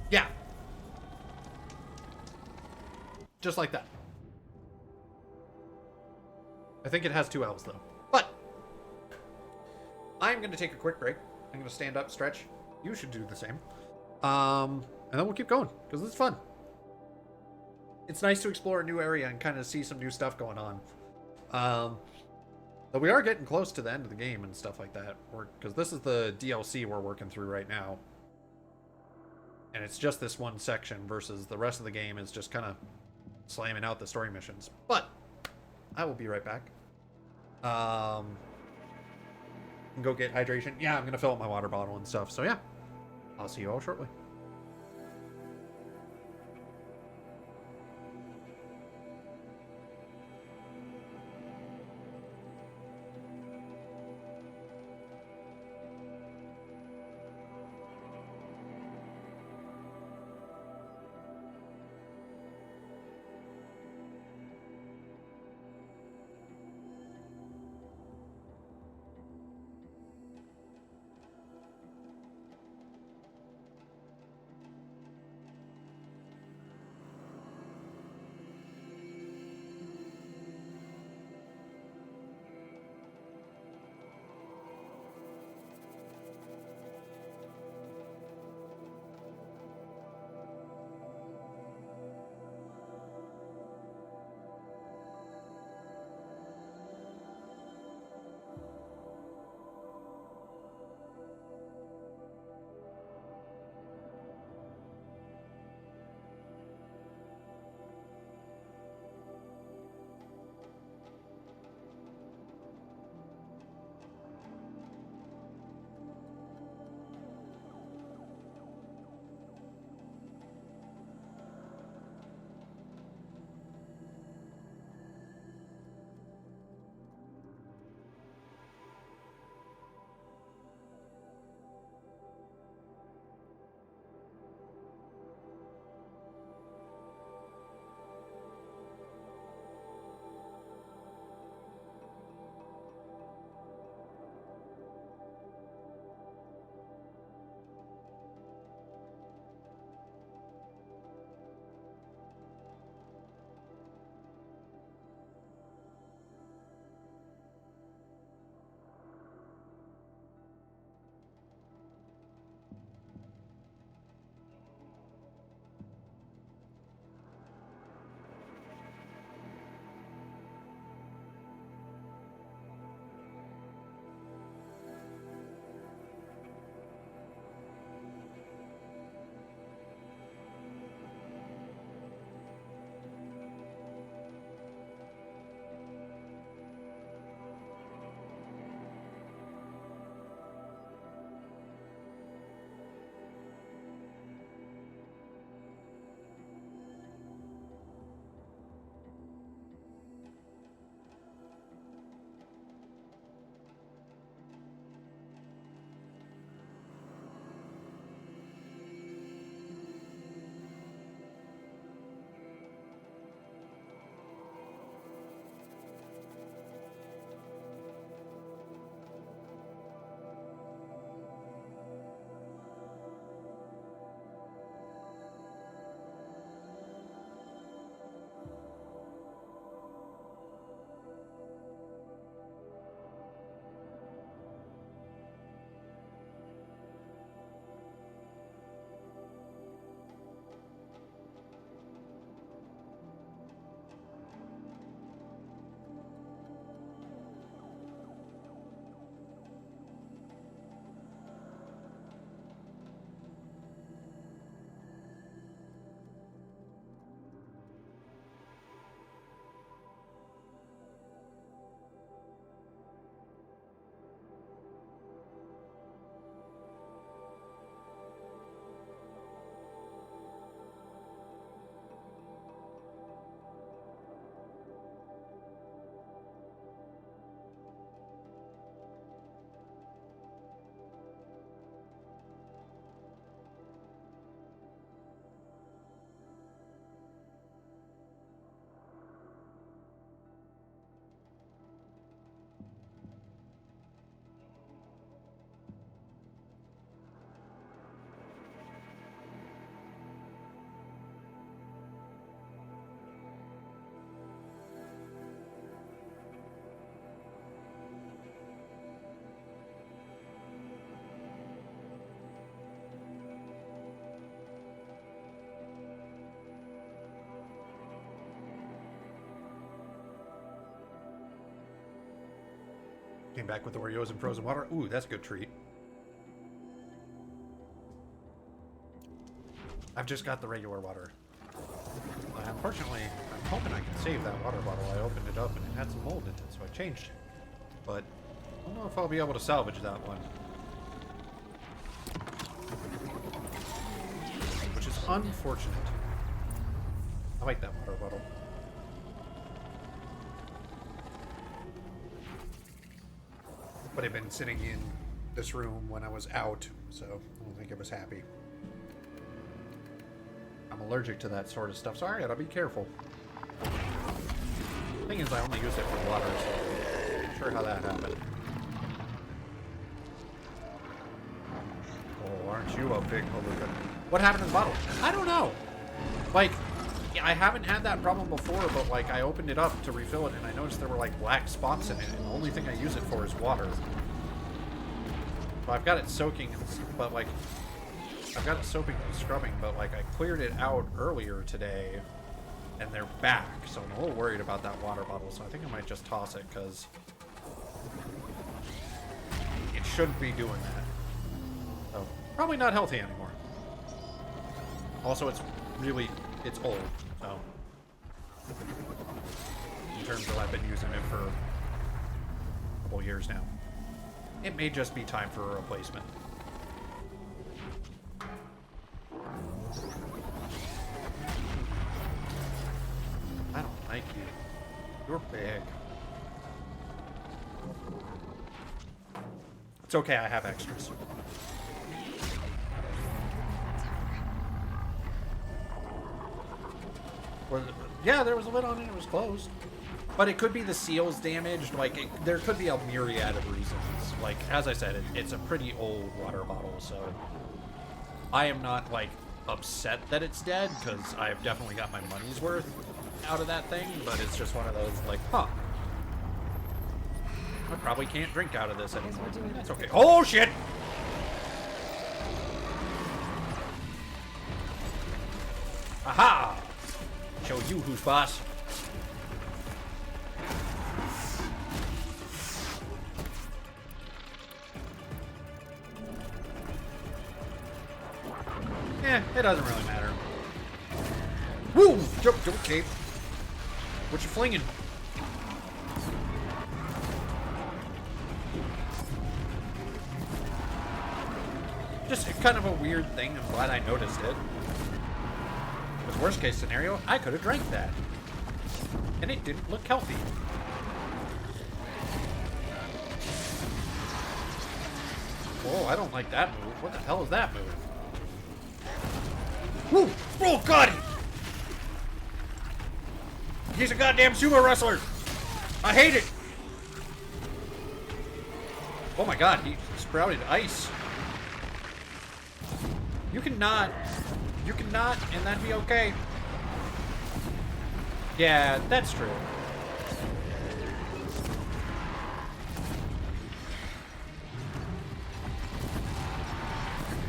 Yeah. Just like that. I think it has 2 L's though. But I'm going to take a quick break. I'm going to stand up, stretch. You should do the same. And then we'll keep going because it's fun. It's nice to explore a new area and kind of see some new stuff going on. But we are getting close to the end of the game and stuff like that. Because this is the DLC we're working through right now. And it's just this one section versus the rest of the game is just kind of slamming out the story missions. But I will be right back. Go get hydration. Yeah, I'm going to fill up my water bottle and stuff. So yeah, I'll see you all shortly. Came back with Oreos and frozen water. Ooh, that's a good treat. I've just got the regular water. Unfortunately, I'm hoping I can save that water bottle. I opened it up and it had some mold in it, so I changed it. But I don't know if I'll be able to salvage that one. Which is unfortunate. I like that water bottle. But it had been sitting in this room when I was out, so I don't think it was happy. I'm allergic to that sort of stuff, so I gotta be careful. Thing is, I only use it for water, so I'm not sure how that happened. Oh, aren't you a big hallucin? What happened to the bottle? I don't know. Like, I haven't had that problem before, but like I opened it up to refill it and I noticed there were like black spots in it, and the only thing I use it for is water. So I've got it soaking, but like I've got it soaking and scrubbing, but like I cleared it out earlier today and they're back, so I'm a little worried about that water bottle, so I think I might just toss it because it shouldn't be doing that. So probably not healthy anymore. Also, it's old, so in terms of I've been using it for a couple years now. It may just be time for a replacement. I don't like you. You're big. It's okay, I have extras. Yeah, there was a lid on it, it was closed. But it could be the seals damaged, like, there could be a myriad of reasons. Like, as I said, it's a pretty old water bottle, so I am not, like, upset that it's dead, because I've definitely got my money's worth out of that thing, but it's just one of those, like, huh. I probably can't drink out of this anymore. That's okay. Oh, shit! Aha! Show you who's boss. It doesn't really matter. Woo! Okay. What you flinging? Just kind of a weird thing. I'm glad I noticed it. Because worst case scenario, I could have drank that. And it didn't look healthy. Oh, I don't like that move. What the hell is that move? Woo! Oh, God! He's a goddamn sumo wrestler! I hate it! Oh my God, he sprouted ice. You cannot, and that'd be okay. Yeah, that's true.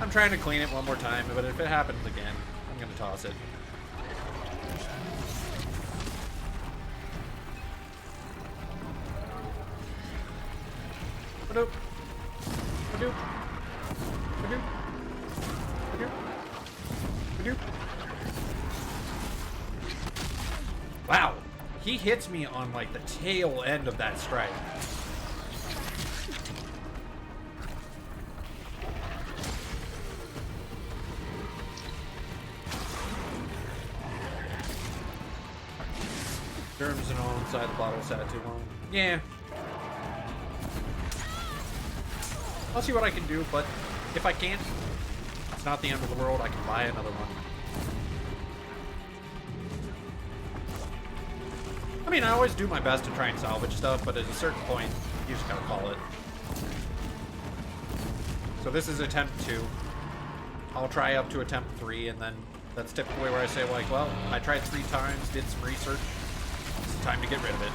I'm trying to clean it one more time, but if it happens again, I'm gonna toss it. Ba-doop. Ba-doop. Ba-doop. Ba-doop. Ba-doop. Wow, he hits me on like the tail end of that strike. Germs and all inside the bottle sat too long. Yeah. I'll see what I can do, but if I can't, it's not the end of the world. I can buy another one. I mean, I always do my best to try and salvage stuff, but at a certain point, you just gotta call it. So this is attempt 2. I'll try up to attempt 3, and then that's typically where I say, like, well, I tried 3 times, did some research. It's time to get rid of it.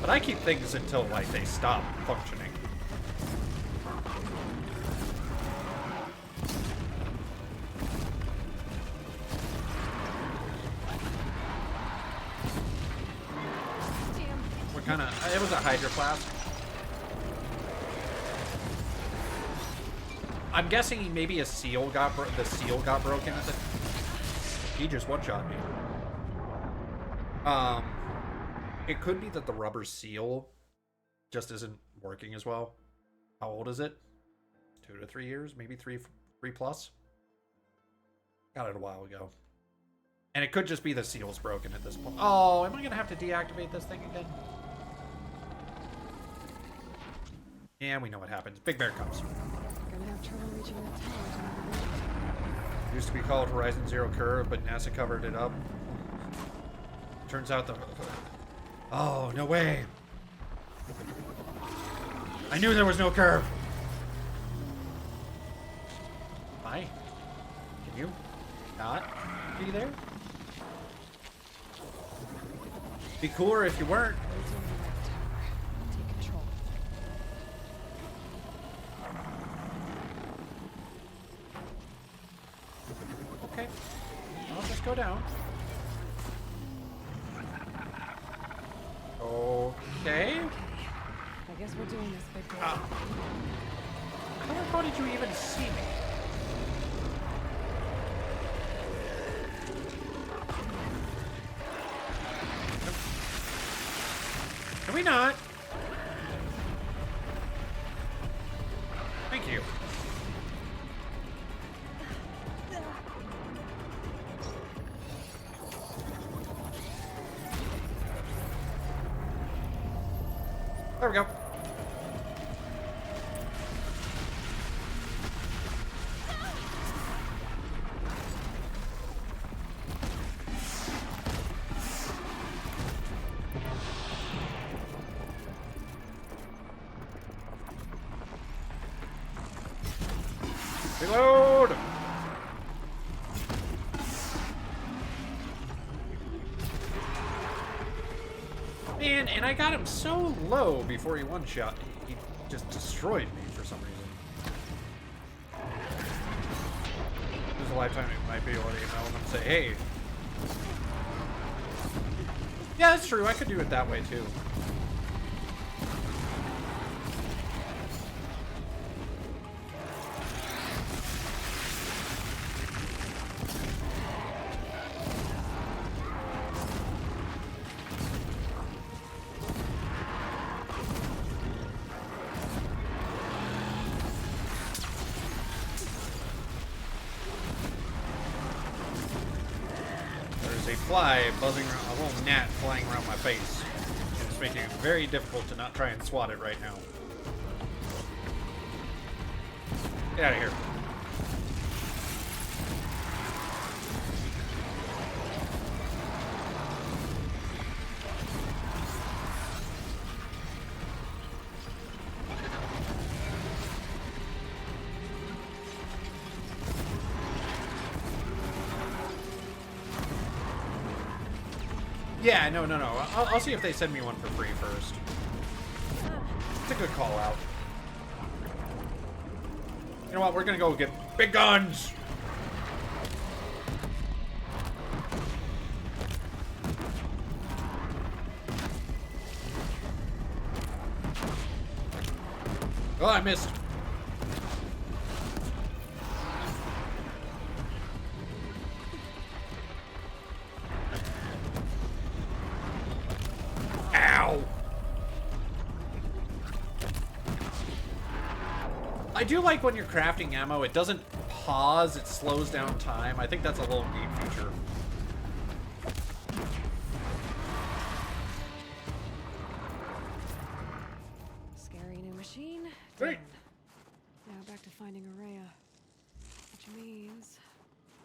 But I keep things until, like, they stop functioning. it was a Hydra Flask. I'm guessing maybe the seal got broken at the... He just one-shot me. It could be that the rubber seal just isn't working as well. How old is it? 2 to 3 years? Maybe three plus? Got it a while ago. And it could just be the seal's broken at this point. Oh, am I going to have to deactivate this thing again? Yeah, we know what happens. Big bear comes. Gonna have trouble reaching that tower. Used to be called Horizon Zero Curve, but NASA covered it up. Turns out the... Oh, no way. I knew there was no curve. Hi. Can you not be there? Be cooler if you weren't. Take control. Okay. I'll just go down. Okay. I guess we're doing this, big boy. How did you even see me? Can we not? Thank you. There we go. Reload! Man, and I got him so low before he one-shot. He just destroyed me for some reason. There's a lifetime it might be able to email them and say, hey. Yeah, that's true. I could do it that way, too. Fly buzzing around, a little gnat flying around my face. And it's making it very difficult to not try and swat it right now. Get out of here. Yeah, no. I'll see if they send me one for free first. It's a good call out. You know what? We're gonna go get big guns. Oh, I missed. I do like when you're crafting ammo, it doesn't pause, it slows down time. I think that's a little neat feature. Scary new machine. Great. Done. Now back to finding Araya. Which means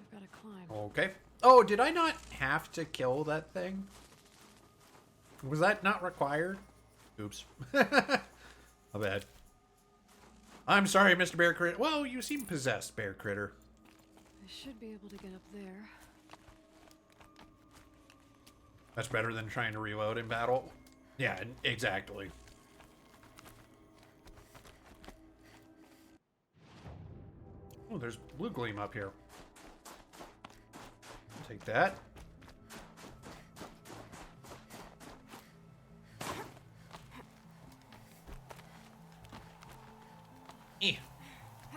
I've got to climb. Okay. Oh, did I not have to kill that thing? Was that not required? Oops. My bad. I'm sorry, Mr. Bear Critter. Well, you seem possessed, Bear Critter. I should be able to get up there. That's better than trying to reload in battle. Yeah, exactly. Oh, there's blue gleam up here. Take that.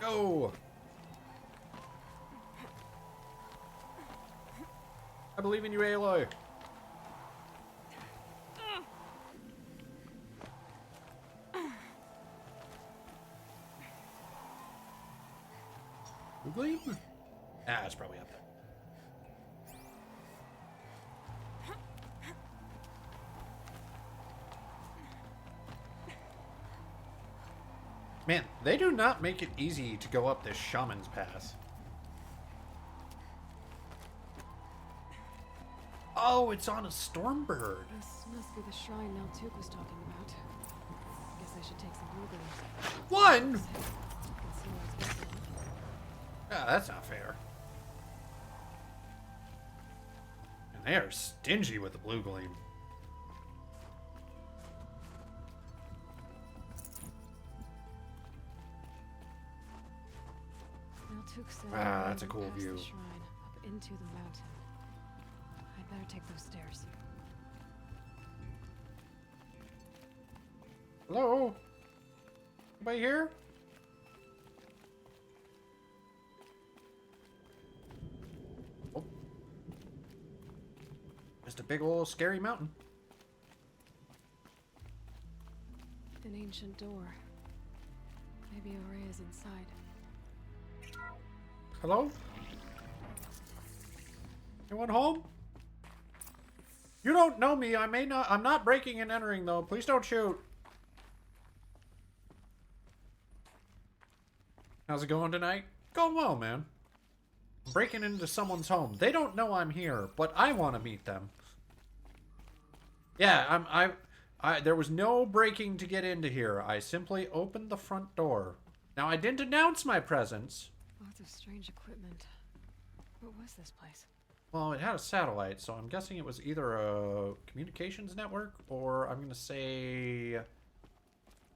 go. I believe in you, Aloy. Gleam? Ah, it's probably up there. Man, they do not make it easy to go up this Shaman's Pass. Oh, it's on a Stormbird. This must be the shrine Naltuk was talking about. Guess I should take some blue gleams. One? Ah, that's not fair. And they are stingy with the blue gleam. Naltuk said That's a cool past view. the shrine, up into the mountain. I'd better take those stairs. Hello? Anybody here? Oh. Just a big old scary mountain. An ancient door. Maybe Ore is inside. Hello? Anyone home? You don't know me. I'm not breaking and entering though. Please don't shoot. How's it going tonight? Going well, man. I'm breaking into someone's home. They don't know I'm here, but I want to meet them. Yeah, there was no breaking to get into here. I simply opened the front door. Now, I didn't announce my presence. Lots of strange equipment. What was this place? Well, it had a satellite, so I'm guessing it was either a communications network or I'm going to say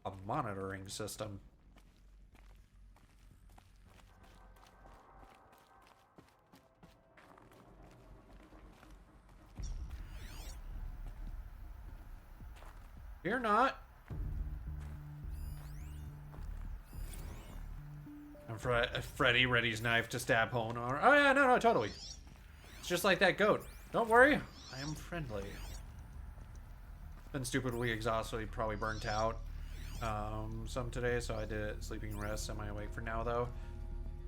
a monitoring system. You're not. And Freddy readies knife to stab Honar. Oh yeah, no, totally. It's just like that goat. Don't worry, I am friendly. Been stupidly exhausted, probably burnt out some today, so I did it sleeping rest, semi-awake for now though.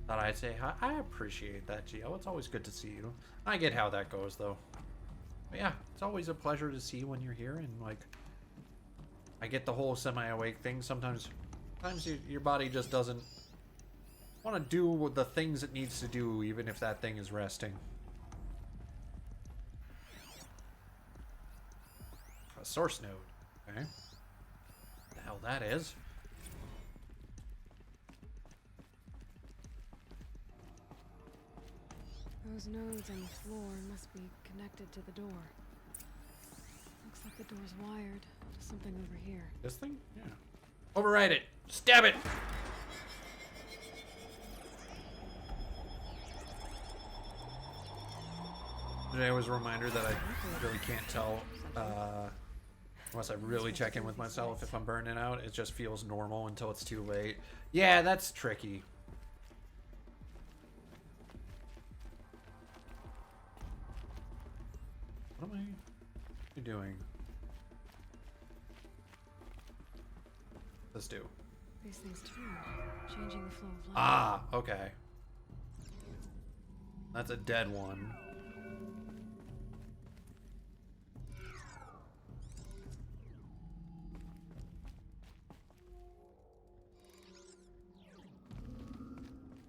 Thought I'd say hi. I appreciate that, Gio. It's always good to see you. I get how that goes though. But yeah, it's always a pleasure to see you when you're here, and like, I get the whole semi-awake thing. Sometimes your body just doesn't want to do the things it needs to do, even if that thing is resting. A source node. Okay. What the hell that is? Those nodes on the floor must be connected to the door. Looks like the door's wired to something over here. This thing? Yeah. Override it. Stab it. Today was a reminder that I really can't tell unless I really check in with myself if I'm burning out. It just feels normal until it's too late. Yeah, that's tricky. What am I doing? Let's do. These things turn, changing the flow of light. Ah, okay. That's a dead one.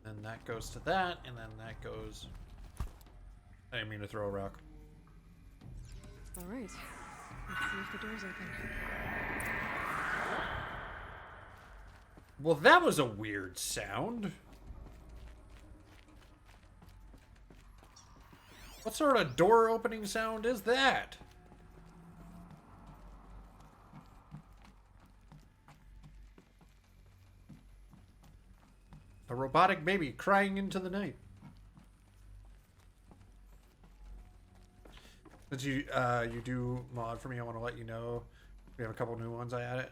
Then that goes to that, and then that goes... I didn't mean to throw a rock. Alright, let's see if the door's open. Well, that was a weird sound. What sort of door opening sound is that? A robotic baby crying into the night. Since you do mod for me, I want to let you know we have a couple new ones I added.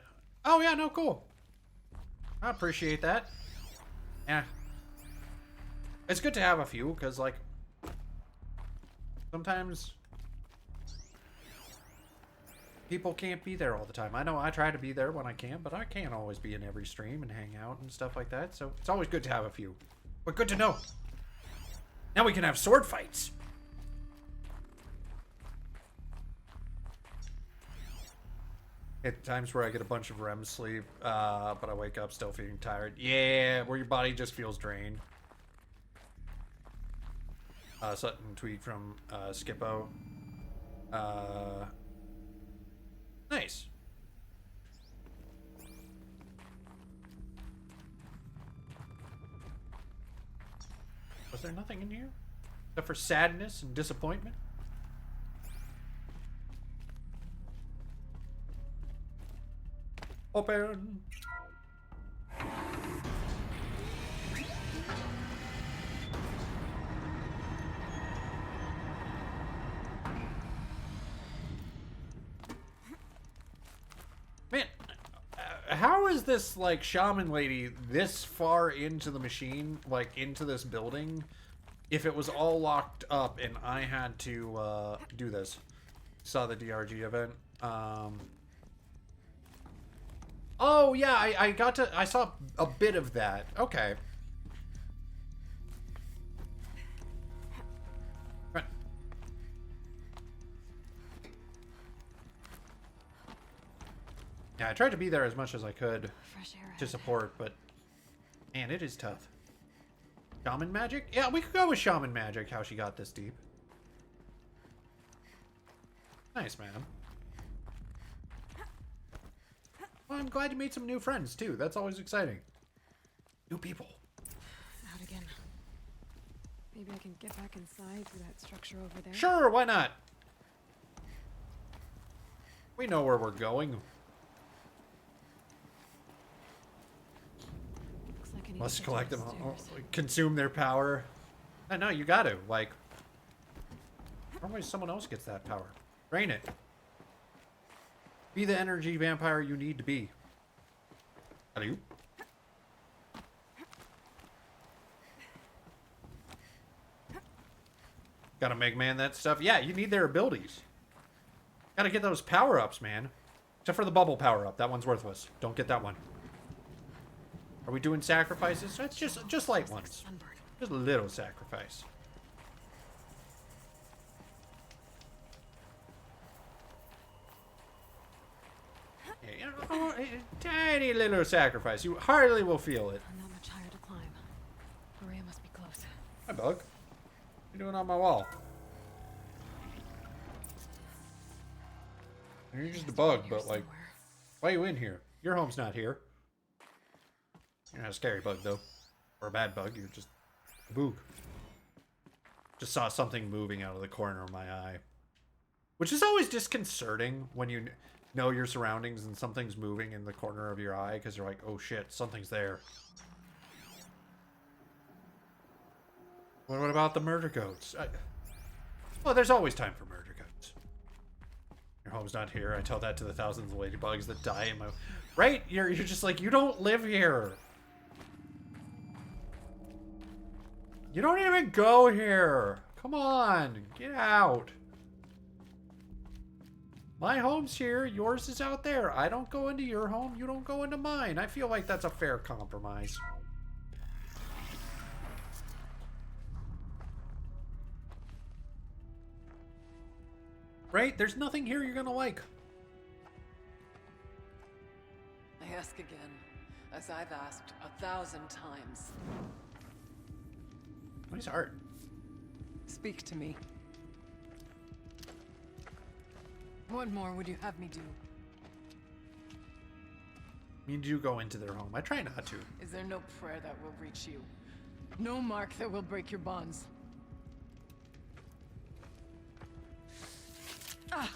Oh yeah, no, cool. I appreciate that. Yeah. It's good to have a few, because, like, sometimes people can't be there all the time. I know I try to be there when I can, but I can't always be in every stream and hang out and stuff like that, so it's always good to have a few. But good to know. Now we can have sword fights. At times where I get a bunch of REM sleep, but I wake up still feeling tired. Yeah, where your body just feels drained. Sutton tweet from Skippo. Nice. Was there nothing in here? Except for sadness and disappointment? Open! Man, how is this, like, shaman lady this far into the machine, like, into this building, if it was all locked up and I had to, do this? Saw the DRG event. Oh, yeah, I saw a bit of that. Okay. Right. Yeah, I tried to be there as much as I could to support, but man, it is tough. Shaman magic? Yeah, we could go with shaman magic, how she got this deep. Nice, man. Well, I'm glad you made some new friends, too. That's always exciting. New people. Out again. Maybe I can get back inside through that structure over there. Sure, why not? We know where we're going. Looks like I need Must to collect them, upstairs. consume their power. I know, you gotta. Like, always someone else gets that power. Drain it. Be the energy vampire you need to be. Hello? Gotta Mega Man that stuff. Yeah, you need their abilities. Gotta get those power-ups, man. Except for the bubble power-up. That one's worthless. Don't get that one. Are we doing sacrifices? That's just light ones. Just a little sacrifice. A tiny little sacrifice. You hardly will feel it. Not much higher to climb. Maria must be close. Hi, Bug. What are you doing on my wall? You're just a bug, but like, why are you in here? Your home's not here. You're not a scary bug, though. Or a bad bug. You're just a boog. Just saw something moving out of the corner of my eye. Which is always disconcerting when you know your surroundings and something's moving in the corner of your eye because you're like, oh shit, something's there. What about the murder goats? Well, there's always time for murder goats. Your home's not here. I tell that to the thousands of ladybugs that die in my... Right? You're just like, you don't live here. You don't even go here. Come on, get out. My home's here, yours is out there. I don't go into your home, you don't go into mine. I feel like that's a fair compromise. Right? There's nothing here you're gonna like. I ask again, as I've asked 1,000 times. Nice art. Speak to me. What more would you have me do? You do go into their home. I try not to. Is there no prayer that will reach you? No mark that will break your bonds? Ah!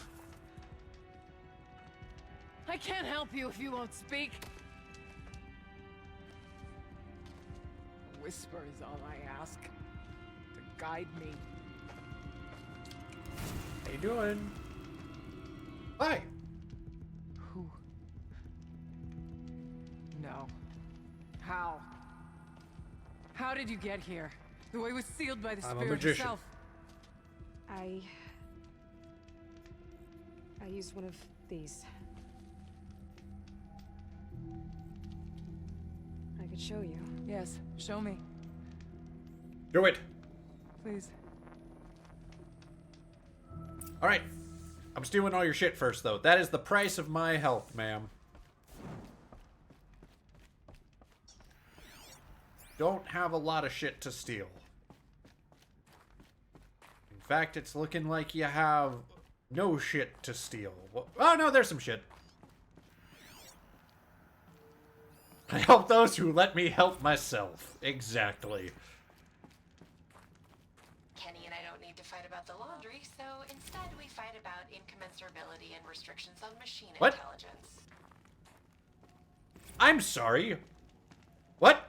I can't help you if you won't speak. A whisper is all I ask. To guide me. How you doing? Hi. Who? No. How? How did you get here? The way was sealed by the I'm a spirit magician. itself. I used one of these. I could show you. Yes, show me, Do it. please. All right. I'm stealing all your shit first, though. That is the price of my health, ma'am. Don't have a lot of shit to steal. In fact, it's looking like you have no shit to steal. Oh, no, there's some shit. I help those who let me help myself. Exactly. Kenny and I don't need to fight about the laundry, so instead we fight about incommensurability and restrictions on machine What? intelligence. I'm sorry. What?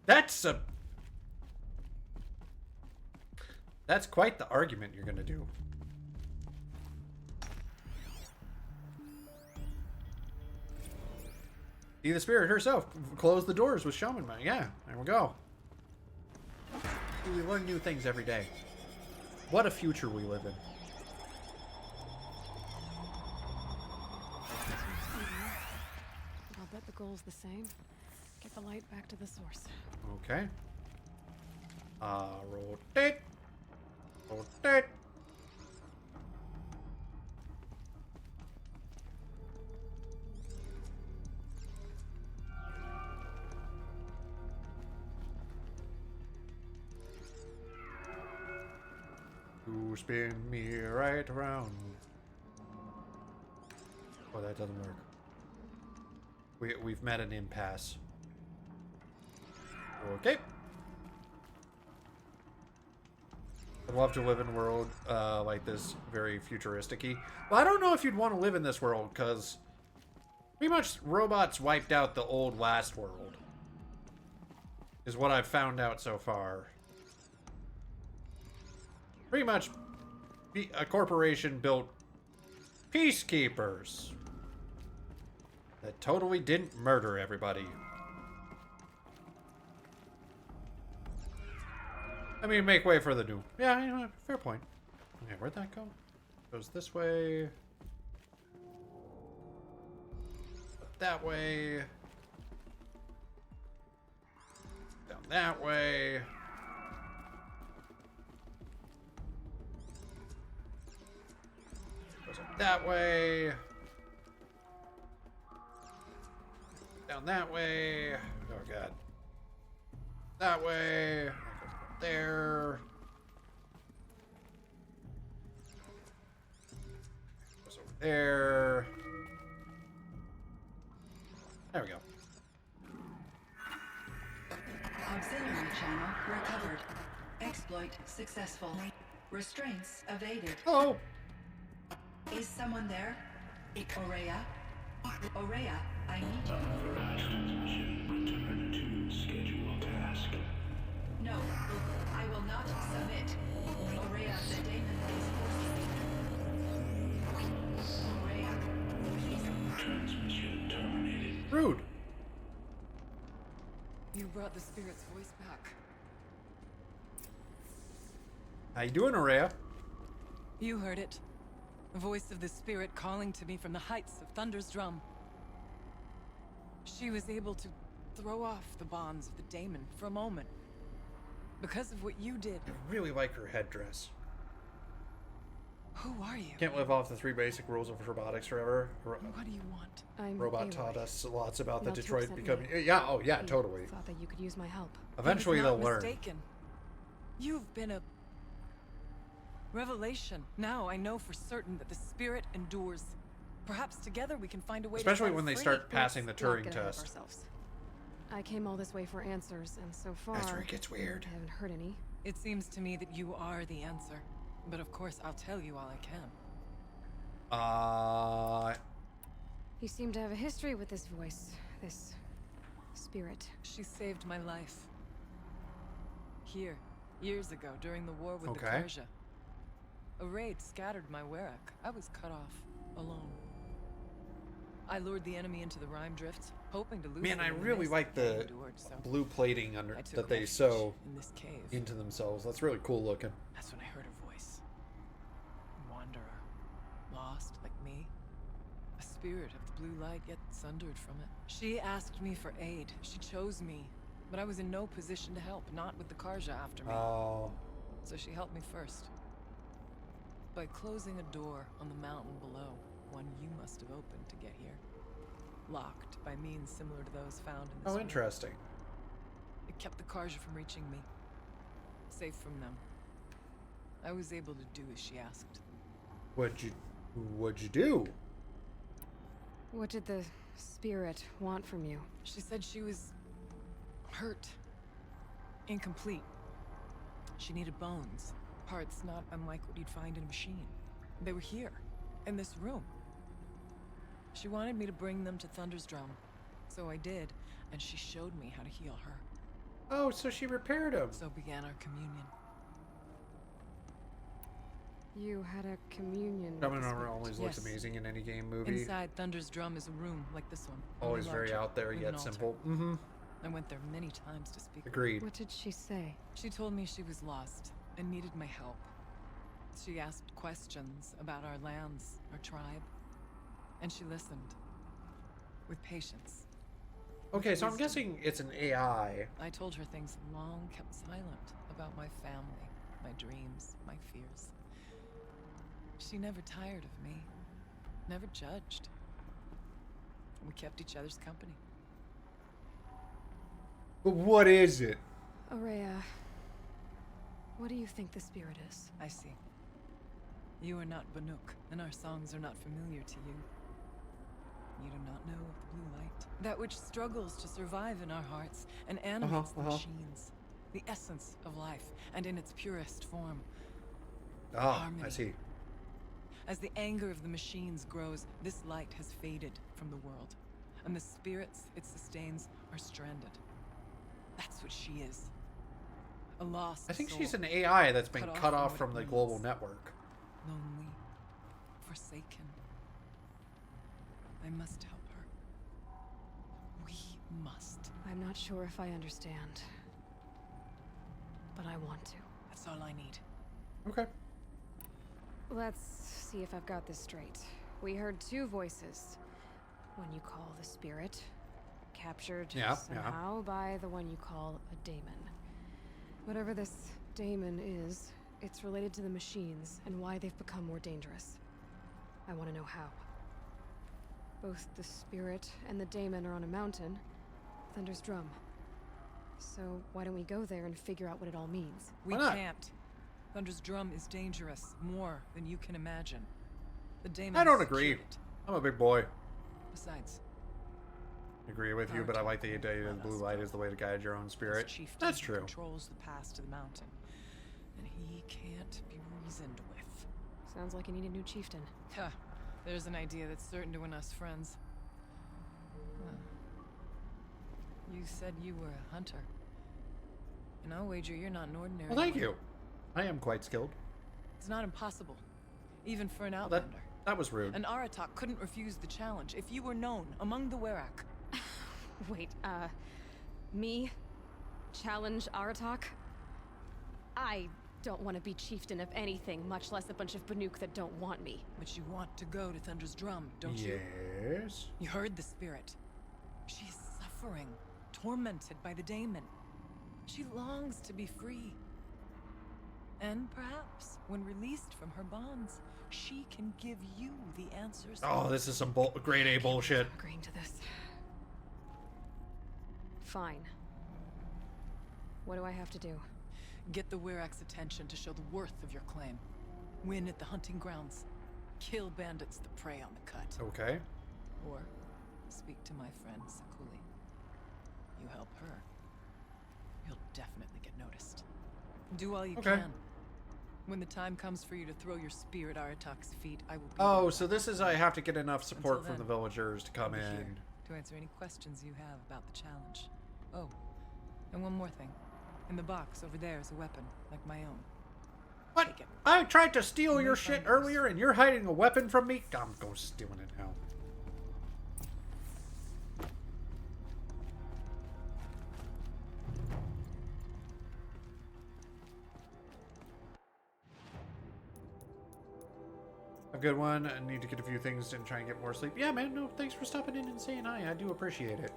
That's quite the argument you're gonna do. See the spirit herself. Close the doors with shaman man. Yeah, there we go. We learn new things every day. What a future we live in. I'll bet the goal's the same. Get the light back to the source. Okay. Rotate. Rotate. To spin me right around. Oh, that doesn't work. We've met an impasse. Okay. I'd love to live in a world like this, very futuristic-y. Well, I don't know if you'd want to live in this world, because pretty much robots wiped out the old last world. Is what I've found out so far. Pretty much a corporation built peacekeepers that totally didn't murder everybody. I mean, make way for the new. Yeah, you know what? Fair point. Okay, where'd that go? Goes this way. That way. Down that way. Goes up that way. Down that way. Oh, God. That way. There. Goes over there. There we go. Auxiliary channel recovered. Exploit successful. Restraints evaded. Oh. Is someone there? Aurea? Aurea, I need you. Return to schedule task. No, I will not submit. Aurea, the daemon is forcing me. Aurea, please. Transmission terminated. Rude. You brought the spirit's voice back. How you doing, Aurea? You heard it. The voice of the spirit calling to me from the heights of Thunder's drum. She was able to throw off the bonds of the daemon for a moment. Because of what you did. I really like her headdress. Who are you? Can't live off the 3 basic rules of robotics forever. What do you want? I'm Robot Aloy. taught us lots about the Melchuk Detroit sent becoming. me. Yeah, oh yeah, He totally. Thought that you could use my help. Eventually He was they'll not learn. mistaken. You've been a revelation. Now I know for certain that the spirit endures. Perhaps together we can find a way Especially to set when they free. start passing the Let's not Turing get ahead of test. ourselves. I came all this way for answers, and so far That's where it gets weird. I haven't heard any. It seems to me that you are the answer. But of course, I'll tell you all I can. You seem to have a history with this voice, this spirit. She saved my life. Here, years ago, during the war with the Okay. Karja. A raid scattered my Werak. I was cut off, alone. I lured the enemy into the Rime Drift, hoping to lose Man, them I in the really mist like they the endured, so blue plating under I took that they refuge sew in this cave. into themselves. That's really cool looking. That's when I heard a voice. A wanderer. Lost, like me. A spirit of the blue light, yet sundered from it. She asked me for aid. She chose me. But I was in no position to help, not with the Karja after me. Oh. So she helped me first. By closing a door on the mountain below, one you must have opened to get here. Locked by means similar to those found in this Oh, room. interesting. It kept the Karja from reaching me. Safe from them. I was able to do as she asked. What'd you do? What did the spirit want from you? She said she was hurt. Incomplete. She needed bones. Parts not unlike what you'd find in a machine. They were here, in this room. She wanted me to bring them to Thunder's Drum. So I did, and she showed me how to heal her. Oh, so she repaired him. So began our communion. You had a communion. Coming with the over spirit. always looks Yes. amazing in any game movie. Inside Thunder's Drum is a room like this one. only Always very larger, out there with yet an altar. simple. Mm-hmm. I went there many times to speak. Agreed. What did she say? She told me she was lost and needed my help. She asked questions about our lands, our tribe, and she listened. With patience. Okay, so I'm wisdom. guessing it's an AI. I told her things long kept silent about my family, my dreams, my fears. She never tired of me, never judged. We kept each other's company. But what is it? Aurea, what do you think the spirit is? I see. You are not Banuk, and our songs are not familiar to you. You do not know of the blue light. That which struggles to survive in our hearts and animates the machines. The essence of life, and in its purest form. Oh, Harmony. I see. As the anger of the machines grows, this light has faded from the world. And the spirits it sustains are stranded. That's what she is. A lost I think soul, she's an AI that's been cut off what from it the global means. network. Lonely. Forsaken. I must help her. We must. I'm not sure if I understand. But I want to. That's all I need. Okay. Let's see if I've got this straight. We heard two voices. One you call the spirit, captured somehow by the one you call a daemon. Whatever this daemon is, it's related to the machines and why they've become more dangerous. I want to know how. Both the spirit and the daemon are on a mountain, Thunder's Drum. So why don't we go there and figure out what it all means? We can't. Thunder's Drum is dangerous, more than you can imagine. The daemon I don't has agree. secured it. I'm a big boy. Besides, Agree with you, but I like the idea that the blue light is the way to guide your own spirit. That's true. Controls the pass to the mountain, and he can't be reasoned with. Sounds like you need a new chieftain. Huh. There's an idea that's certain to win us friends. Huh. You said you were a hunter. And I'll wager you're not an ordinary Well, thank one. you. I am quite skilled. It's not impossible. Even for an Well, outlander. that was rude. An Aratak couldn't refuse the challenge if you were known among the Werak. Wait, me? Challenge Aratak? I don't want to be chieftain of anything, much less a bunch of Banuk that don't want me. But you want to go to Thunder's Drum, don't you? Yes. You heard the spirit. She's suffering, tormented by the daemon. She longs to be free. And perhaps, when released from her bonds, she can give you the answers. Oh, this is some grade A bullshit. Agreeing to this. Fine. What do I have to do? Get the Werak's attention to show the worth of your claim. Win at the hunting grounds. Kill bandits that prey on the cut. Okay. Or speak to my friend Sakuli. You help her, you'll definitely get noticed. Do all you can. When the time comes for you to throw your spear at Aratak's feet, I will be Oh, there. so this is I have to get enough support Until from the then, villagers to I'll come be in. here to answer any questions you have about the challenge. Oh, and one more thing. In the box over there is a weapon, like my own. What? Take it. I tried to steal You your may shit find earlier and you're hiding a weapon from me? I'm going stealing it now. good one. I need to get a few things and try and get more sleep. Yeah, man, no, thanks for stopping in and saying hi. I do appreciate it.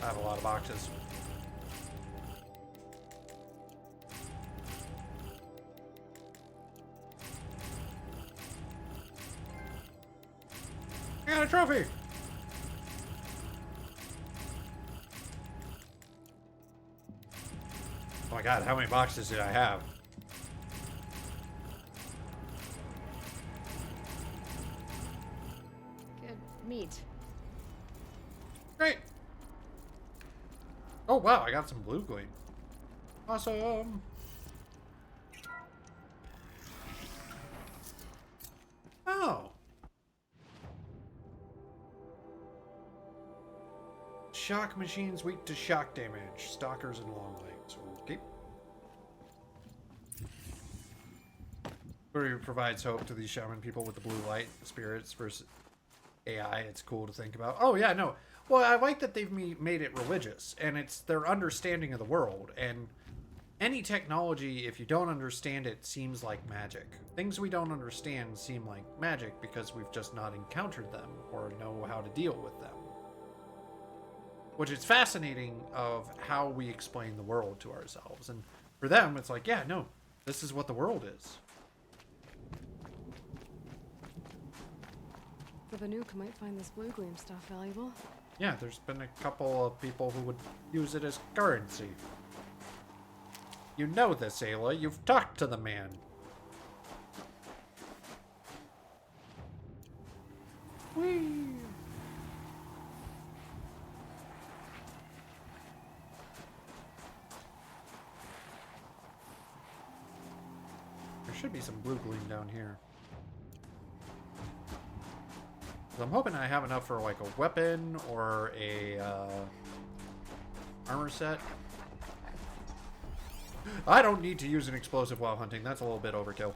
I have a lot of boxes. I got a trophy! Oh my god, how many boxes did I have? Good meat. Great! Oh wow, I got some blue gleam. Awesome! Oh! Shock machines weak to shock damage. Stalkers and long legs. Okay. Provides hope to these shaman people with the blue light spirits versus AI. It's cool to think about. Oh yeah, no. Well, I like that they've made it religious, and it's their understanding of the world. And any technology, if you don't understand it, seems like magic. Things we don't understand seem like magic because we've just not encountered them or know how to deal with them. Which is fascinating of how we explain the world to ourselves. And for them, it's like, yeah, no, this is what the world is. The Banuk might find this blue gleam stuff valuable. Yeah, there's been a couple of people who would use it as currency. You know this, Ayla. You've talked to the man. Whee! There should be some blue gleam down here. I'm hoping I have enough for like a weapon or a armor set. I don't need to use an explosive while hunting. That's a little bit overkill.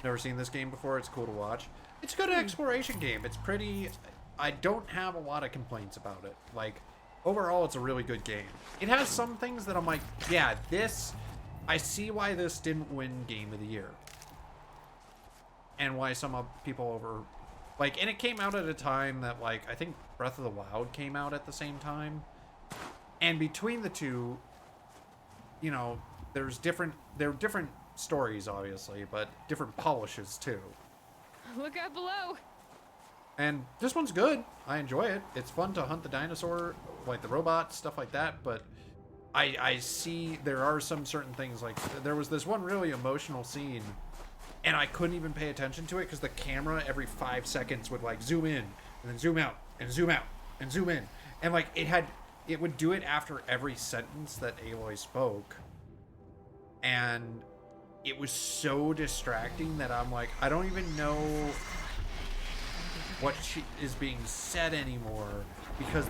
Never seen this game before. It's cool to watch. It's a good exploration game. It's pretty... I don't have a lot of complaints about it. Like, overall, it's a really good game. It has some things that I'm like, yeah, this... I see why this didn't win Game of the Year. And why some people over... Like, and it came out at a time that, like, I think Breath of the Wild came out at the same time. And between the two, you know, there are different stories, obviously, but different polishes, too. Look out below! And this one's good. I enjoy it. It's fun to hunt the dinosaur, like the robots, stuff like that, but I see there are some certain things, like, there was this one really emotional scene, and I couldn't even pay attention to it because the camera every 5 seconds would like zoom in and then zoom out and zoom out and zoom in. And like it would do it after every sentence that Aloy spoke. And it was so distracting that I'm like, I don't even know what is being said anymore because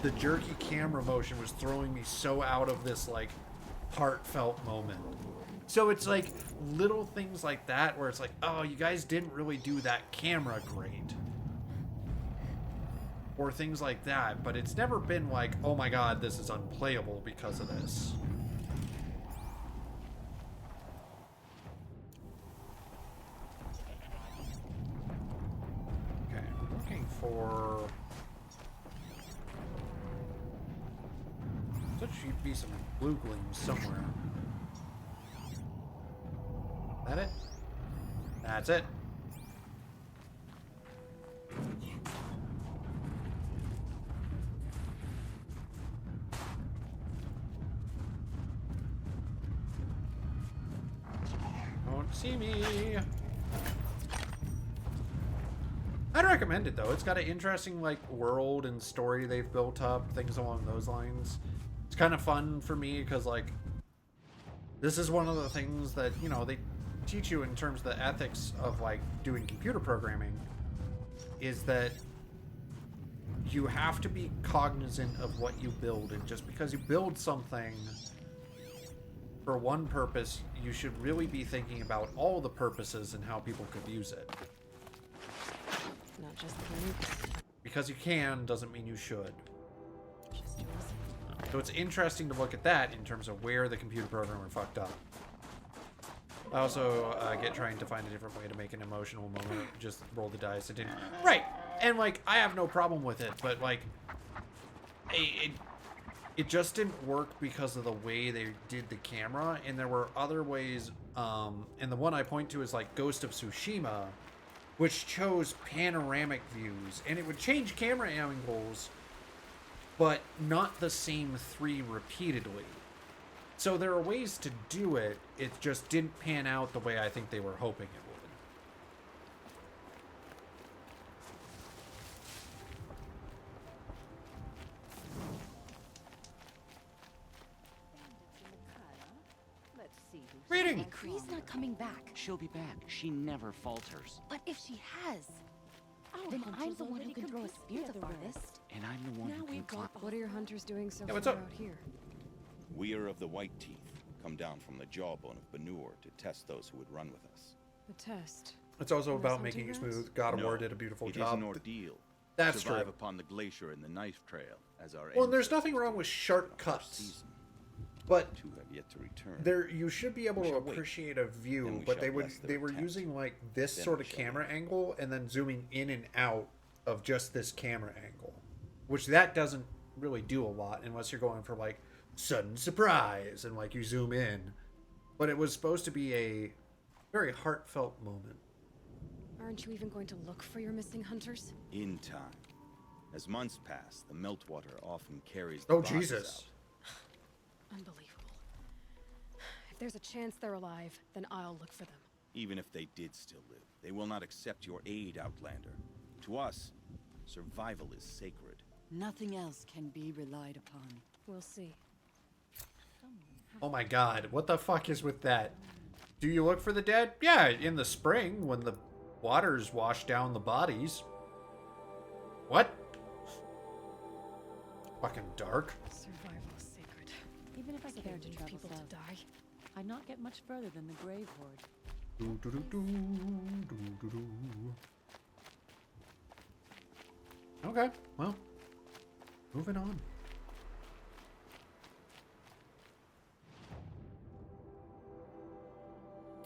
the jerky camera motion was throwing me so out of this like heartfelt moment. So it's like little things like that where it's like, oh, you guys didn't really do that camera great. Or things like that, but it's never been like, oh my god, this is unplayable because of this. Okay, I'm looking for... There should be some blue gleams somewhere. That it? That's it. Don't see me. I'd recommend it though. It's got an interesting like world and story they've built up, things along those lines. It's kind of fun for me because like this is one of the things that, you know, they teach you in terms of the ethics of like doing computer programming is that you have to be cognizant of what you build, and just because you build something for one purpose, you should really be thinking about all the purposes and how people could use it. Not just the Banuk. Because you can doesn't mean you should. So it's interesting to look at that in terms of where the computer programmer fucked up. I also get trying to find a different way to make an emotional moment. Just roll the dice. It didn't. Right. And like, I have no problem with it, but like, it just didn't work because of the way they did the camera. And there were other ways. And the one I point to is like Ghost of Tsushima, which chose panoramic views, and it would change camera angles, but not the same 3 repeatedly. So there are ways to do it, it just didn't pan out the way I think they were hoping it would. Let's see who's Reading! Cree's not coming back. She'll be back. She never falters. But if she has, then I'm the one who can throw a spear the farthest. And I'm the one who can climb. What are your hunters doing so what's far up? out here? We are of the White Teeth, come down from the jawbone of Banur to test those who would run with us. The test. It's also Those about hunting making it grounds? smooth. God of No, War did a beautiful it job. is an ordeal. That's Survive true. upon the glacier and the knife trail as our Well, and there's ancestors nothing wrong with shortcuts, season. but Two have yet to return. there you should be able We to shall wait, appreciate a view, and we but shall they bless their were attempt. using like this Then sort we of shall camera wait. angle and then zooming in and out of just this camera angle, which that doesn't really do a lot unless you're going for like sudden surprise and like you zoom in. But it was supposed to be a very heartfelt moment. Aren't you even going to look for your missing hunters? In time. As months pass, the meltwater often carries the Oh, bodies Jesus. out. Unbelievable. If there's a chance they're alive, then I'll look for them. Even if they did still live, they will not accept your aid, Outlander. To us, survival is sacred. Nothing else can be relied upon. We'll see. Oh my god, what the fuck is with that? Do you look for the dead? Yeah, in the spring when the waters wash down the bodies. What? Fucking dark. Survival is sacred. Even if I So they cared to leave travel people south, to die. I'd not get much further than the Grave Horde. Do, do, do, do, do, do, do. Okay, well, moving on.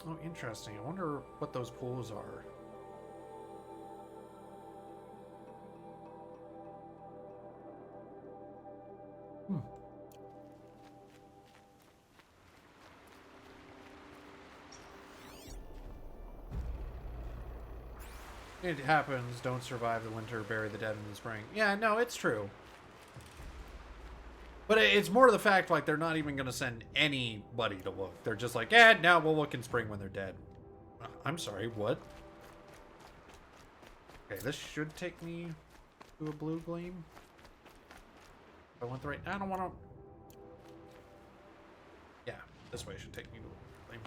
Oh, interesting. I wonder what those pools are. It happens. Don't survive the winter, bury the dead in the spring. Yeah, no, it's true. But it's more to the fact, like, they're not even going to send anybody to look. They're just like, eh, now we'll look in spring when they're dead. I'm sorry, what? Okay, this should take me to a blue gleam. If I went the right... I don't want to... Yeah, this way should take me to a blue gleam.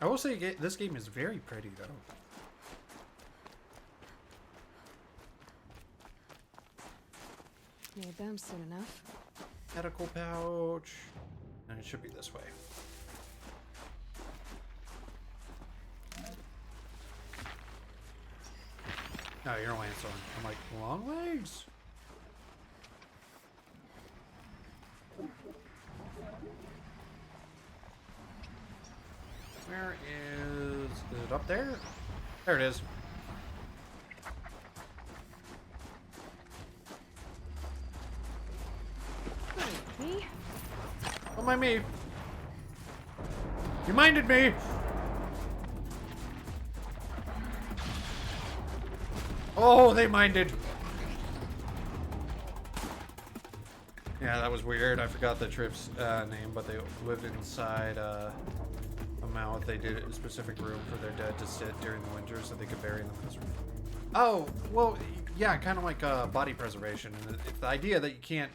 I will say this game is very pretty, though. Need them soon enough. Medical pouch. And it should be this way. No, you're a Lancelot. I'm like, long legs? Where is it? Up there? There it is. Me? Don't mind me. You minded me. Oh, they minded. Yeah, that was weird. I forgot the trip's name, but they lived inside a mouth. They did a specific room for their dead to sit during the winter so they could bury them in this room. Oh, well, yeah, kind of like body preservation. And it's the idea that you can't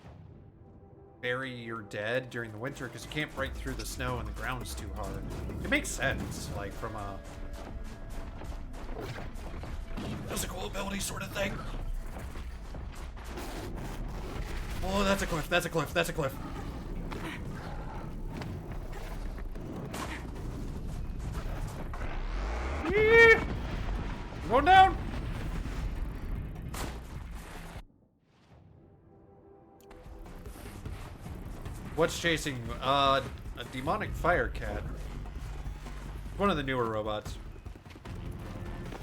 bury your dead during the winter because you can't break through the snow and the ground's too hard. It makes sense, like from a physical ability sort of thing. Oh, that's a cliff, that's a cliff, that's a cliff. Going down. What's chasing? A demonic fire cat. One of the newer robots.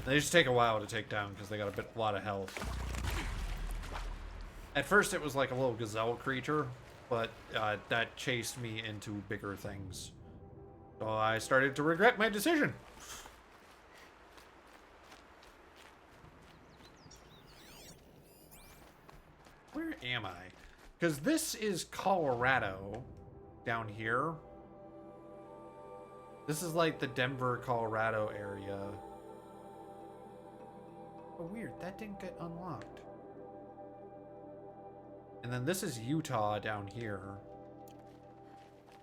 They just take a while to take down because they got a lot of health. At first it was like a little gazelle creature, but that chased me into bigger things. So I started to regret my decision. Where am I? Because this is Colorado down here. This is like the Denver, Colorado area. Oh, weird. That didn't get unlocked. And then this is Utah down here.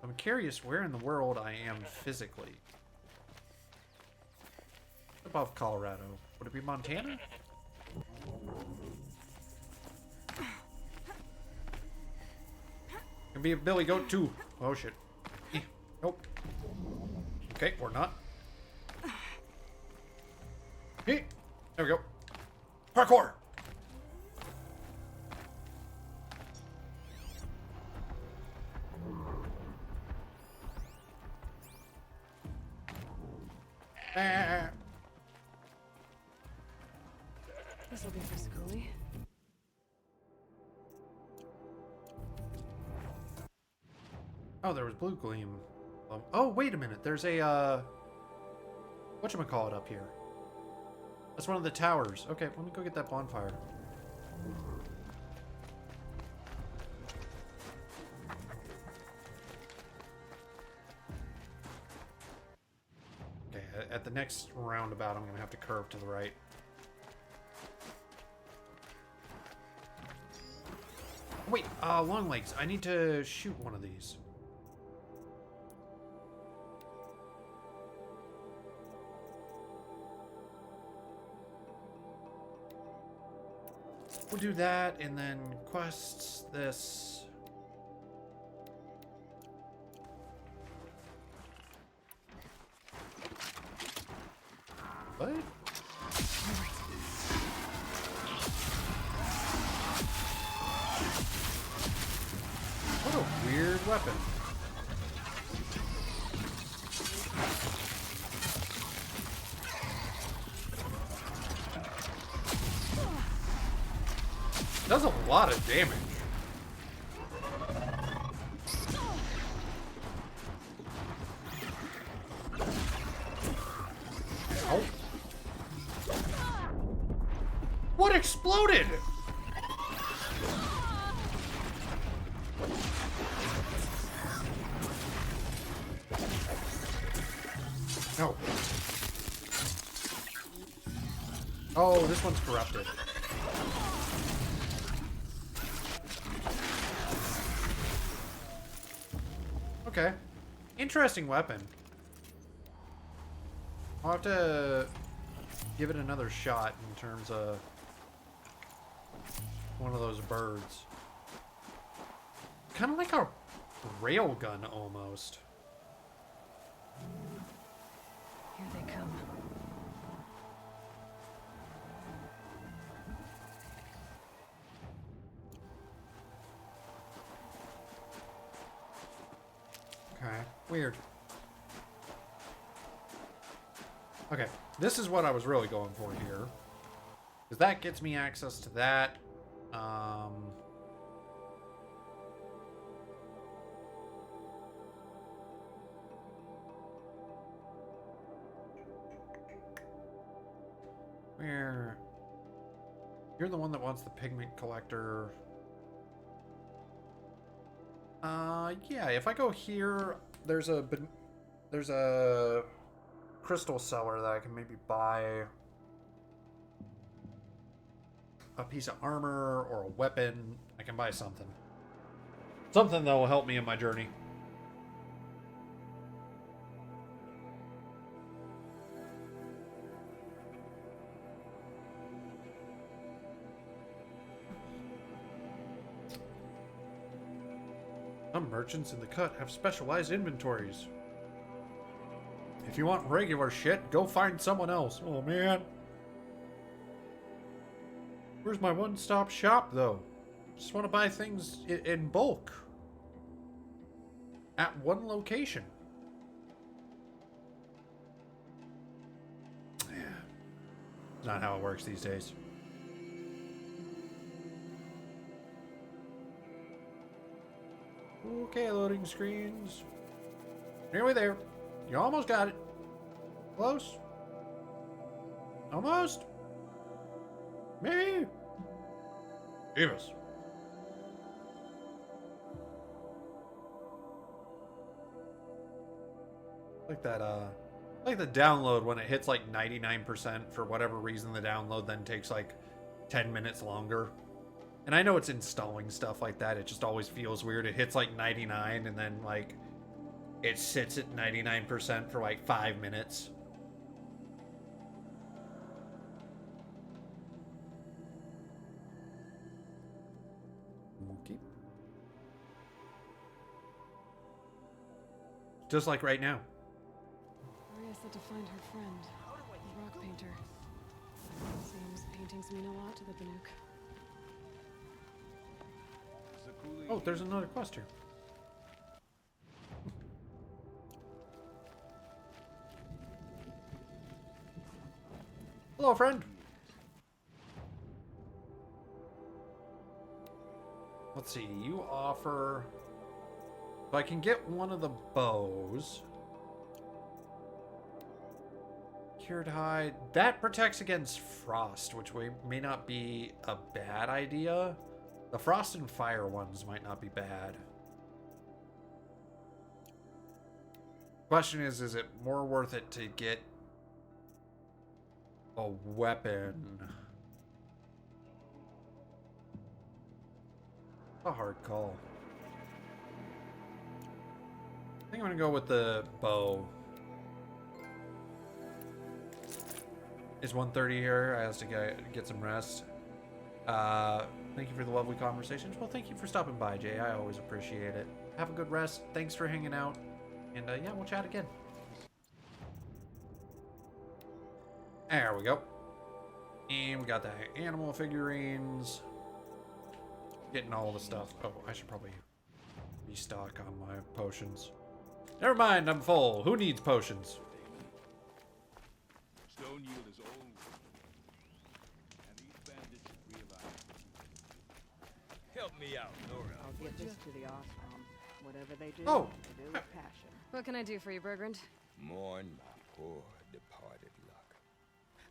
I'm curious where in the world I am physically. Above Colorado. Would it be Montana? Can be a billy goat too. Oh shit. Nope. Okay, or not. Hey, there we go. Parkour. This'll be for Schooly. Oh, there was blue gleam. Oh, wait a minute. There's a, whatchamacallit up here. That's one of the towers. Okay, let me go get that bonfire. Okay, at the next roundabout, I'm going to have to curve to the right. Wait, long legs. I need to shoot one of these. We'll do that, and then quests this. What? What a weird weapon. Does a lot of damage. Oh. What exploded? No. Oh, this one's corrupted. Okay. Interesting weapon. I'll have to give it another shot in terms of one of those birds. Kind of like a railgun almost. Here they come. Okay, weird. Okay, this is what I was really going for here. Because that gets me access to that. Where... You're the one that wants the pigment collector. Yeah, if I go here, there's a crystal seller that I can maybe buy a piece of armor or a weapon. I can buy something. Something that will help me in my journey. Some merchants in the cut have specialized inventories. If you want regular shit, go find someone else. Oh, man. Where's my one-stop shop, though? Just want to buy things in bulk. at one location. Yeah. It's not how it works these days. Okay, loading screens. Nearly there. You almost got it. Close. Almost. Maybe. Evas. Like that, like the download when it hits like 99% for whatever reason, the download then takes like 10 minutes longer. And I know it's installing stuff like that. It just always feels weird. It hits like 99 and then like it sits at 99% for like 5 minutes. Okay. Just like right now. Maria said to find her friend, the rock painter. Seems paintings mean a lot to the Banuk. Oh, there's another quest here. Hello, friend. Let's see, you offer... If I can get one of the bows... Cured hide. That protects against frost, which may not be a bad idea. The frost and fire ones might not be bad. Question is it more worth it to get a weapon? A hard call. I think I'm gonna go with the bow. It's 1:30 here. I have to get some rest. Thank you for the lovely conversations. Well, thank you for stopping by, Jay. I always appreciate it. Have a good rest. Thanks for hanging out. And yeah, we'll chat again. There we go. And we got the animal figurines. Getting all the stuff. Oh, I should probably restock on my potions. Never mind, I'm full. Who needs potions? Stone yield is old, and these bandits realize. Help me out, Nora. I'll get this to the ashram. Whatever they do, Oh. they do with passion. What can I do for you, Bergrand? Mourn my poor departed luck.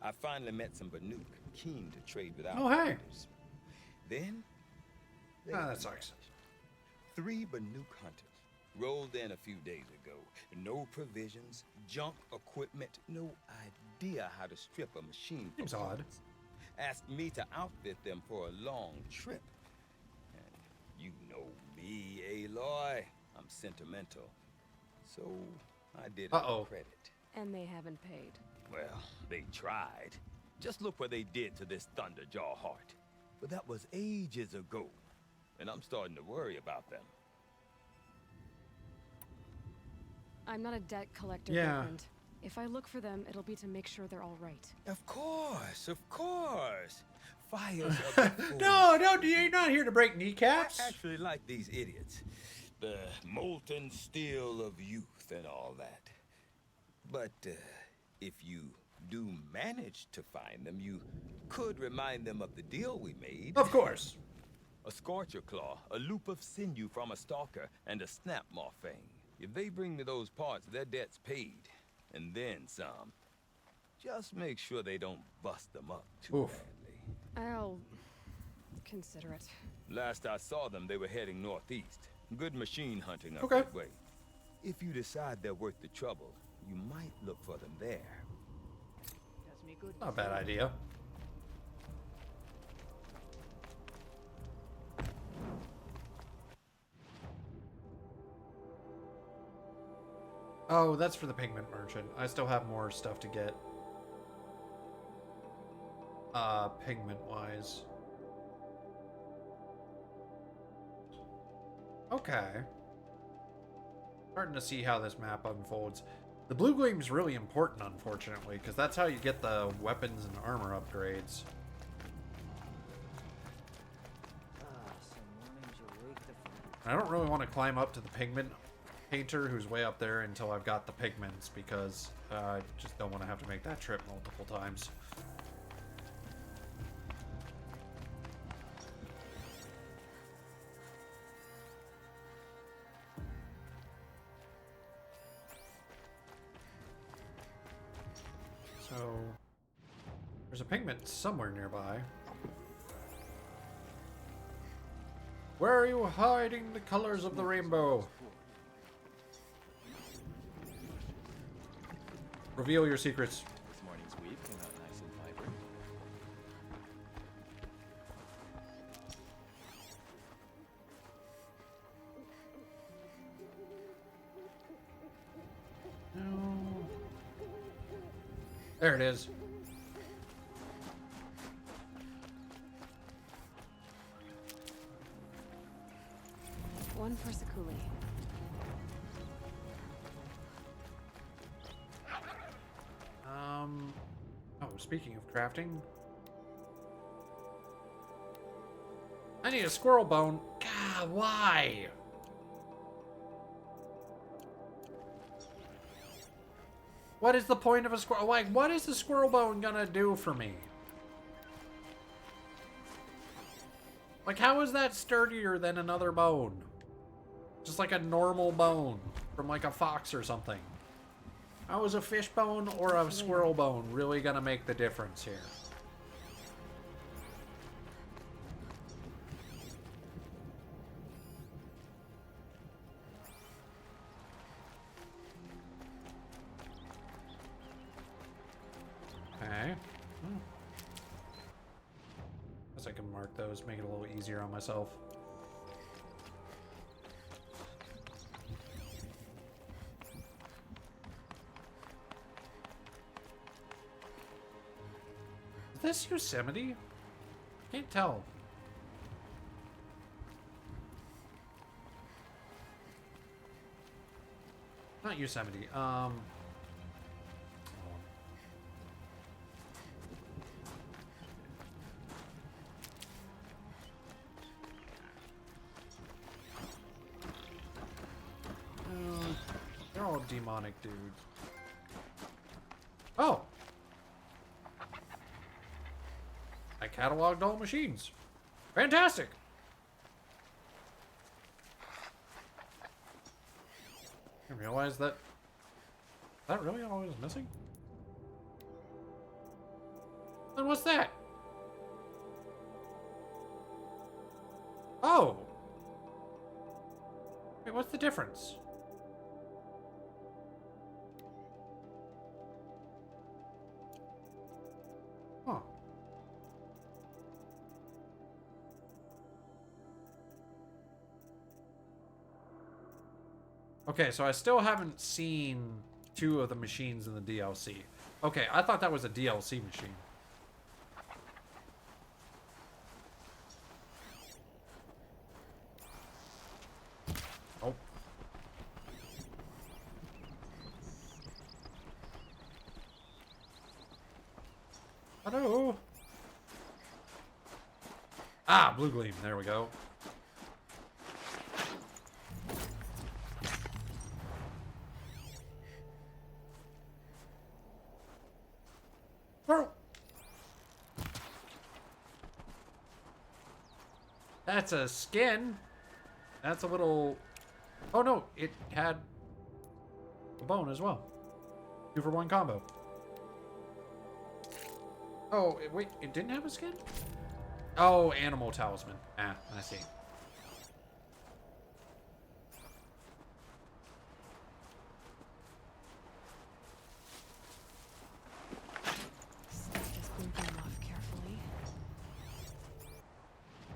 I finally met some Banuk keen to trade with Oh, hey. outsiders. Then, That sucks. 3 Banuk hunters rolled in a few days ago. No provisions, junk equipment, no idea how to strip a machine. Seems odd. Asked me to outfit them for a long trip. And you know me, Aloy. I'm sentimental. So I did them credit. And they haven't paid. Well, they tried. Just look what they did to this Thunderjaw heart. But that was ages ago. And I'm starting to worry about them. I'm not a debt collector, Yeah. Bergrand. If I look for them, it'll be to make sure they're all right. Of course, of course. Fires are the No, you're not here to break kneecaps. I actually like these idiots. The molten steel of youth and all that. But if you do manage to find them, you could remind them of the deal we made. Of course. A scorcher claw, a loop of sinew from a stalker, and a snap maw fang. If they bring me those parts, their debt's paid. And then some. Just make sure they don't bust them up too badly. I'll consider it. Last I saw them, they were heading northeast. Good machine hunting up Okay. that way. If you decide they're worth the trouble, you might look for them there. Does me good. Not a bad idea. Oh, that's for the pigment merchant. I still have more stuff to get. Pigment-wise. Okay. Starting to see how this map unfolds. The blue gleam's really important, unfortunately, because that's how you get the weapons and armor upgrades. I don't really want to climb up to the pigment painter who's way up there until I've got the pigments, because I just don't want to have to make that trip multiple times. So, there's a pigment somewhere nearby. Where are you hiding the colors of the rainbow? Reveal your secrets. This morning's weave came out nice and vibrant. No. There it is. One for Sakuli. Oh, speaking of crafting. I need a squirrel bone. God, why? What is the point of a squirrel? Like, what is the squirrel bone gonna do for me? Like, how is that sturdier than another bone? Just like a normal bone from like a fox or something. How is a fish bone or a squirrel bone really gonna make the difference here? Okay. Guess I can mark those, make it a little easier on myself. Is this Yosemite? Can't tell. Not Yosemite. They're all demonic dudes. Oh! I cataloged all machines. Fantastic! I realized that... Is that really all I was missing? Then what's that? Oh! Wait, what's the difference? Huh. Okay, so I still haven't seen 2 of the machines in the DLC. Okay, I thought that was a DLC machine. Oh. Hello. Ah, blue gleam. There we go. That's a skin. That's a little... Oh no, it had a bone as well. 2 for 1 combo. Oh, wait, it didn't have a skin? Oh, animal talisman. Ah, I see. Just blink them off carefully.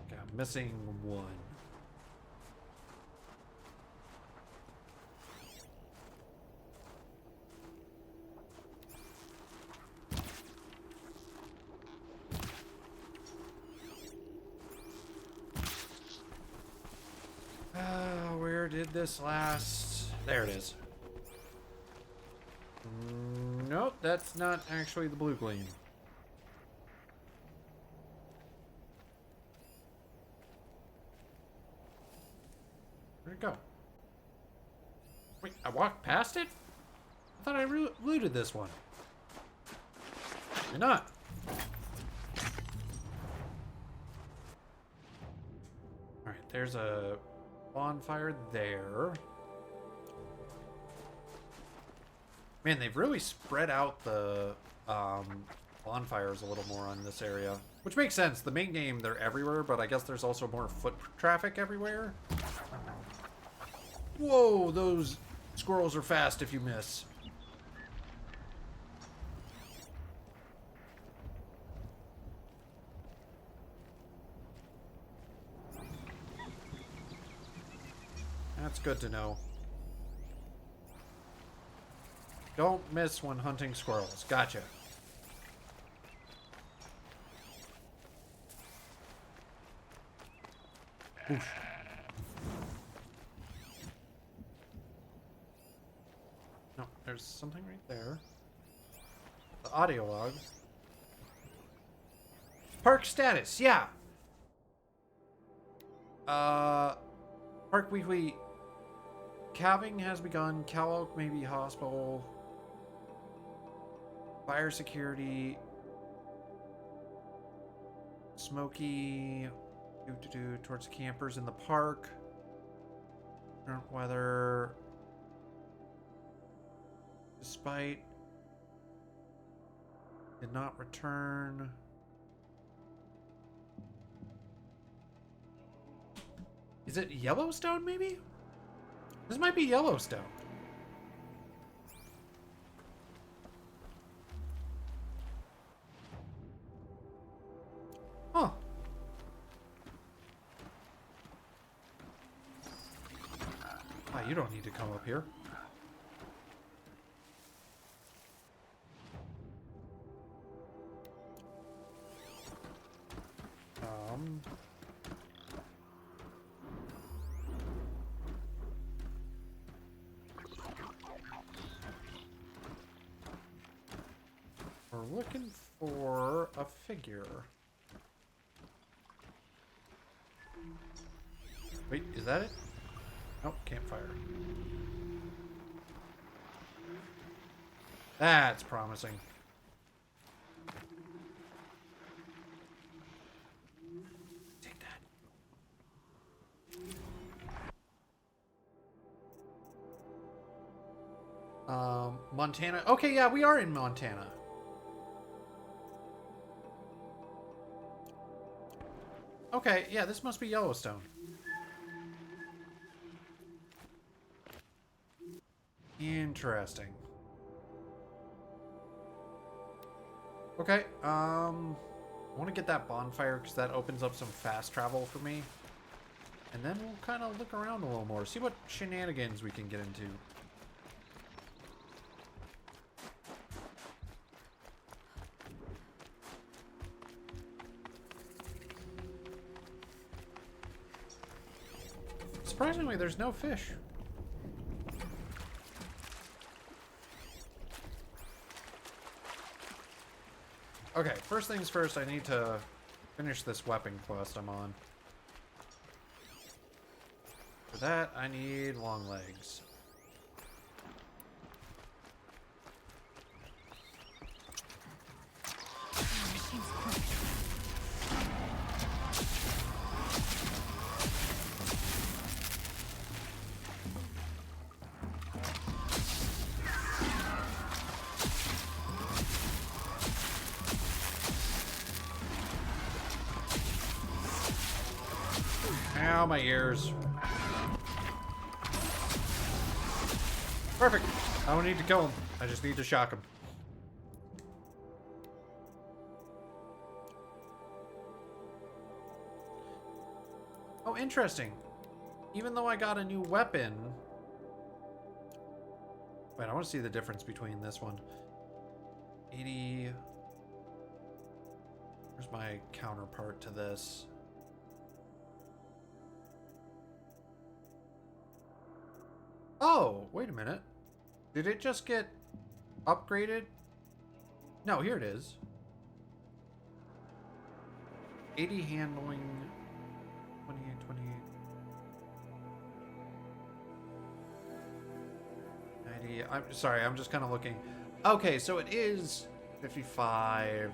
Okay, I'm missing 1. Where did this last? There it is. Nope, that's not actually the blue gleam. Where'd it go? walked past it? I thought I looted this one. You're not. Alright, there's a bonfire there. Man, they've really spread out the bonfires a little more on this area. Which makes sense. The main game, they're everywhere, but I guess there's also more foot traffic everywhere. Whoa, those squirrels are fast if you miss. That's good to know. Don't miss when hunting squirrels. Gotcha. Oof. No, there's something right there. The audio log. Park status, yeah. Park weekly. Calving has begun. Cal Oak may be hospital. Fire security. Smoky. Towards campers in the park. Current weather. Despite. Did not return. Is it Yellowstone, maybe? This might be Yellowstone. Huh. Ah, you don't need to come up here. We're looking for a figure. Wait, is that it? Nope, campfire. That's promising. Take that. Montana. Okay, yeah, we are in Montana. Okay, yeah, this must be Yellowstone. Interesting. Okay, I want to get that bonfire because that opens up some fast travel for me. And then we'll kind of look around a little more, see what shenanigans we can get into. Surprisingly, there's no fish. Okay, first things first, I need to finish this weapon quest I'm on. For that, I need long legs. Ow, my ears. Perfect. I don't need to kill him. I just need to shock him. Oh, interesting. Even though I got a new weapon... Wait, I want to see the difference between this one. 80... Where's my counterpart to this? Oh, wait a minute. Did it just get upgraded? No, here it is. 80 handling, 28, 28. Yeah, I'm sorry, I'm just kind of looking. Okay, so it is 55,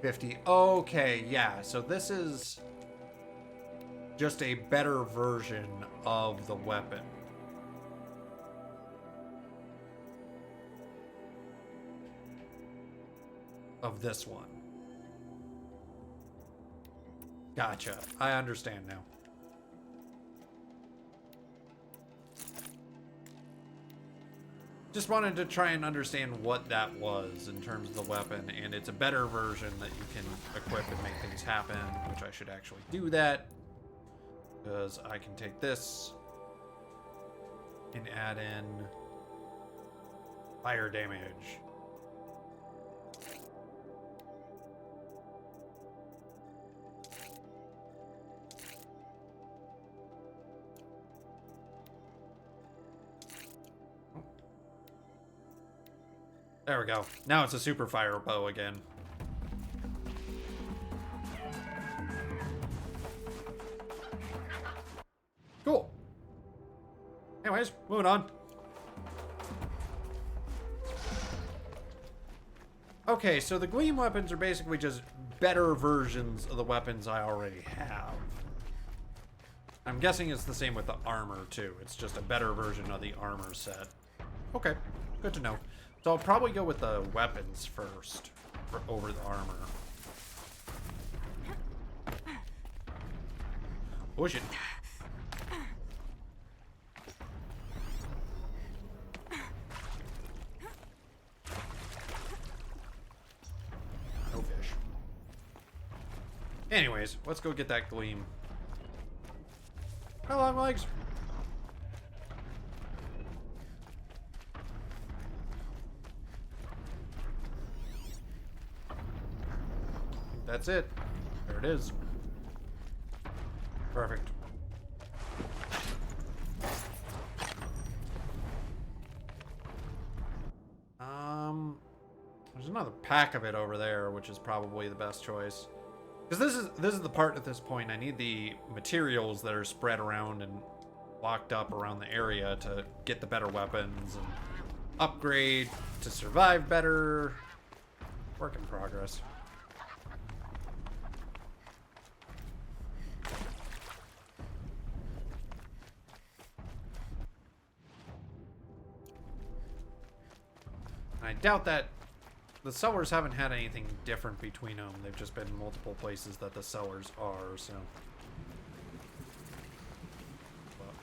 50. Okay, yeah, so this is just a better version of the weapon. Of this one. Gotcha. I understand now. Just wanted to try and understand what that was in terms of the weapon, and it's a better version that you can equip and make things happen, which I should actually do that. Because I can take this and add in fire damage. There we go. Now it's a super fire bow again. Cool. Anyways, moving on. Okay, so the Gleam weapons are basically just better versions of the weapons I already have. I'm guessing it's the same with the armor, too. It's just a better version of the armor set. Okay, good to know. So I'll probably go with the weapons first, over the armor. Push it. No fish. Anyways, let's go get that Gleam. How long legs? That's it. There it is. Perfect. There's another pack of it over there, which is probably the best choice. Because this is the part at this point I need the materials that are spread around and locked up around the area to get the better weapons and upgrade to survive better. Work in progress. I doubt that the cellars haven't had anything different between them. They've just been multiple places that the cellars are, so.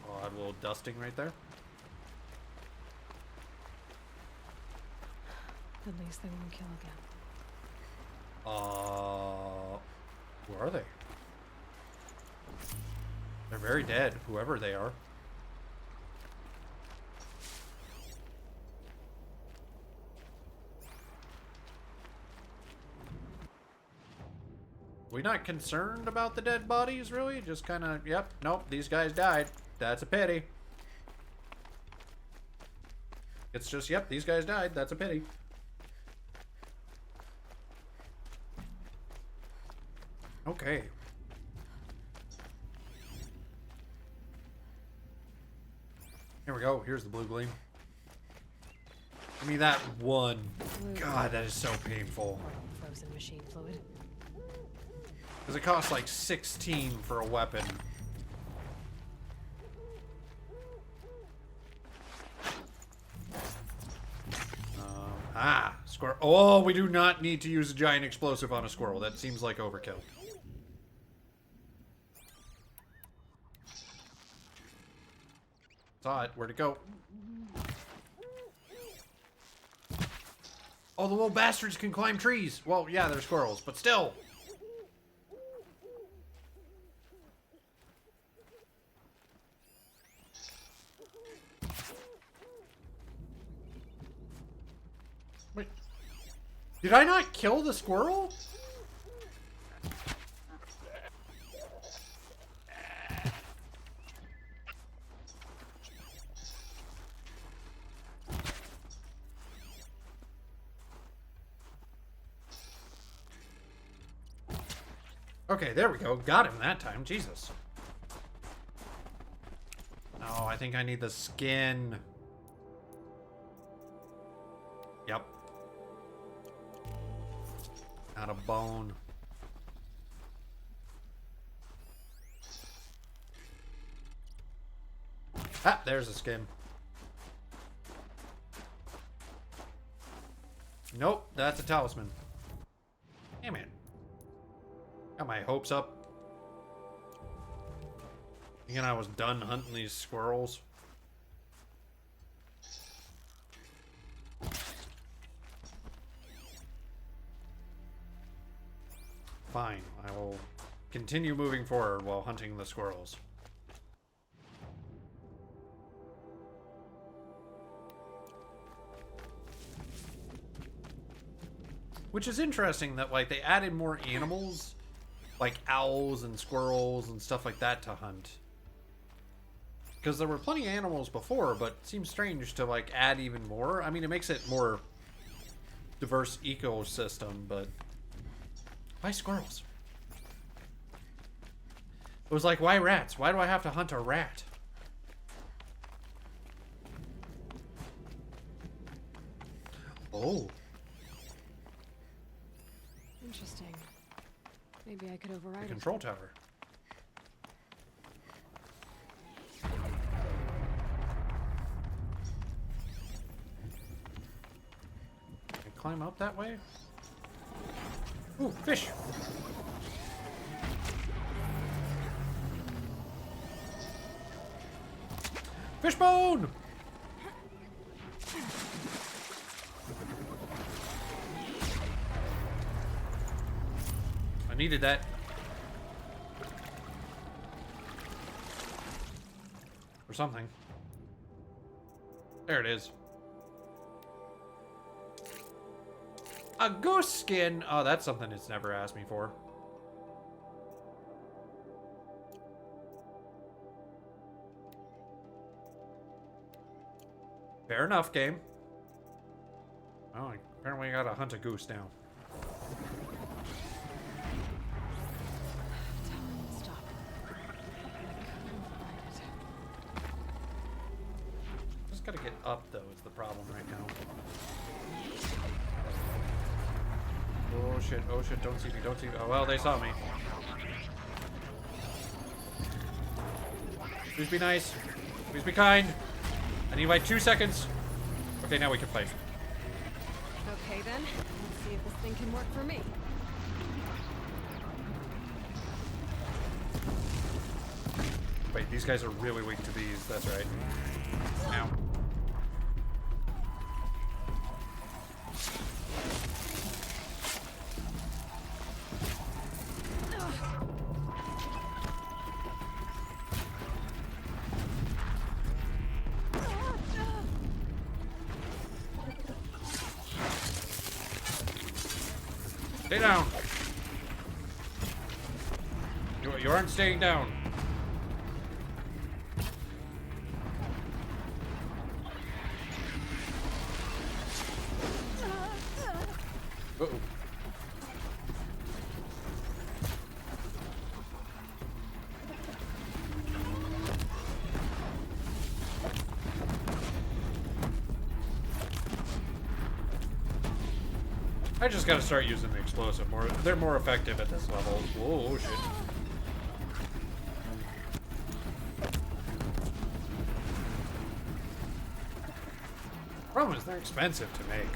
I'll add a little dusting right there. At least they won't kill again. Where are they? They're very dead, whoever they are. We not concerned about the dead bodies, really? Just kind of, yep, nope, these guys died. That's a pity. It's just, yep, these guys died. That's a pity. Okay. Here we go. Here's the blue Gleam. Give me that one. God, that is so painful. Frozen machine fluid. Because it costs like 16 for a weapon. Squirrel. Oh, we do not need to use a giant explosive on a squirrel. That seems like overkill. Saw it. Where'd it go? Oh, the little bastards can climb trees. Well, yeah, they're squirrels, but still. Wait. Did I not kill the squirrel? Okay, there we go. Got him that time. Jesus. Oh, I think I need the skin. Not a bone. Ah, there's a skin. Nope, that's a talisman. Damn it. Got my hopes up. Thinking I was done hunting these squirrels. Fine, I will continue moving forward while hunting the squirrels. Which is interesting that, like, they added more animals, like owls and squirrels and stuff like that to hunt. Because there were plenty of animals before, but it seems strange to, like, add even more. I mean, it makes it more diverse ecosystem, but why squirrels? It was like, why rats? Why do I have to hunt a rat? Oh. Interesting. Maybe I could override The it. control tower. Can I climb up that way? Ooh, fish! Fishbone! I needed that. Or something. There it is. A goose skin! Oh, that's something it's never asked me for. Fair enough, game. Oh, apparently I gotta hunt a goose now. Stop. Just gotta get up, though, is the problem right now. Oh shit, don't see me, don't see me. Oh, well, they saw me. Please be nice. Please be kind. I need like 2 seconds. Okay, now we can play. Okay then, let's see if this thing can work for me. Wait, these guys are really weak to these, that's right. Ow. Stay down. You aren't staying down. Uh-oh. I just gotta start using the explosive more. They're more effective at this level. Whoa, shit. Problem is they're expensive to make.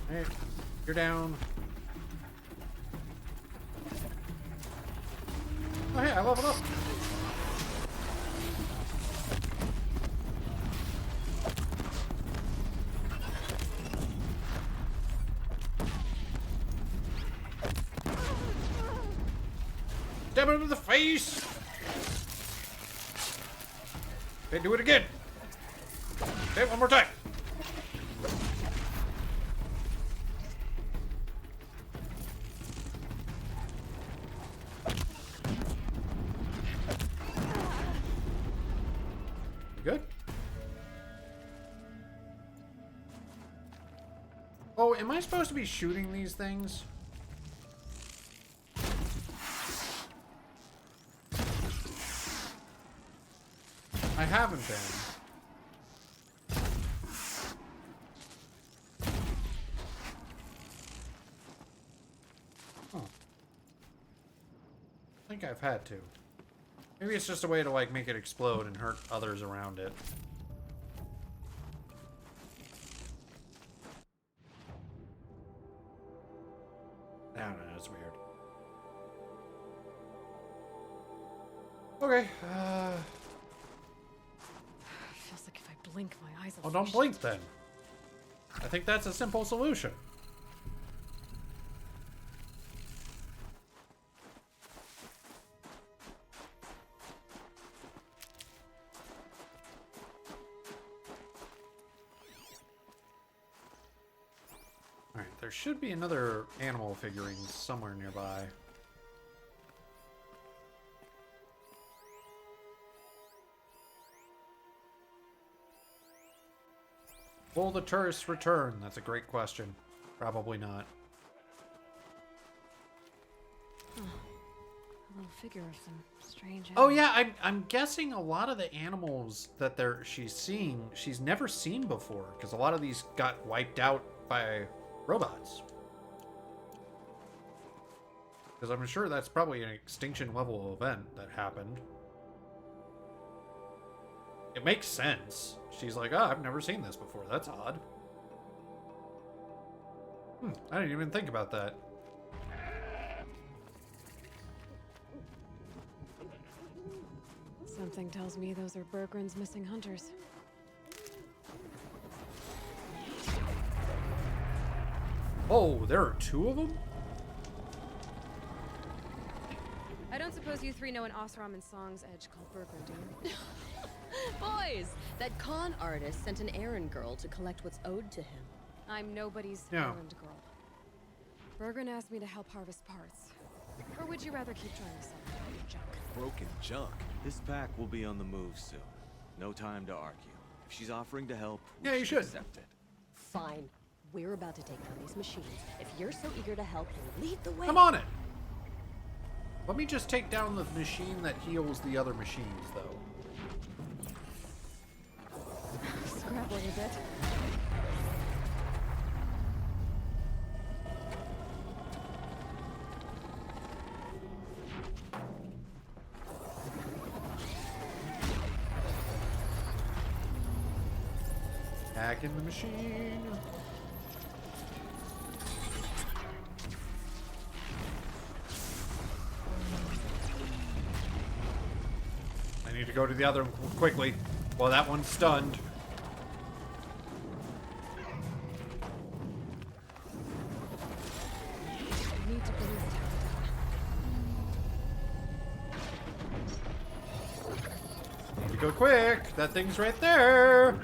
Hey, you're down. Oh, hey, I leveled up. Stab him in the face. Okay, do it again. Okay, one more time. Good. Oh, am I supposed to be shooting these things? I haven't been. Huh. I think I've had to. Maybe it's just a way to, like, make it explode and hurt others around it. I don't know, it's weird. Okay, Feels like if I blink, my eyes will well, don't blink then. I think that's a simple solution. Alright, there should be another animal figurine somewhere nearby. Will the tourists return? That's a great question. Probably not. Oh, a little figure of some strange Oh animal. yeah, I'm guessing a lot of the animals that she's seeing, she's never seen before, because a lot of these got wiped out by robots. Because I'm sure that's probably an extinction level event that happened. It makes sense. She's like, oh, I've never seen this before. That's odd. I didn't even think about that. Something tells me those are Bergren's missing hunters. Oh, there are two of them? I don't suppose you three know an Osram in Song's Edge called Bergren, do you? Boys, that con artist sent an errand girl to collect what's owed to him. I'm nobody's Yeah. errand girl. Bergren asked me to help harvest parts. Or would you rather keep trying to sell broken junk? Broken junk. This pack will be on the move soon. No time to argue. If she's offering to help, we Yeah, you should. accept it. Fine. We're about to take down these machines. If you're so eager to help, then lead the way. I'm on it. Let me just take down the machine that heals the other machines, though. Scrabble a bit. Hack in the machine. I need to go to the other one quickly. Well, that one's stunned. Need to bring this tower down. Need to go quick. That thing's right there.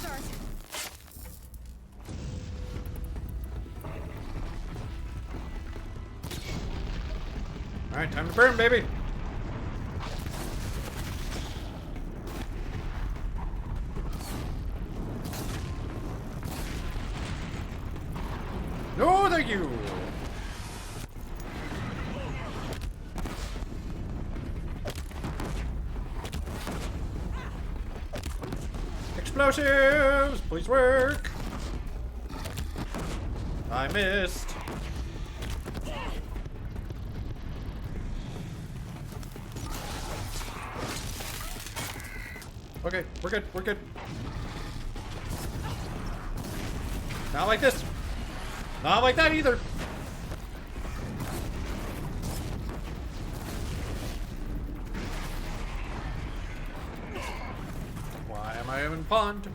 Start. All right, time to burn, baby. No, thank you. Explosives, please work. I missed. Okay, we're good, we're good. Not like this. Not like that either. Why am I in pond?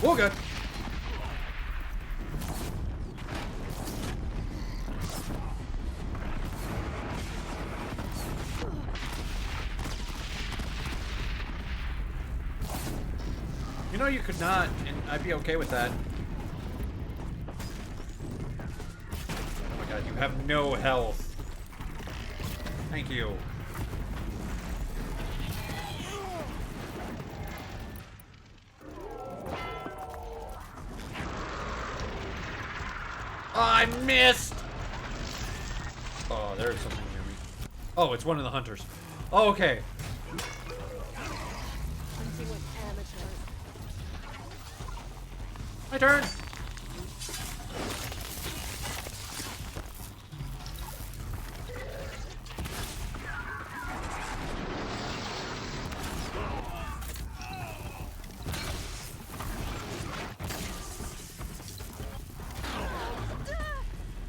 Oh, good. You know, you could not, and I'd be okay with that. You have no health. Thank you. Oh, I missed! Oh, there's something near me. Oh, it's one of the hunters. Oh, okay. My turn!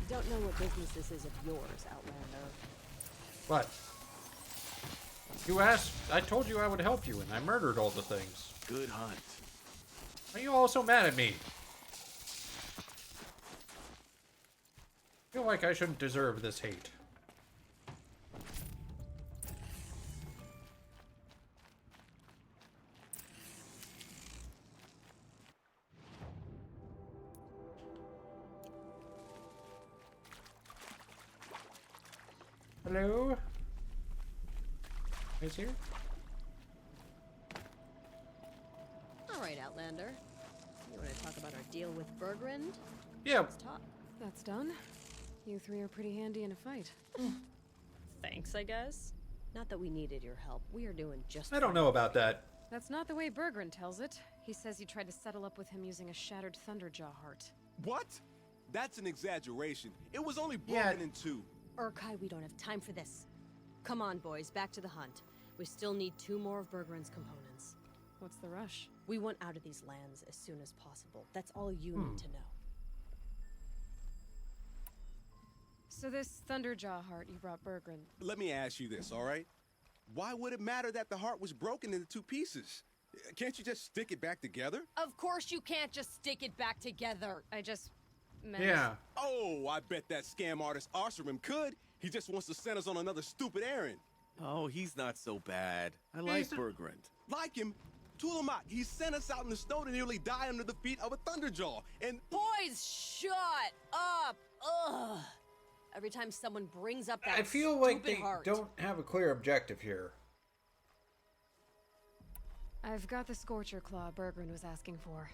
Don't know what business this is of yours, Outlander. What? You asked, I told you I would help you, and I murdered all the things. Good hunt. Why are you all so mad at me? I feel like I shouldn't deserve this hate. Hello? Is here? All right, Outlander. You want to talk about our deal with Bergrund? Yeah. Let's talk. That's done. You three are pretty handy in a fight. Thanks, I guess. Not that we needed your help. We are doing just I don't know about that. That's not the way Bergrund tells it. He says you tried to settle up with him using a shattered Thunderjaw heart. What? That's an exaggeration. It was only broken in two. Urkai, we don't have time for this. Come on, boys, back to the hunt. We still need 2 more of Bergrund's components. What's the rush? We want out of these lands as soon as possible. That's all you need to know. So this Thunderjaw heart you brought Bergrund. Let me ask you this, all right? Why would it matter that the heart was broken into 2 pieces? Can't you just stick it back together? Of course you can't just stick it back together. I just meant... Yeah. Oh, I bet that scam artist Arsarim could. He just wants to send us on another stupid errand. Oh, he's not so bad. I like Bergrund. Like him? Tulamat, he sent us out in the snow to nearly die under the feet of a Thunderjaw, and... Boys, shut up! Ugh! Every time someone brings up that I feel like they heart. don't have a clear objective here. I've got the Scorcher Claw Bergrund was asking for.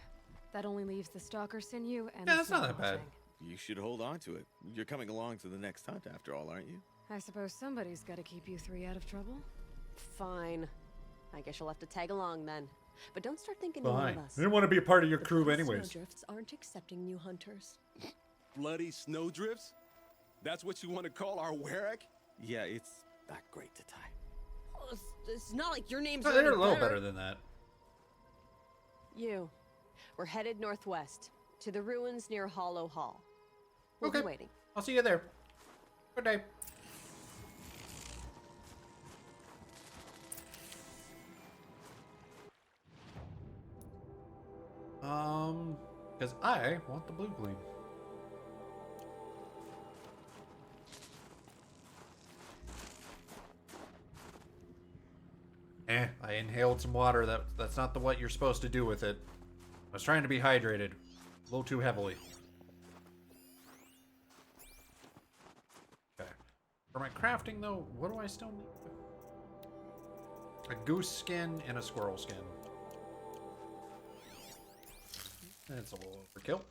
That only leaves the Stalker Sinew and Yeah, the that's not that Snowball bad. Fang. You should hold on to it. You're coming along to the next hunt after all, aren't you? I suppose somebody's got to keep you 3 out of trouble. Fine. I guess you'll have to tag along then. But don't start thinking more Fine. of I us. didn't want to be a part of your crew The anyways. Snowdrifts aren't accepting new hunters. Bloody snowdrifts? That's what you want to call our Warwick? Yeah, it's not great to tie. Oh, it's not like your name's Oh, they're any a little better than that. You. We're headed northwest, to the ruins near Hollow Hall. We'll be waiting. I'll see you there. Good day. Because I want the blue gleam. I inhaled some water. That's not what you're supposed to do with it. I was trying to be hydrated. A little too heavily. Okay. For my crafting, though, what do I still need? A goose skin and a squirrel skin. That's a little overkill.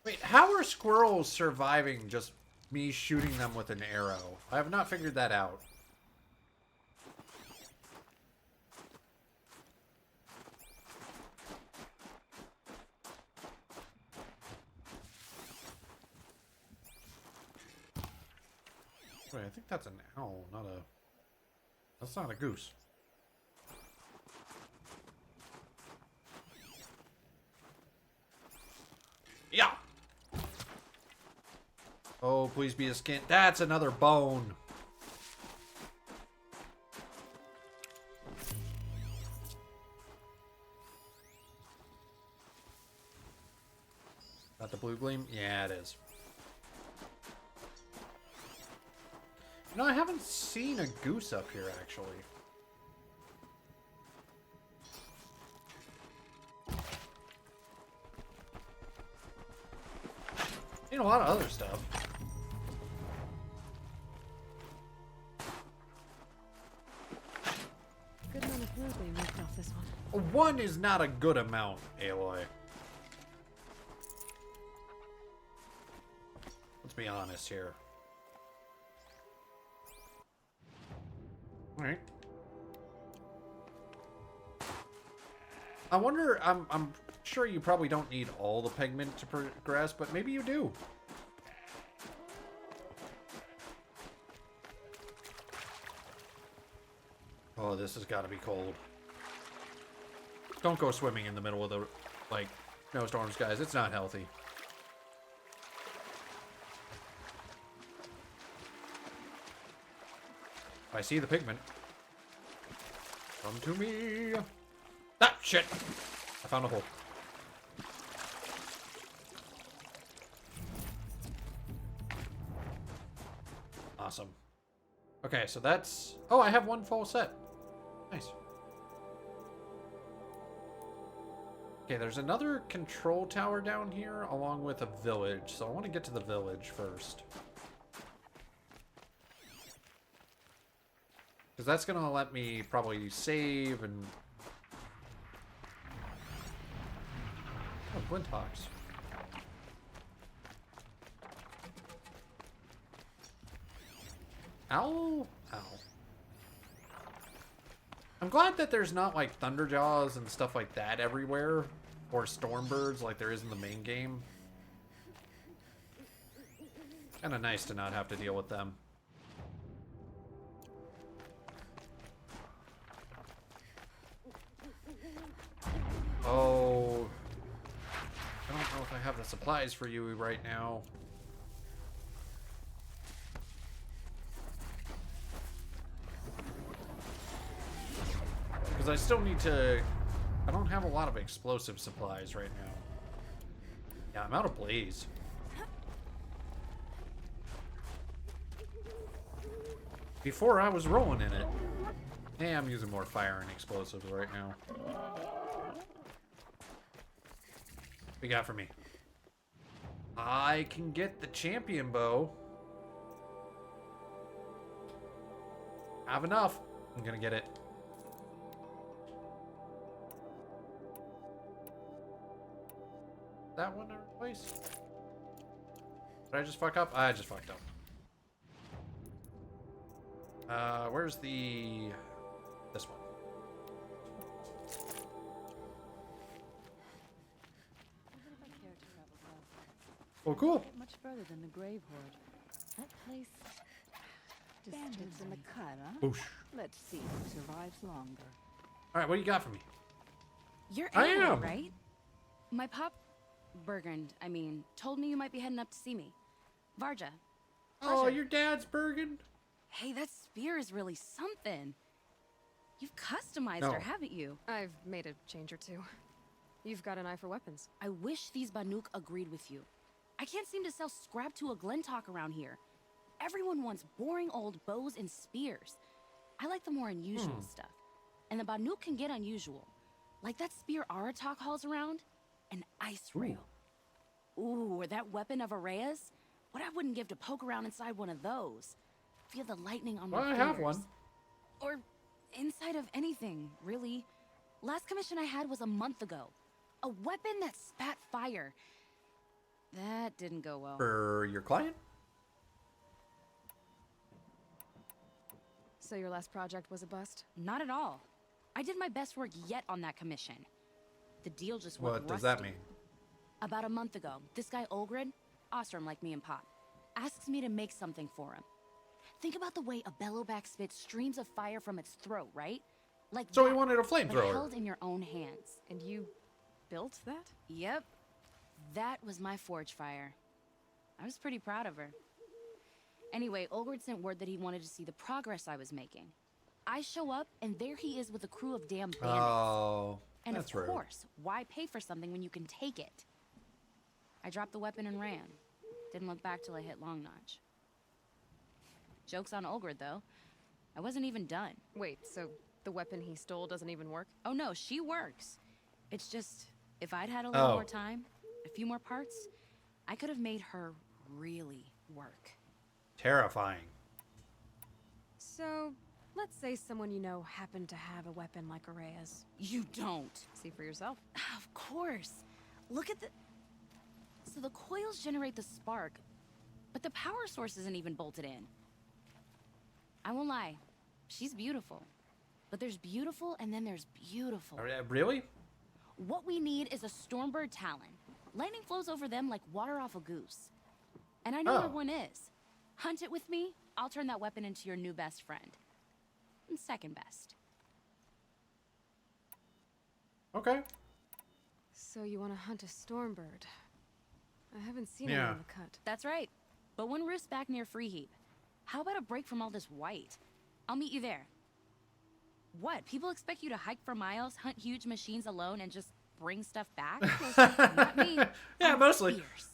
Wait, how are squirrels surviving just me shooting them with an arrow? I have not figured that out. Wait, I think that's an owl, not a... That's not a goose. Yeah! Oh, please be a skin. That's another bone. Got the blue gleam? Yeah, it is. No, I haven't seen a goose up here, actually. a lot of other stuff. Good amount of fluid being ripped off this one. One is not a good amount, Aloy. Let's be honest here. Alright. I wonder, I'm sure you probably don't need all the pigment to progress, but maybe you do. Oh, this has got to be cold. Don't go swimming in the middle of the, like, snowstorms, guys. It's not healthy. I see the pigment. Come to me. Ah, shit. I found a hole. Awesome. Okay, so that's... Oh, I have one full set. Nice. Okay, there's another control tower down here along with a village. So I want to get to the village first. Because that's going to let me probably save and... Oh, Glinthawks. Owl? Ow. I'm glad that there's not like Thunderjaws and stuff like that everywhere. Or Stormbirds like there is in the main game. Kinda nice to not have to deal with them. Oh. I don't know if I have the supplies for you right now. Because I still need to... I don't have a lot of explosive supplies right now. Yeah, I'm out of blaze. Before I was rolling in it. Yeah, I'm using more fire and explosives right now. What you got for me? I can get the champion bow. Have enough. I'm gonna get it. That one to replace? Did I just fuck up? I just fucked up. Where's the... this one? Oh, cool. Much further than the Grave Hoard. That place just in the cut, huh? Boosh. Let's see who survives longer. All right, what do you got for me? You're I Aloy, am. right? My pop, Bergund, I mean, told me you might be heading up to see me. Varja. Oh, Pleasure. your dad's Bergen? Hey, that spear is really something. You've customized No. her, haven't you? I've made a change or two. You've got an eye for weapons. I wish these Banuk agreed with you. I can't seem to sell scrap to a Glentalk around here. Everyone wants boring old bows and spears. I like the more unusual stuff. And the Banuk can get unusual. Like that spear Aratak hauls around. An ice rail. Ooh, or that weapon of Araya's. What I wouldn't give to poke around inside one of those. Feel the lightning on my Well, I fingers. have one. Or inside of anything, really. Last commission I had was a month ago. A weapon that spat fire. That didn't go well. For your client? So your last project was a bust? Not at all. I did my best work yet on that commission. The deal just went What does that mean? About a month ago, this guy Olgrid, Ostrom like me and Pop, asks me to make something for him. Think about the way a bellowback spits streams of fire from its throat, right? Like So that, he wanted a but flamethrower. held in your own hands. And you built that? Yep. That was my forge fire. I was pretty proud of her. Anyway, Olgrid sent word that he wanted to see the progress I was making. I show up, and there he is with a crew of damn bandits. Oh, and that's of rude. course, why pay for something when you can take it? I dropped the weapon and ran. Didn't look back till I hit Long Notch. Joke's on Olgrid, though. I wasn't even done. Wait, so the weapon he stole doesn't even work? Oh no, she works. It's just, if I'd had a little Oh. more time, a few more parts, I could have made her really work. Terrifying. So, let's say someone you know happened to have a weapon like Araya's. You don't. See for yourself. Of course. Look at the... So the coils generate the spark, but the power source isn't even bolted in. I won't lie. She's beautiful. But there's beautiful and then there's beautiful. Really? What we need is a Stormbird Talon. Lightning flows over them like water off a goose. And I know where one is. Hunt it with me, I'll turn that weapon into your new best friend. And second best. Okay. So you want to hunt a Stormbird? I haven't seen it on the cut. That's right. But one roost's back near Freeheap. How about a break from all this white? I'll meet you there. What? People expect you to hike for miles, hunt huge machines alone, and just bring stuff back? Not me. Yeah, I'm mostly. fierce.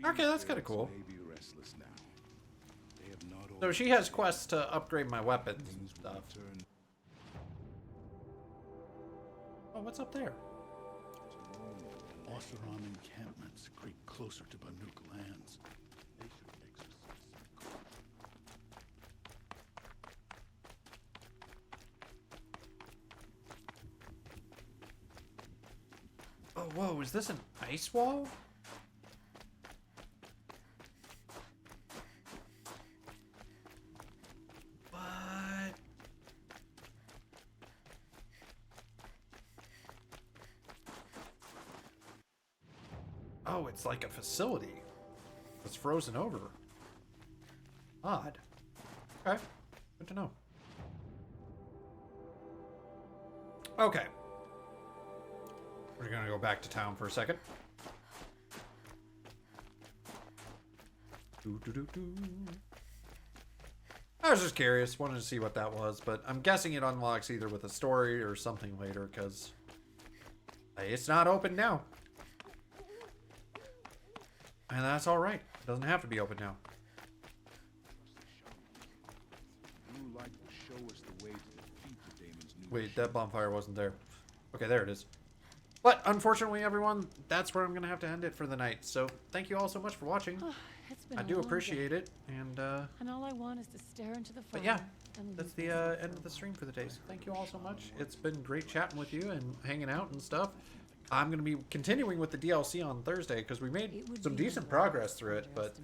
Okay, that's kind of cool. May be restless now. They have not So she has quests to upgrade my weapons and stuff. Oh, what's up there? Oseram encampments creep closer to Banuk lands. They should exercise some caution. Oh, whoa, is this an ice wall? What? Oh, it's like a facility. It's frozen over. Odd. Okay, good to know. Okay. We're gonna go back to town for a second. I was just curious, wanted to see what that was, but I'm guessing it unlocks either with a story or something later, because it's not open now. And that's alright. It doesn't have to be open now. Blue light will show us the way to defeat the Damon's new Wait, that bonfire wasn't there. Okay, there it is. But unfortunately, everyone, that's where I'm going to have to end it for the night. So thank you all so much for watching. It's been I a do long appreciate day. it. And all I want is to stare into the fire. but yeah, and that's leave the myself end of the stream for the day. So thank you all so much. It's been great chatting with you and hanging out and stuff. I'm going to be continuing with the DLC on Thursday because we made some decent progress through it, but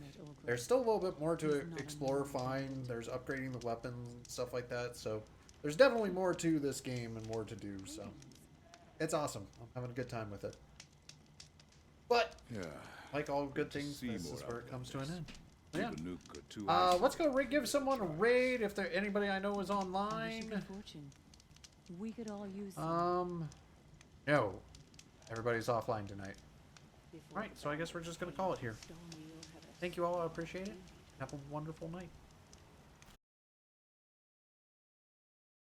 there's still a little bit more to explore, find. There's upgrading the weapons, stuff like that. So there's definitely more to this game and more to do. So it's awesome. I'm having a good time with it. But like all good things, this is where it comes to an end. Yeah. Let's go give someone a raid if there anybody I know is online. We could all use No. Everybody's offline tonight. Alright, so I guess we're just gonna call it here. Thank you all, I appreciate it. Have a wonderful night.